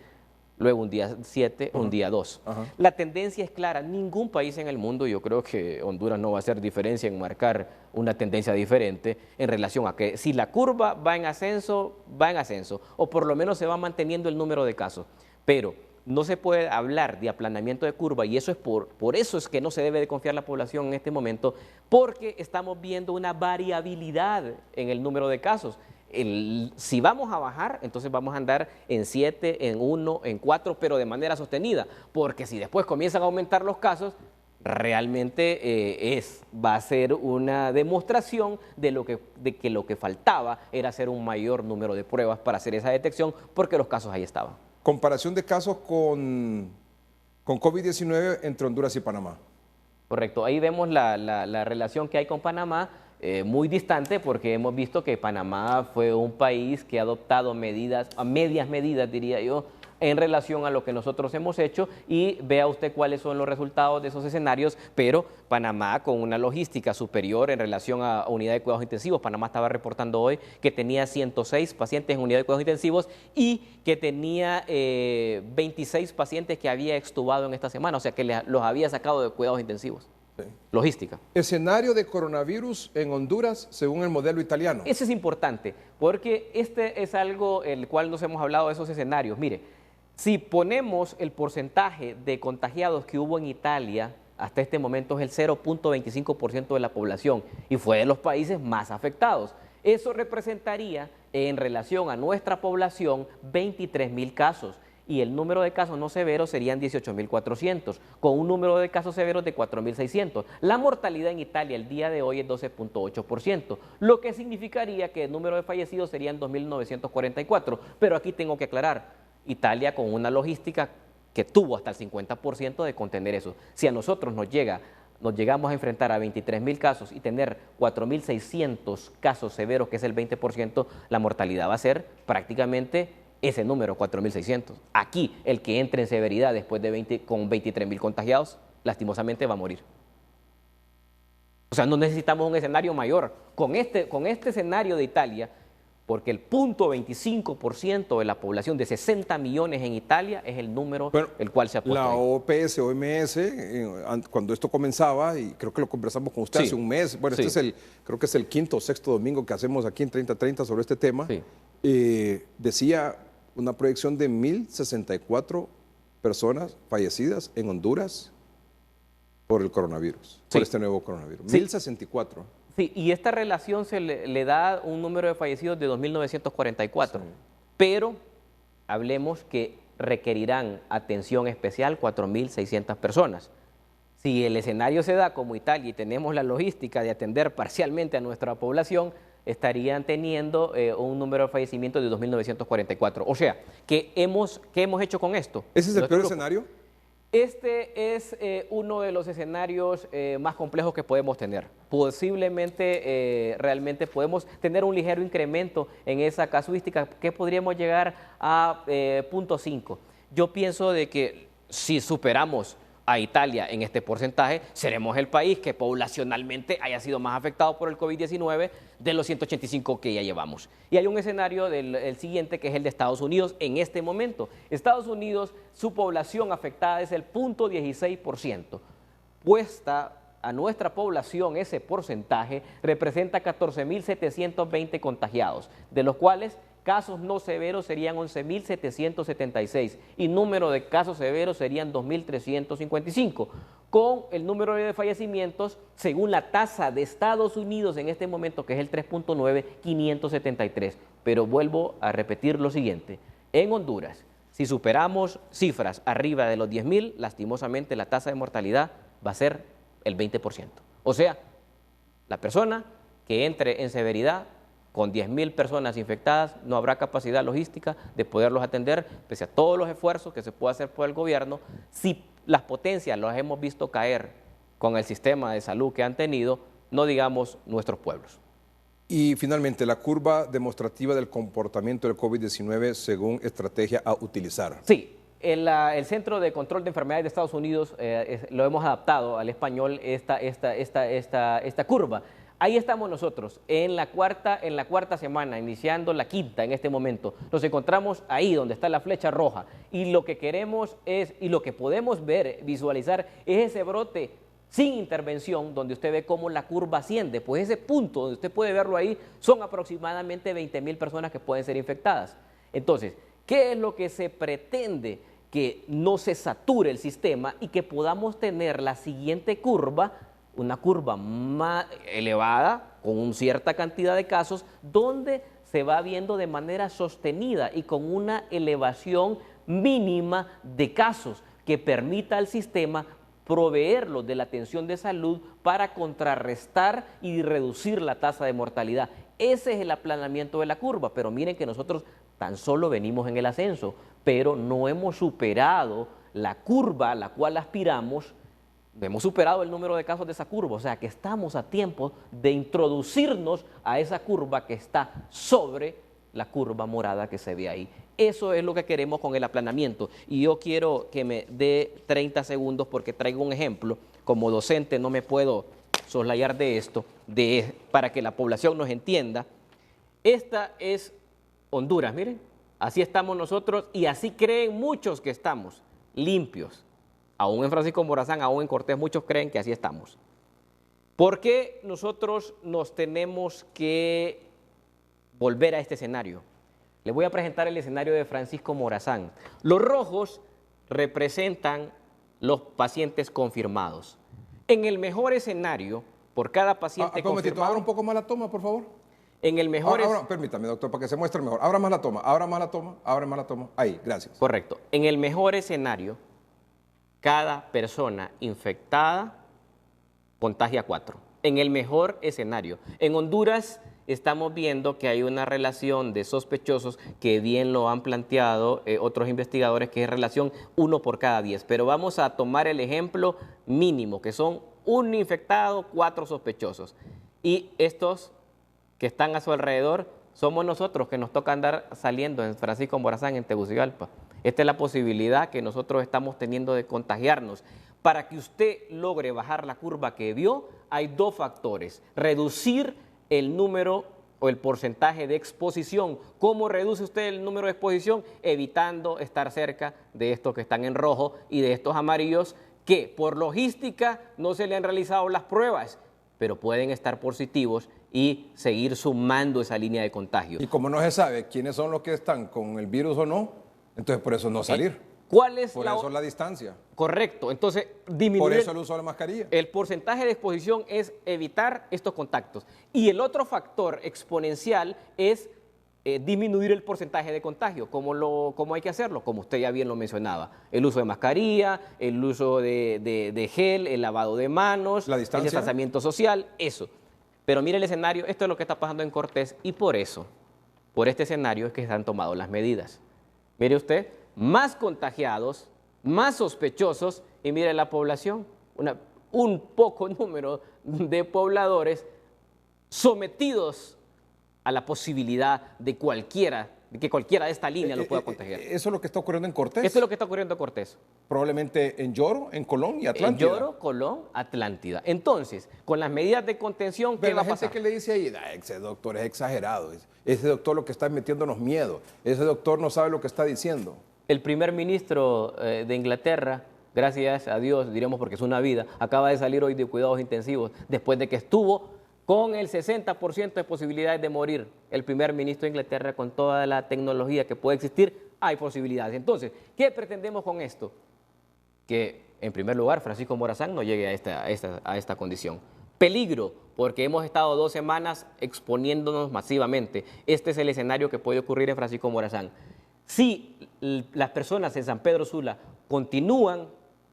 luego un día 7, un día 2. La tendencia es clara. Ningún país en el mundo, yo creo que Honduras no va a hacer diferencia en marcar una tendencia diferente en relación a que si la curva va en ascenso, o por lo menos se va manteniendo el número de casos. Pero no se puede hablar de aplanamiento de curva, y eso es por eso es que no se debe de confiar la población en este momento, porque estamos viendo una variabilidad en el número de casos. Si vamos a bajar, entonces vamos a andar en 7, en 1, en 4, pero de manera sostenida, porque si después comienzan a aumentar los casos, realmente va a ser una demostración de que lo que faltaba era hacer un mayor número de pruebas para hacer esa detección, porque los casos ahí estaban. Comparación de casos con COVID-19 entre Honduras y Panamá. Correcto, ahí vemos la relación que hay con Panamá, muy distante, porque hemos visto que Panamá fue un país que ha adoptado medidas, medias medidas diría yo, en relación a lo que nosotros hemos hecho, y vea usted cuáles son los resultados de esos escenarios, pero Panamá con una logística superior en relación a unidad de cuidados intensivos. Panamá estaba reportando hoy que tenía 106 pacientes en unidad de cuidados intensivos y que tenía 26 pacientes que había extubado en esta semana, o sea que los había sacado de cuidados intensivos. Sí. Logística. Escenario de coronavirus en Honduras según el modelo italiano. Eso es importante, porque este es algo el cual nos hemos hablado de esos escenarios. Mire, si ponemos el porcentaje de contagiados que hubo en Italia hasta este momento es el 0.25% de la población y fue de los países más afectados. Eso representaría, en relación a nuestra población, 23.000 casos. Y el número de casos no severos serían 18.400, con un número de casos severos de 4.600. La mortalidad en Italia el día de hoy es 12.8%, lo que significaría que el número de fallecidos serían 2.944. Pero aquí tengo que aclarar, Italia con una logística que tuvo hasta el 50% de contener eso. Si a nosotros nos llegamos a enfrentar a 23.000 casos y tener 4.600 casos severos, que es el 20%, la mortalidad va a ser prácticamente ese número, 4.600. Aquí, el que entre en severidad después de con 23.000 contagiados, lastimosamente va a morir. O sea, no necesitamos un escenario mayor. Con este escenario de Italia, porque el 0.25% de la población de 60 millones en Italia es el número el cual se apuesta. La OPS, OMS, cuando esto comenzaba, y creo que lo conversamos con usted hace un mes, bueno, creo que es el quinto o sexto domingo que hacemos aquí en 3030 sobre este tema, decía una proyección de 1.064 personas fallecidas en Honduras por el coronavirus, por este nuevo coronavirus. 1.064. Sí, y esta relación se le da un número de fallecidos de 2.944, pero hablemos que requerirán atención especial 4.600 personas. Si el escenario se da como Italia y tenemos la logística de atender parcialmente a nuestra población, estarían teniendo un número de fallecimientos de 2.944. O sea, ¿qué hemos hecho con esto? ¿Ese es el peor escenario? Este es uno de los escenarios más complejos que podemos tener. Posiblemente, realmente podemos tener un ligero incremento en esa casuística, que podríamos llegar a 0.5. Yo pienso de que si superamos a Italia en este porcentaje, seremos el país que poblacionalmente haya sido más afectado por el COVID-19 de los 185 que ya llevamos. Y hay un escenario el siguiente, que es el de Estados Unidos en este momento. Estados Unidos, su población afectada es el 0.16%. Puesta a nuestra población, ese porcentaje representa 14.720 contagiados, de los cuales casos no severos serían 11.776 y número de casos severos serían 2.355, con el número de fallecimientos, según la tasa de Estados Unidos en este momento, que es el 3.9, 573. Pero vuelvo a repetir lo siguiente: en Honduras, si superamos cifras arriba de los 10.000, lastimosamente la tasa de mortalidad va a ser el 20%. O sea, la persona que entre en severidad con 10.000 personas infectadas, no habrá capacidad logística de poderlos atender, pese a todos los esfuerzos que se puede hacer por el gobierno. Si las potencias las hemos visto caer con el sistema de salud que han tenido, no digamos nuestros pueblos. Y finalmente, la curva demostrativa del comportamiento del COVID-19 según estrategia a utilizar. Sí, el Centro de Control de Enfermedades de Estados Unidos lo hemos adaptado al español, esta curva. Ahí estamos nosotros, en la cuarta semana, iniciando la quinta en este momento. Nos encontramos ahí donde está la flecha roja, y lo que queremos y lo que podemos ver, visualizar, es ese brote sin intervención, donde usted ve cómo la curva asciende. Pues ese punto donde usted puede verlo ahí, son aproximadamente 20.000 personas que pueden ser infectadas. Entonces, ¿qué es lo que se pretende? Que no se sature el sistema y que podamos tener la siguiente curva, una curva más elevada, con una cierta cantidad de casos, donde se va viendo de manera sostenida y con una elevación mínima de casos que permita al sistema proveerlos de la atención de salud para contrarrestar y reducir la tasa de mortalidad. Ese es el aplanamiento de la curva, pero miren que nosotros tan solo venimos en el ascenso, pero no hemos superado la curva a la cual aspiramos. Hemos superado el número de casos de esa curva, o sea que estamos a tiempo de introducirnos a esa curva que está sobre la curva morada que se ve ahí. Eso es lo que queremos con el aplanamiento. Y yo quiero que me dé 30 segundos porque traigo un ejemplo. Como docente no me puedo soslayar de esto, para que la población nos entienda. Esta es Honduras, miren, así estamos nosotros y así creen muchos que estamos, limpios. Aún en Francisco Morazán, aún en Cortés, muchos creen que así estamos. ¿Por qué nosotros nos tenemos que volver a este escenario? Les voy a presentar el escenario de Francisco Morazán. Los rojos representan los pacientes confirmados. En el mejor escenario, por cada paciente un momentito, confirmado... abra un poco más la toma, por favor. En el mejor... Permítame, doctor, para que se muestre mejor. Abra más la toma, abra más la toma, abra más la toma. Ahí, gracias. Correcto. En el mejor escenario, cada persona infectada contagia 4. En el mejor escenario. En Honduras estamos viendo que hay una relación de sospechosos que bien lo han planteado otros investigadores, que es relación 1 por cada 10. Pero vamos a tomar el ejemplo mínimo, que son 1 infectado, 4 sospechosos. Y estos que están a su alrededor somos nosotros, que nos toca andar saliendo en Francisco Morazán, en Tegucigalpa. Esta es la posibilidad que nosotros estamos teniendo de contagiarnos. Para que usted logre bajar la curva que vio, hay 2 factores. Reducir el número o el porcentaje de exposición. ¿Cómo reduce usted el número de exposición? Evitando estar cerca de estos que están en rojo y de estos amarillos, que por logística no se le han realizado las pruebas, pero pueden estar positivos y seguir sumando esa línea de contagio. Y como no se sabe quiénes son los que están con el virus o no, entonces por eso no salir. ¿Cuál es por eso la distancia. Correcto. Entonces, disminuir por eso el uso de la mascarilla. El porcentaje de exposición es evitar estos contactos. Y el otro factor exponencial es disminuir el porcentaje de contagio. ¿Cómo hay que hacerlo? Como usted ya bien lo mencionaba. El uso de mascarilla, el uso de gel, el lavado de manos, la distancia, el distanciamiento social, eso. Pero mire el escenario, esto es lo que está pasando en Cortés y por eso, por este escenario es que se han tomado las medidas. Mire usted, más contagiados, más sospechosos y mire la población, un poco número de pobladores sometidos a la posibilidad de que cualquiera de esta línea lo pueda contagiar. ¿Eso es lo que está ocurriendo en Cortés? Esto es lo que está ocurriendo en Cortés. Probablemente en Lloro, en Colón y Atlántida. En Lloro, Colón, Atlántida. Entonces, con las medidas de contención, ¿qué va a pasar? La gente que le dice ahí, ese doctor es exagerado, ese doctor lo que está metiéndonos miedo, ese doctor no sabe lo que está diciendo. El primer ministro de Inglaterra, gracias a Dios, diremos porque es una vida, acaba de salir hoy de cuidados intensivos después de que estuvo con el 60% de posibilidades de morir. El primer ministro de Inglaterra, con toda la tecnología que puede existir, hay posibilidades. Entonces, ¿qué pretendemos con esto? Que, en primer lugar, Francisco Morazán no llegue a esta condición. Peligro, porque hemos estado 2 semanas exponiéndonos masivamente. Este es el escenario que puede ocurrir en Francisco Morazán. Si las personas en San Pedro Sula continúan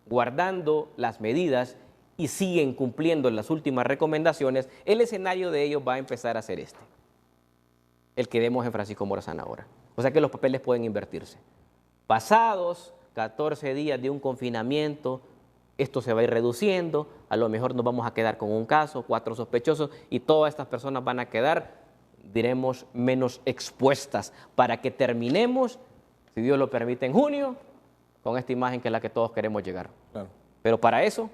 guardando las medidas y siguen cumpliendo las últimas recomendaciones, el escenario de ellos va a empezar a ser este, el que vemos en Francisco Morazán ahora. O sea que los papeles pueden invertirse. Pasados 14 días de un confinamiento, esto se va a ir reduciendo, a lo mejor nos vamos a quedar con un caso, 4 sospechosos, y todas estas personas van a quedar, diremos, menos expuestas, para que terminemos, si Dios lo permite, en junio, con esta imagen que es la que todos queremos llegar. Claro. Pero para eso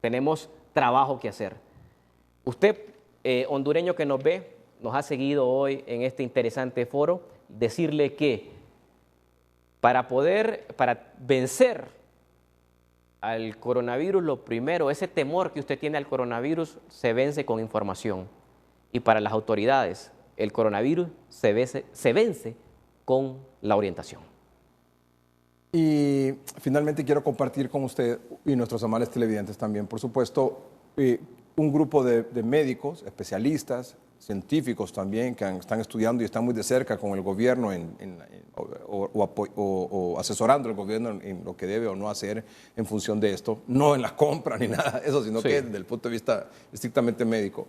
tenemos trabajo que hacer. Usted, hondureño que nos ve, nos ha seguido hoy en este interesante foro, decirle que para vencer al coronavirus, lo primero, ese temor que usted tiene al coronavirus se vence con información. Y para las autoridades, el coronavirus se vence con la orientación. Y finalmente quiero compartir con usted y nuestros amables televidentes también, por supuesto, un grupo de médicos, especialistas, científicos también, que están estudiando y están muy de cerca con el gobierno o asesorando al gobierno en lo que debe o no hacer en función de esto, no en la compra ni nada de eso, sino que desde el punto de vista estrictamente médico,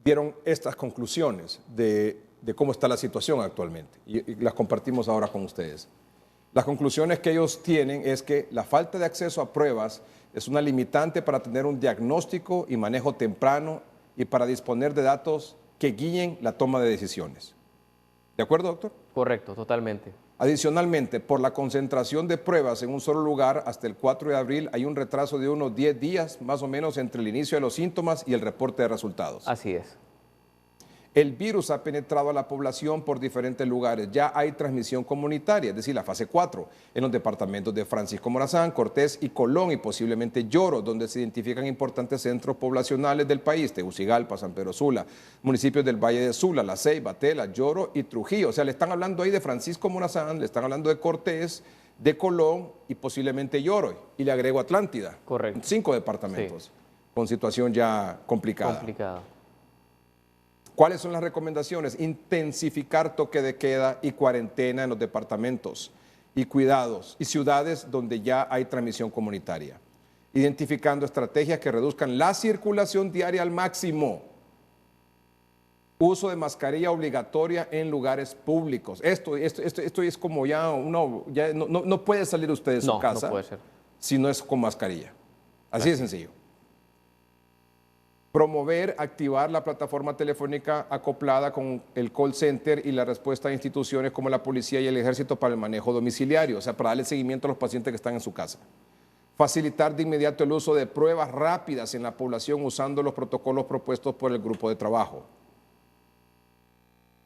dieron estas conclusiones de cómo está la situación actualmente y las compartimos ahora con ustedes. Las conclusiones que ellos tienen es que la falta de acceso a pruebas es una limitante para tener un diagnóstico y manejo temprano y para disponer de datos que guíen la toma de decisiones. ¿De acuerdo, doctor? Correcto, totalmente. Adicionalmente, por la concentración de pruebas en un solo lugar, hasta el 4 de abril hay un retraso de unos 10 días más o menos entre el inicio de los síntomas y el reporte de resultados. Así es. El virus ha penetrado a la población por diferentes lugares. Ya hay transmisión comunitaria, es decir, la fase 4, en los departamentos de Francisco Morazán, Cortés y Colón y posiblemente Lloro, donde se identifican importantes centros poblacionales del país, Tegucigalpa, San Pedro Sula, municipios del Valle de Sula, La Ceiba, Tela, Lloro y Trujillo. O sea, le están hablando ahí de Francisco Morazán, le están hablando de Cortés, de Colón y posiblemente Yoroy. Y le agrego Atlántida. Correcto. 5 departamentos, sí, con situación ya complicada. Complicado. ¿Cuáles son las recomendaciones? Intensificar toque de queda y cuarentena en los departamentos y cuidados y ciudades donde ya hay transmisión comunitaria. Identificando estrategias que reduzcan la circulación diaria al máximo. Uso de mascarilla obligatoria en lugares públicos. Esto es como ya uno, ya no puede salir usted de su casa, no puede ser, si no es con mascarilla. Así de sencillo. Promover, activar la plataforma telefónica acoplada con el call center y la respuesta de instituciones como la policía y el ejército para el manejo domiciliario, o sea, para darle seguimiento a los pacientes que están en su casa. Facilitar de inmediato el uso de pruebas rápidas en la población usando los protocolos propuestos por el grupo de trabajo.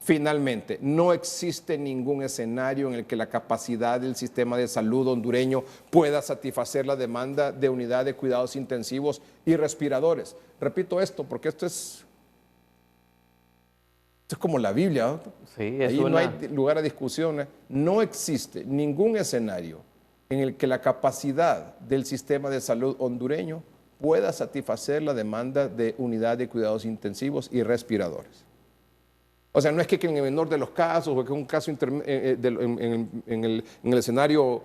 Finalmente, no existe ningún escenario en el que la capacidad del sistema de salud hondureño pueda satisfacer la demanda de unidad de cuidados intensivos y respiradores. Repito esto porque esto es como la Biblia, ¿no? Sí, ahí no hay lugar a discusiones. No existe ningún escenario en el que la capacidad del sistema de salud hondureño pueda satisfacer la demanda de unidad de cuidados intensivos y respiradores. O sea, no es que en el menor de los casos, o que un caso en el escenario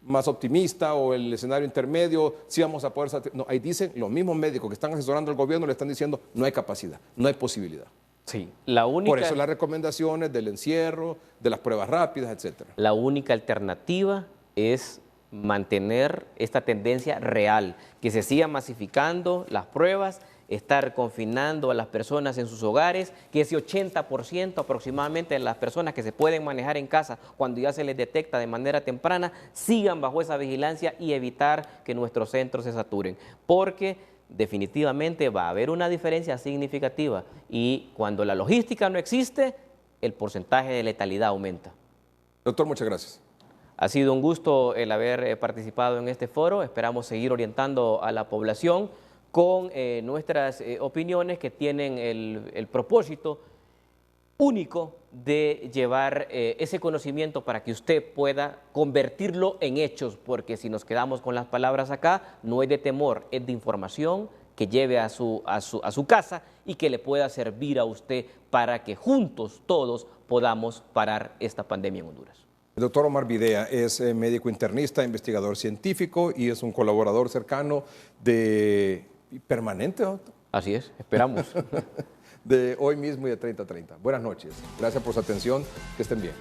más optimista o el escenario intermedio, sí vamos a poder... No, ahí dicen los mismos médicos que están asesorando al gobierno, le están diciendo no hay capacidad, no hay posibilidad. Sí, la única... Por eso las recomendaciones del encierro, de las pruebas rápidas, etcétera. La única alternativa es mantener esta tendencia real, que se sigan masificando las pruebas, estar confinando a las personas en sus hogares, que ese 80% aproximadamente de las personas que se pueden manejar en casa cuando ya se les detecta de manera temprana, sigan bajo esa vigilancia y evitar que nuestros centros se saturen, porque definitivamente va a haber una diferencia significativa y cuando la logística no existe, el porcentaje de letalidad aumenta. Doctor, muchas gracias. Ha sido un gusto el haber participado en este foro, esperamos seguir orientando a la población con nuestras opiniones que tienen el propósito único de llevar ese conocimiento para que usted pueda convertirlo en hechos, porque si nos quedamos con las palabras acá, no es de temor, es de información que lleve a su casa y que le pueda servir a usted para que juntos todos podamos parar esta pandemia en Honduras. El doctor Omar Videa es médico internista, investigador científico y es un colaborador cercano permanente, doctor. Así es, esperamos. De Hoy Mismo y de 30-30. Buenas noches. Gracias por su atención. Que estén bien.